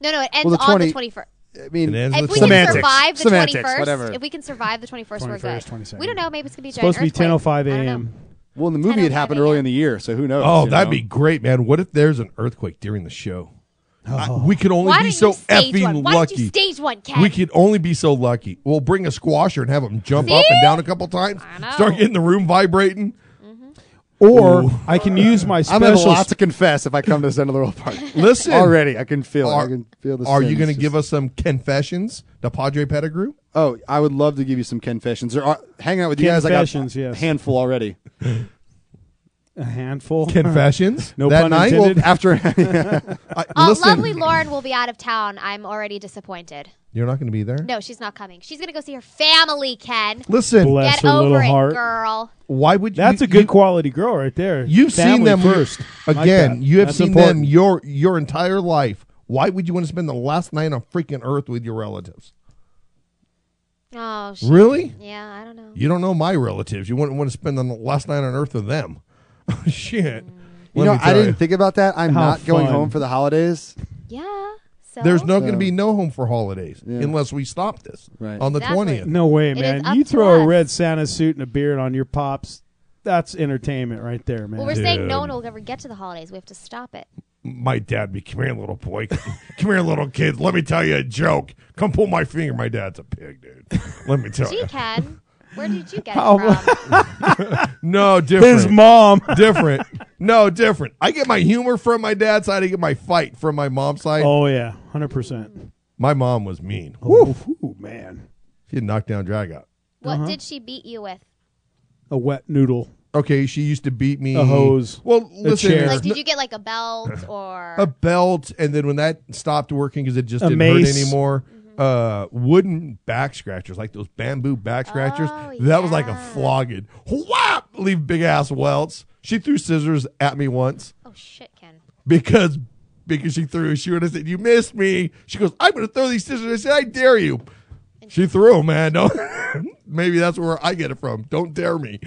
No, it ends Well, the on the 20 21st. I mean, It ends If with we can Semantics. survive the Semantics, 21st, whatever. if we can survive the 21st, we're good. 22nd. We don't know. Maybe it's gonna be a giant Supposed to be earthquake. 10:05 I don't know. a.m. well, in the movie it happened 10:05 early in the year, so who knows? Oh, you that'd know? be great, man. What if there's an earthquake during the show? We could only Why be didn't so you stage effing one? Why lucky. didn't you stage one, Ken? We could only be so lucky. We'll bring a squasher and have them jump up and down a couple times. I know. Start getting the room vibrating. Or Ooh. I can use my I'm gonna have a special. lot to confess if I come to this end of the world party. Listen, Already, I can feel it. Are- I can feel the Are you sins going to just- give us some confessions to Padre Pettigrew? Oh, I would love to give you some confessions. Hanging out with you guys, I got Confessions, a yes. handful already. A handful. Confessions? No that pun night? intended. After Listen, Lovely Lauren will be out of town. I'm already disappointed. you're not going to be there? No, she's not coming. She's gonna go see her family, Ken. Listen, Bless Get her over little it, heart. girl. why would you? That's a good quality girl right there. You've seen Family them first. Like again. that. You have That's seen important. them your entire life. Why would you want to spend the last night on freaking Earth with your relatives? Oh, shit. Really? Yeah, I don't know. You don't know my relatives. You wouldn't want to spend the last night on Earth with them. Shit. you Let know, me I tell didn't you. think about that. I'm How not going fun. home for the holidays. Yeah. So There's no going to So- be no home for holidays Yeah. unless we stop this Right. on the Exactly. 20th. No way, It is man. up You to throw a us. red Santa suit and a beard on your pops. That's entertainment right there, man. Well, we're saying no Dude. one will ever get to the holidays. We have to stop it. My dad be, come here, little boy. Come here, little kid. Let me tell you a joke. Come pull my finger. My dad's a pig, dude. Let me tell Gee, you. Ken, where did you get How- it from? No, different. His mom. Different. No, different. I get my humor from my dad's side. I get my fight from my mom's side. Oh yeah, 100%. My mom was mean. Ooh, man. She had knocked down, drag out. What did she beat you with? A wet noodle. Okay, she used to beat me. A hose. Well, listen. chair. Like, did you get like a belt or? A belt, and then when that stopped working because it just A didn't mace. hurt anymore, wooden back scratchers, like those bamboo back scratchers. Oh, that was like a yeah. flogging. Whap! Leave big ass welts. She threw scissors at me once Oh shit, Ken. because she would have said, "You missed me." She goes, "I'm going to throw these scissors." I said, "I dare you." She threw them, man. Don't. Maybe that's where I get it from. Don't dare me.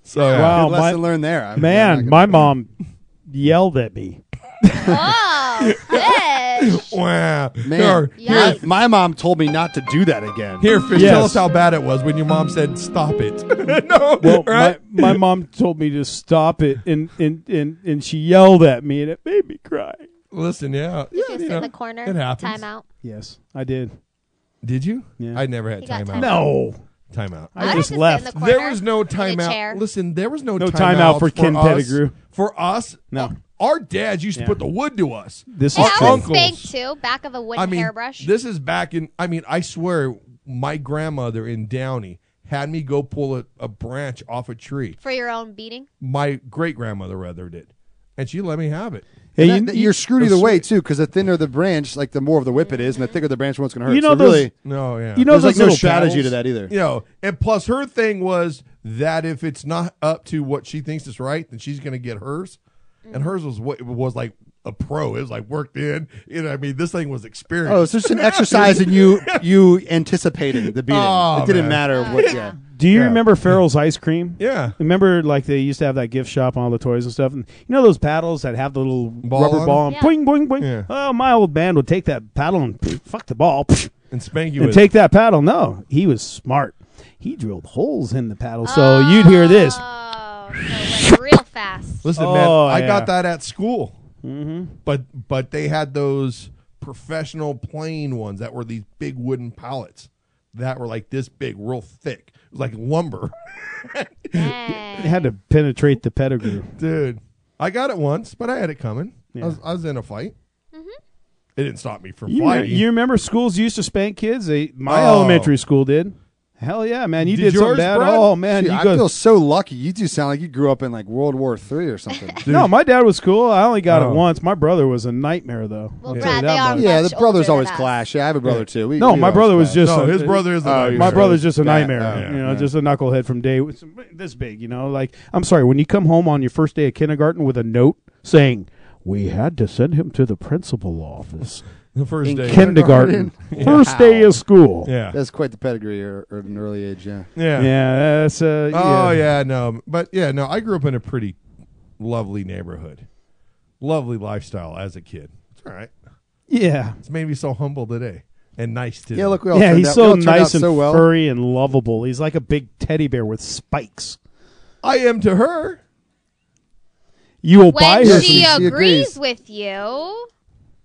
So yeah. Wow, Good lesson learned there. I'm not Man, gonna- my mom yelled at me. Oh, fish. Wow. Man, Yikes. my mom told me not to do that again. Here, Fish, Yes. tell us how bad it was when your mom said, "Stop it." No, Well, right? my mom told me to stop it, and she yelled at me, and it made me cry. Listen, yeah. Did you yeah, sit in the corner? It happens. Time out. Yes, I did. Did you? Yeah. I never had You got timeout. timeout. No, Timeout. I I'd just have to left. sit in the corner There was no in a chair. timeout. Listen, there was no No timeout timeout for Ken us. Pettigrew. For us, No. Our dads used to put the wood to us. This Hey, is I true. was spanked too. Back of a wooden hairbrush. This is back in. I mean, I swear, my grandmother in Downey had me go pull a branch off a tree. For your own beating? My great grandmother rather did, and she let me have it. Hey, You're screwed either way too, because the thinner the branch, like the more of the whip it is, and the thicker the branch, one's going to hurt. You know so those- really, No, yeah. You know there's like those no little strategy paddles? to that either. You know, and plus her thing was that if it's not up to what she thinks is right, then she's going to get hers, and hers was like a pro. It was like worked in. You know, I mean, this thing was experienced. Oh, it's just an exercise in you anticipating the beating. Oh, it didn't man. matter what. Yeah. Do you Yeah. remember Farrell's ice cream? Yeah. Remember, like they used to have that gift shop and all the toys and stuff. And you know those paddles that have the little Ball rubber on ball it? and boing, boing, boing. Yeah. Oh, my old man would take that paddle and fuck the ball And spank you and with take that paddle. No, he was smart. He drilled holes in the paddle, so you'd hear this. Oh, so like real fast. Listen, Oh, man, I yeah. got that at school. Mm-hmm. But they had those professional plain ones that were these big wooden pallets that were like this big, real thick. It was like lumber. It had to penetrate the Pettigrew. Dude, I got it once, but I had it coming. Yeah. I was in a fight. It didn't stop me from You, fighting. you remember schools used to spank kids? My Oh. elementary school did. Hell yeah, man! You Did did something yours, bad. Brad? Oh man, Gee, you I go. feel so lucky. You do sound like you grew up in like World War III or something. No, my dad was cool. I only got Oh. it once. My brother was a nightmare, though. Well, I'll tell you Brad, that they are much. Yeah, much the brothers older always than us. clash. Yeah, I have a brother too. No, my brother was just. No, his brother is the nightmare. My brother's just a Bad. nightmare. Oh, you know, yeah. just a knucklehead from day this big. You know, like I'm sorry when you come home on your first day of kindergarten with a note saying we had to send him to the principal office. The first In day. Kindergarten, Yeah. first day of school. Yeah. That's quite the pedigree at an early age. Yeah. Yeah. Yeah, that's Oh, yeah, no. But, yeah, no, I grew up in a pretty lovely neighborhood. Lovely lifestyle as a kid. It's all right. yeah. It's made me so humble today and nice today. Yeah, look, we all Yeah, turned he's out, we so all turned out nice and so well. furry and lovable. He's like a big teddy bear with spikes. I am to her. You will buy When her. she She agrees agrees. with you.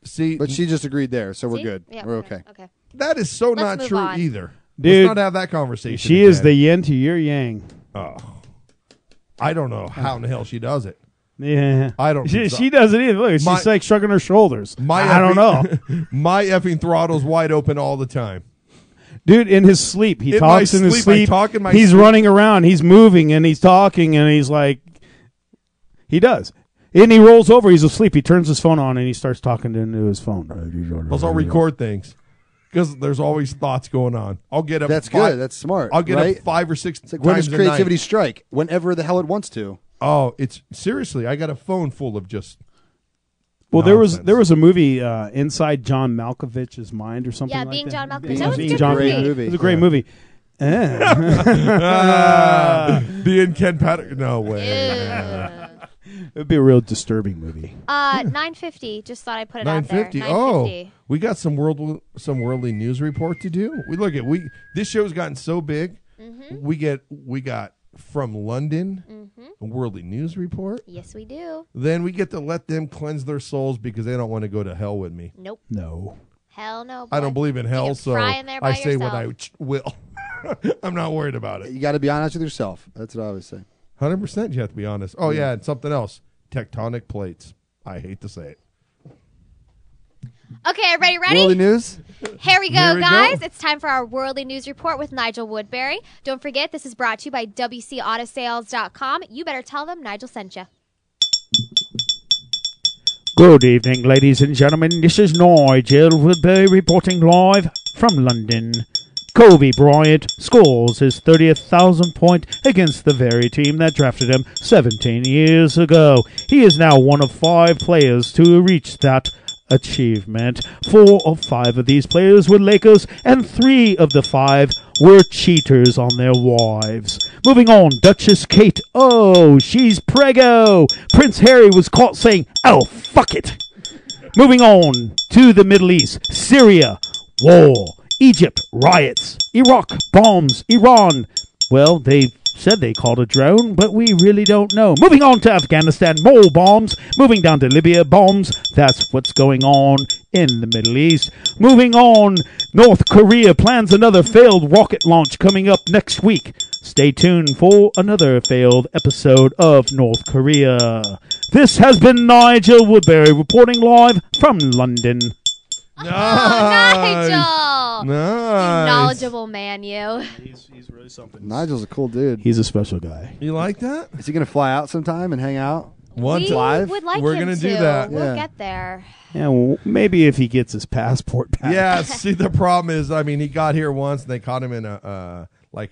See, But she just agreed there, so we're See? good. Yeah, We're okay. Okay. that is so Let's not move true on. either. Dude, Let's not have that conversation. She is again. the yin to your yang. Oh. I don't know how in the hell she does it. Yeah, I don't. She doesn't either. Look, she's My- like shrugging her shoulders. My I don't know, My effing throttle's wide open all the time. dude. In his sleep, he In talks my in his sleep, I sleep. talk in my He's sleep. running around. He's moving and he's talking and he's like, he does. And he rolls over. He's asleep. He turns his phone on and he starts talking into his phone. Plus, I'll record things because there's always thoughts going on. I'll get up. That's good. That's smart. I'll get right? up 5 or 6 It's like when times does a night. creativity strike? Whenever the hell it wants to. Oh, it's seriously. I got a phone full of just. Well, nonsense. there was a movie Inside John Malkovich's Mind or something Yeah, like Being that. John Malkovich. Being That was a Being good John movie. Malkovich. It was a great Yeah. movie. The Ken Pettigrew. No way. It'd be a real disturbing movie. 950. Just thought I'd put it out there. 950. 950. Oh, we got some worldly news report to do. This show's gotten so big. Mm-hmm. We got from London a worldly news report. Yes, we do. Then we get to let them cleanse their souls because they don't want to go to hell with me. Nope. No. Hell no. I don't boy. believe in hell, can so fry in there by I say what I yourself. will. I'm not worried about it. You got to be honest with yourself. That's what I always say. 100%. You have to be honest. Oh yeah, and something else. Tectonic plates. I hate to say it. Okay, everybody ready? Worldly news? Here we go, Here we guys. go. It's time for our Worldly News Report with Nigel Woodbury. Don't forget, this is brought to you by WCAutosales.com. You better tell them Nigel sent you. Good evening, ladies and gentlemen. This is Nigel Woodbury reporting live from London. Kobe Bryant scores his 30,000th point against the very team that drafted him 17 years ago. He is now one of 5 players to reach that achievement. 4 of 5 of these players were Lakers, and 3 of the 5 were cheaters on their wives. Moving on, Duchess Kate. Oh, she's preggo. Prince Harry was caught saying, "Oh, fuck it." Moving on to the Middle East. Syria, war. Egypt, riots. Iraq, bombs. Iran, well, they said they called a drone, but we really don't know. Moving on to Afghanistan, more bombs. Moving down to Libya, bombs. That's what's going on in the Middle East. Moving on, North Korea plans another failed rocket launch coming up next week. Stay tuned for another failed episode of North Korea. This has been Nigel Woodbury reporting live from London. Nice. Nigel! Nice. You knowledgeable man, you. He's really something. Nigel's a cool dude. He's a special guy. You like that? Is he gonna fly out sometime and hang out? We live? would like We're him gonna to. do that. We'll Yeah. get there. Yeah, well, maybe if he gets his passport back. Yeah. See, the problem is, I mean, he got here once, and they caught him in a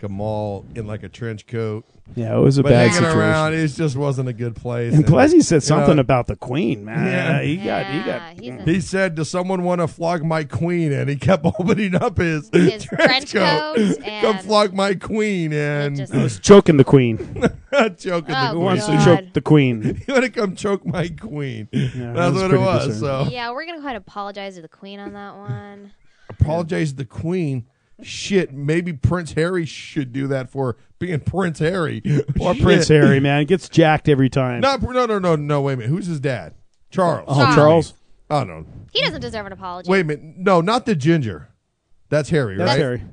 mall in like a trench coat. Yeah, it was a But bad hanging situation. around, it just wasn't a good place. And plus, he said you something know, about the Queen, man. Yeah. He he's a- He said, "Does someone want to flog my queen?" And he kept opening up his trench coat Come and- flog my queen, and just- I was choking the Queen. choking Oh, the Who wants to God. choke the Queen? You want to come choke my queen? Yeah, That's what it pretty was. concerned. So Yeah, we're gonna go ahead and apologize to the Queen on that one. apologize to the queen. Shit, maybe Prince Harry should do that for being Prince Harry. Or Shit. Prince Harry, man. Gets jacked every time. No, wait a minute. Who's his dad? Charles. Oh, Charles? Oh, no. He doesn't deserve an apology. Wait a minute. No, not the ginger. That's Harry, That's right? Harry.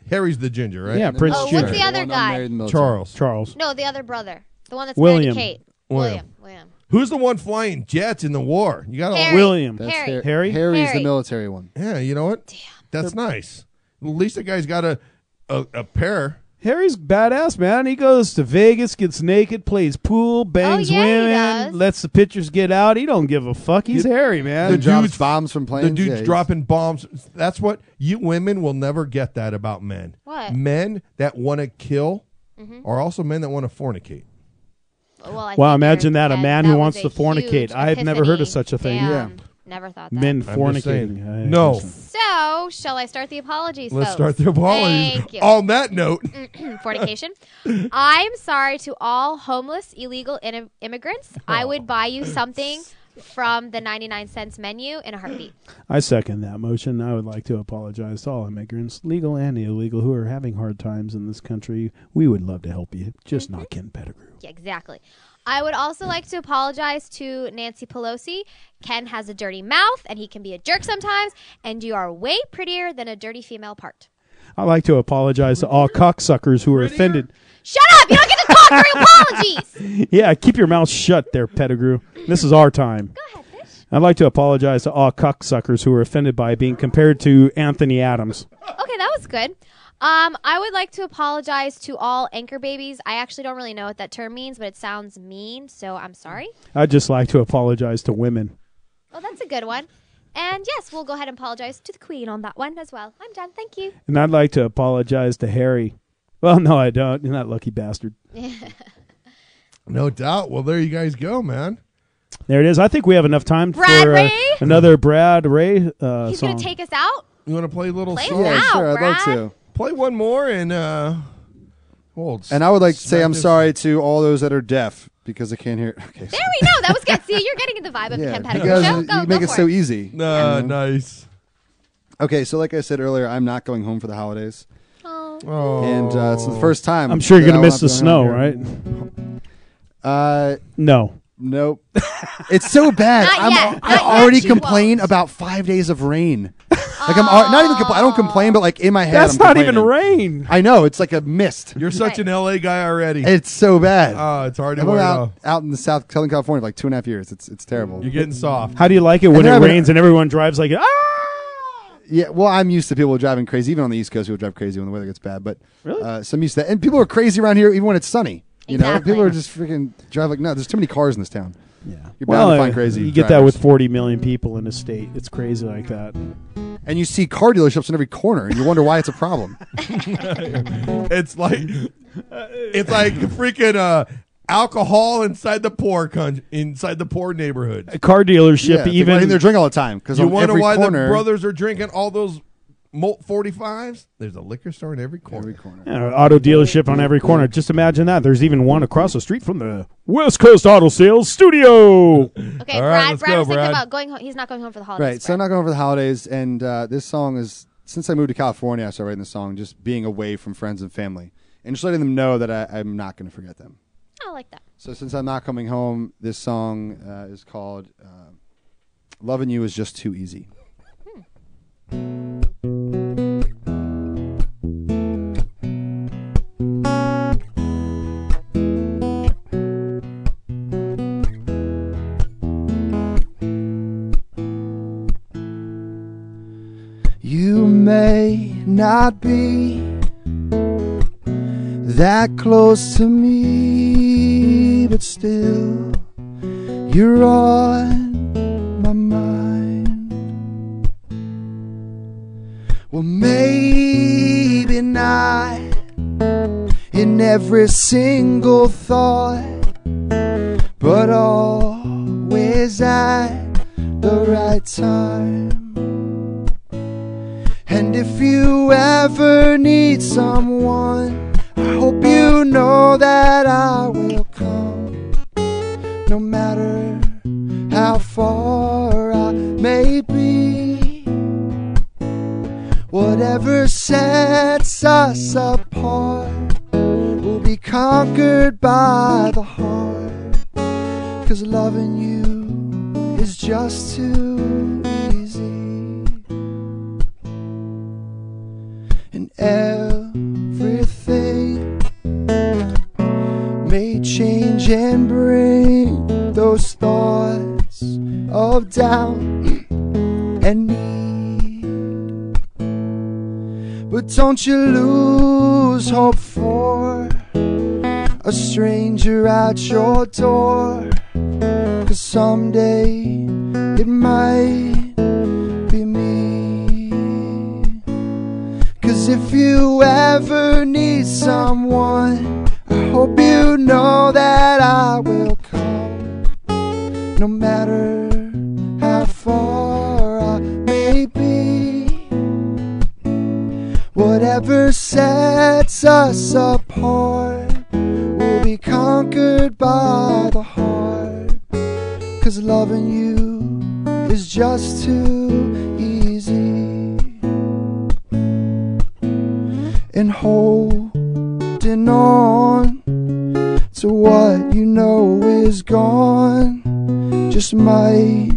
Harry's the ginger, right? Yeah, Prince Oh, Jr. what's the other guy? Charles. Charles. No, the other brother. The one that's William. married to Kate. William. William. Who's the one flying jets in the war? You got Harry. William. That's Harry. Harry? Harry's Harry. the military one. Yeah, you know what? Damn. That's nice. At least the guy's got a pair. Harry's badass, man. He goes to Vegas, gets naked, plays pool, bangs Oh, yeah, he women, does. lets the pictures get out. He don't give a fuck. He's Harry, man. The Drops dude's bombs from planes. The dude's Yeah, he's- dropping bombs. That's what you women will never get that about men. What? Men that want to kill are also men that want to fornicate. Well, I Wow, think imagine you're- that. A man who was wants a to fornicate. huge I've never heard of epiphany. such a thing. Damn. Yeah. Never thought that. Men I'm just fornicating. saying. No. So, shall I start the apologies, Let's folks? start the apologies. Thank you. On that note, Fornication. I'm sorry to all homeless illegal immigrants. I would buy you something from the 99 cents menu in a heartbeat. I second that motion. I would like to apologize to all immigrants, legal and illegal, who are having hard times in this country. We would love to help you, just not Ken Pettigrew. Yeah, exactly. I would also like to apologize to Nancy Pelosi. Ken has a dirty mouth, and he can be a jerk sometimes, and you are way prettier than a dirty female part. I'd like to apologize to all cocksuckers who are offended. Shut up! You don't get to talk during apologies! Yeah, keep your mouth shut there, Pettigrew. This is our time. Go ahead, Fish. I'd like to apologize to all cocksuckers who are offended by being compared to Anthony Adams. Okay, that was good. I would like to apologize to all anchor babies. I actually don't really know what that term means, but it sounds mean, so I'm sorry. I'd just like to apologize to women. Well, that's a good one. And yes, we'll go ahead and apologize to the Queen on that one as well. I'm done. Thank you. And I'd like to apologize to Harry. Well, no, I don't. You're not lucky bastard. no doubt. Well, there you guys go, man. There it is. I think we have enough time Brad for Ray? another Brad Ray He's song. going to take us out? You want to play a little Play song? it Yeah, out, sure. I'd love Brad. to. Play one more and And I would like to say smack I'm this- sorry to all those that are deaf because I can't hear. Okay, There we go. That was good. See, you're getting in the vibe of the yeah, Ken you Pettigrew guys, Show. you Go, make go it for so it. easy. Nice. Okay, so like I said earlier, I'm not going home for the holidays, Oh. and it's the first time. I'm sure you're that going to I'll miss not the be snow, home right? here. No. Nope. It's so bad. Not yet. I Not already yet, you complain won't. about 5 days of rain. Like not even. I don't complain, but like in my head, That's I'm not even complaining. rain. I know it's like a mist. You're such an LA guy already. It's so bad. Oh, it's hard to I've wear been it out, off. out in the Southern California for like 2.5 years. It's terrible. You're getting soft. How do you like it when And it then rains and everyone drives like, Yeah, well, I'm used to people driving crazy. Even on the East Coast, people drive crazy when the weather gets bad. But Really? so I'm used to that. And people are crazy around here even when it's sunny. You know, Exactly. people are just freaking drive like no. There's too many cars in this town. Yeah. You're bound to find uh, crazy. You get that drivers. with 40 million people in a state. It's crazy like that. And you see car dealerships in every corner, and you wonder why it's a problem. It's like freaking alcohol inside the poor neighborhood. A car dealership, Yeah, people even in there drink all the time because You on wonder every why corner, the brothers are drinking all those Molt 45s? There's a liquor store in every corner. auto dealership on every corner. Just imagine that. There's even one across the street from the West Coast Auto Sales Studio. Okay, All right, Brad. let's Brad go, was thinking Brad. about going home. He's not going home for the holidays. right? So I'm not going for the holidays, and this song is since I moved to California, I started writing this song, just being away from friends and family, and just letting them know that I'm not going to forget them. I like that. So since I'm not coming home, this song is called "Loving You Is Just Too Easy." You may not be that close to me, but still you're on my mind. Well, maybe not in every single thought, but always at the right time. And if you ever need someone, I hope you know that I will come, no matter how far I may be. Whatever sets us apart will be conquered by the heart, 'cause loving you is just too easy. And everything may change and bring those thoughts of doubt and need, but don't you lose hope for a stranger at your door, 'cause someday it might be me. 'Cause if you ever need someone, I hope you know that I will come, no matter how far I may be. Whatever sets us apart will be conquered by the heart, 'cause loving you is just too easy. And holding on to what you know is gone just might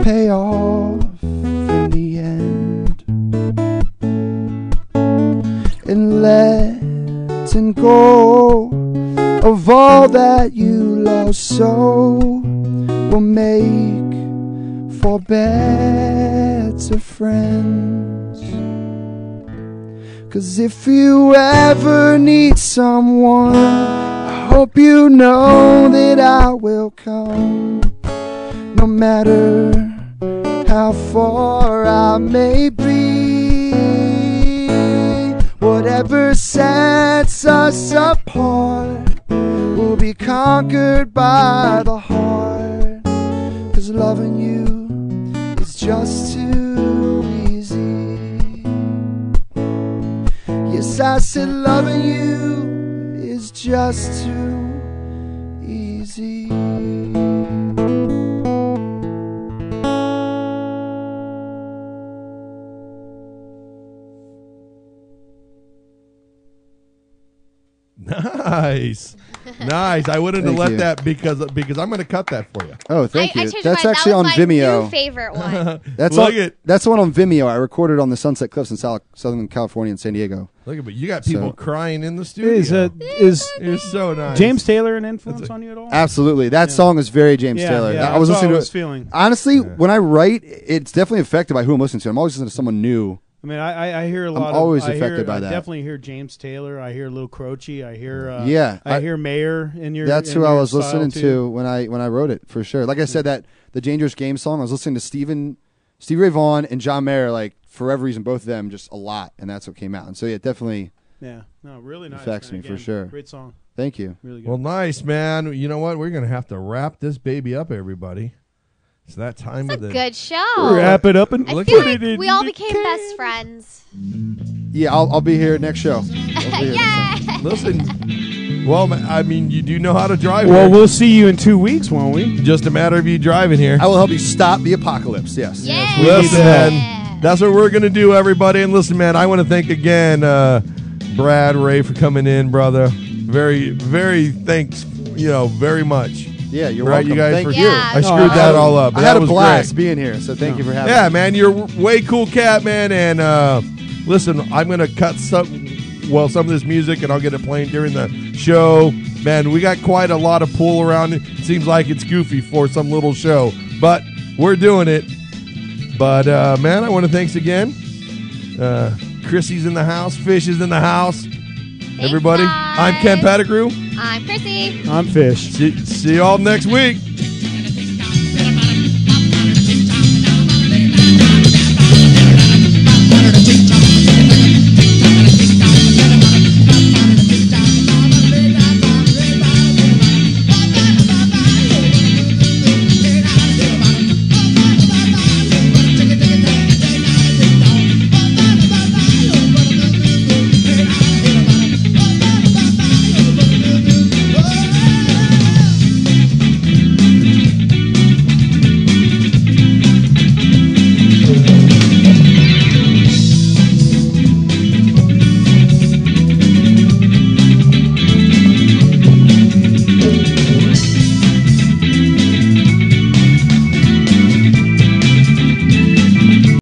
pay off in the end. And letting go of all that you love so will make for better friends. 'Cause if you ever need someone, I hope you know that I will come, no matter how far I may be. Whatever sets us apart will be conquered by the heart, 'cause loving you is just too easy. Yes, I said loving you is just too easy. Nice. Nice. I wouldn't have Thank let you. that because I'm going to cut that for you. Oh, thank I you. changed That's mine. actually That was on my Vimeo. new favorite one. That's Look on, at that's the one on Vimeo. I recorded on the Sunset Cliffs in Southern California and San Diego. Look at, but you got people So- crying in the studio. Is You're so nice. James Taylor an influence on you at all? Absolutely. That song is very James Yeah, Taylor. yeah, I was that's what listening I to was it. feeling. Honestly, when I write, it's definitely affected by who I'm listening to. I'm always listening to someone new. I mean, I hear a lot. always I affected hear, by I that. definitely hear James Taylor. I hear Lil Croce. I hear I hear Mayer in your. That's in who I your was style listening too. to when I wrote it, for sure. Like I said, that the Dangerous Game song, I was listening to Stevie Ray Vaughan and John Mayer, like, for whatever reason, both of them just a lot, and that's what came out. And so, yeah, it definitely Yeah, no, really nice. affects man. me for Again, sure. Great song. Thank you. Really good. Well, nice, man. You know what? We're going to have to wrap this baby up, everybody. It's that time of the Good show. Wrap it up and I look feel at like it. we all became best friends. Yeah, I'll be here next show. I'll be here next time. Listen, well, I mean, you do know how to drive. Well, here. we'll see you in 2 weeks, won't we? Just a matter of you driving here. I will help you stop the apocalypse. Yes. Yeah. Listen, man, that's what we're going to do, everybody. And listen, man, I want to thank again Brad, Ray, for coming in, brother. Very, very thanks, very much. Yeah, you're right, welcome. you guys. Thank for, you. Yeah. I screwed that all up. But I had that a was blast great. being here, so thank you for having Yeah, me. man, you're way cool cat, man. And listen, I'm going to cut some of this music, and I'll get it playing during the show. Man, we got quite a lot of pool around. It seems like it's goofy for some little show, but we're doing it. But, man, I want to thanks again. Chrissy's in the house. Fish is in the house. Everybody, I'm Ken Pettigrew. I'm Chrissy. I'm Fish. See you all next week.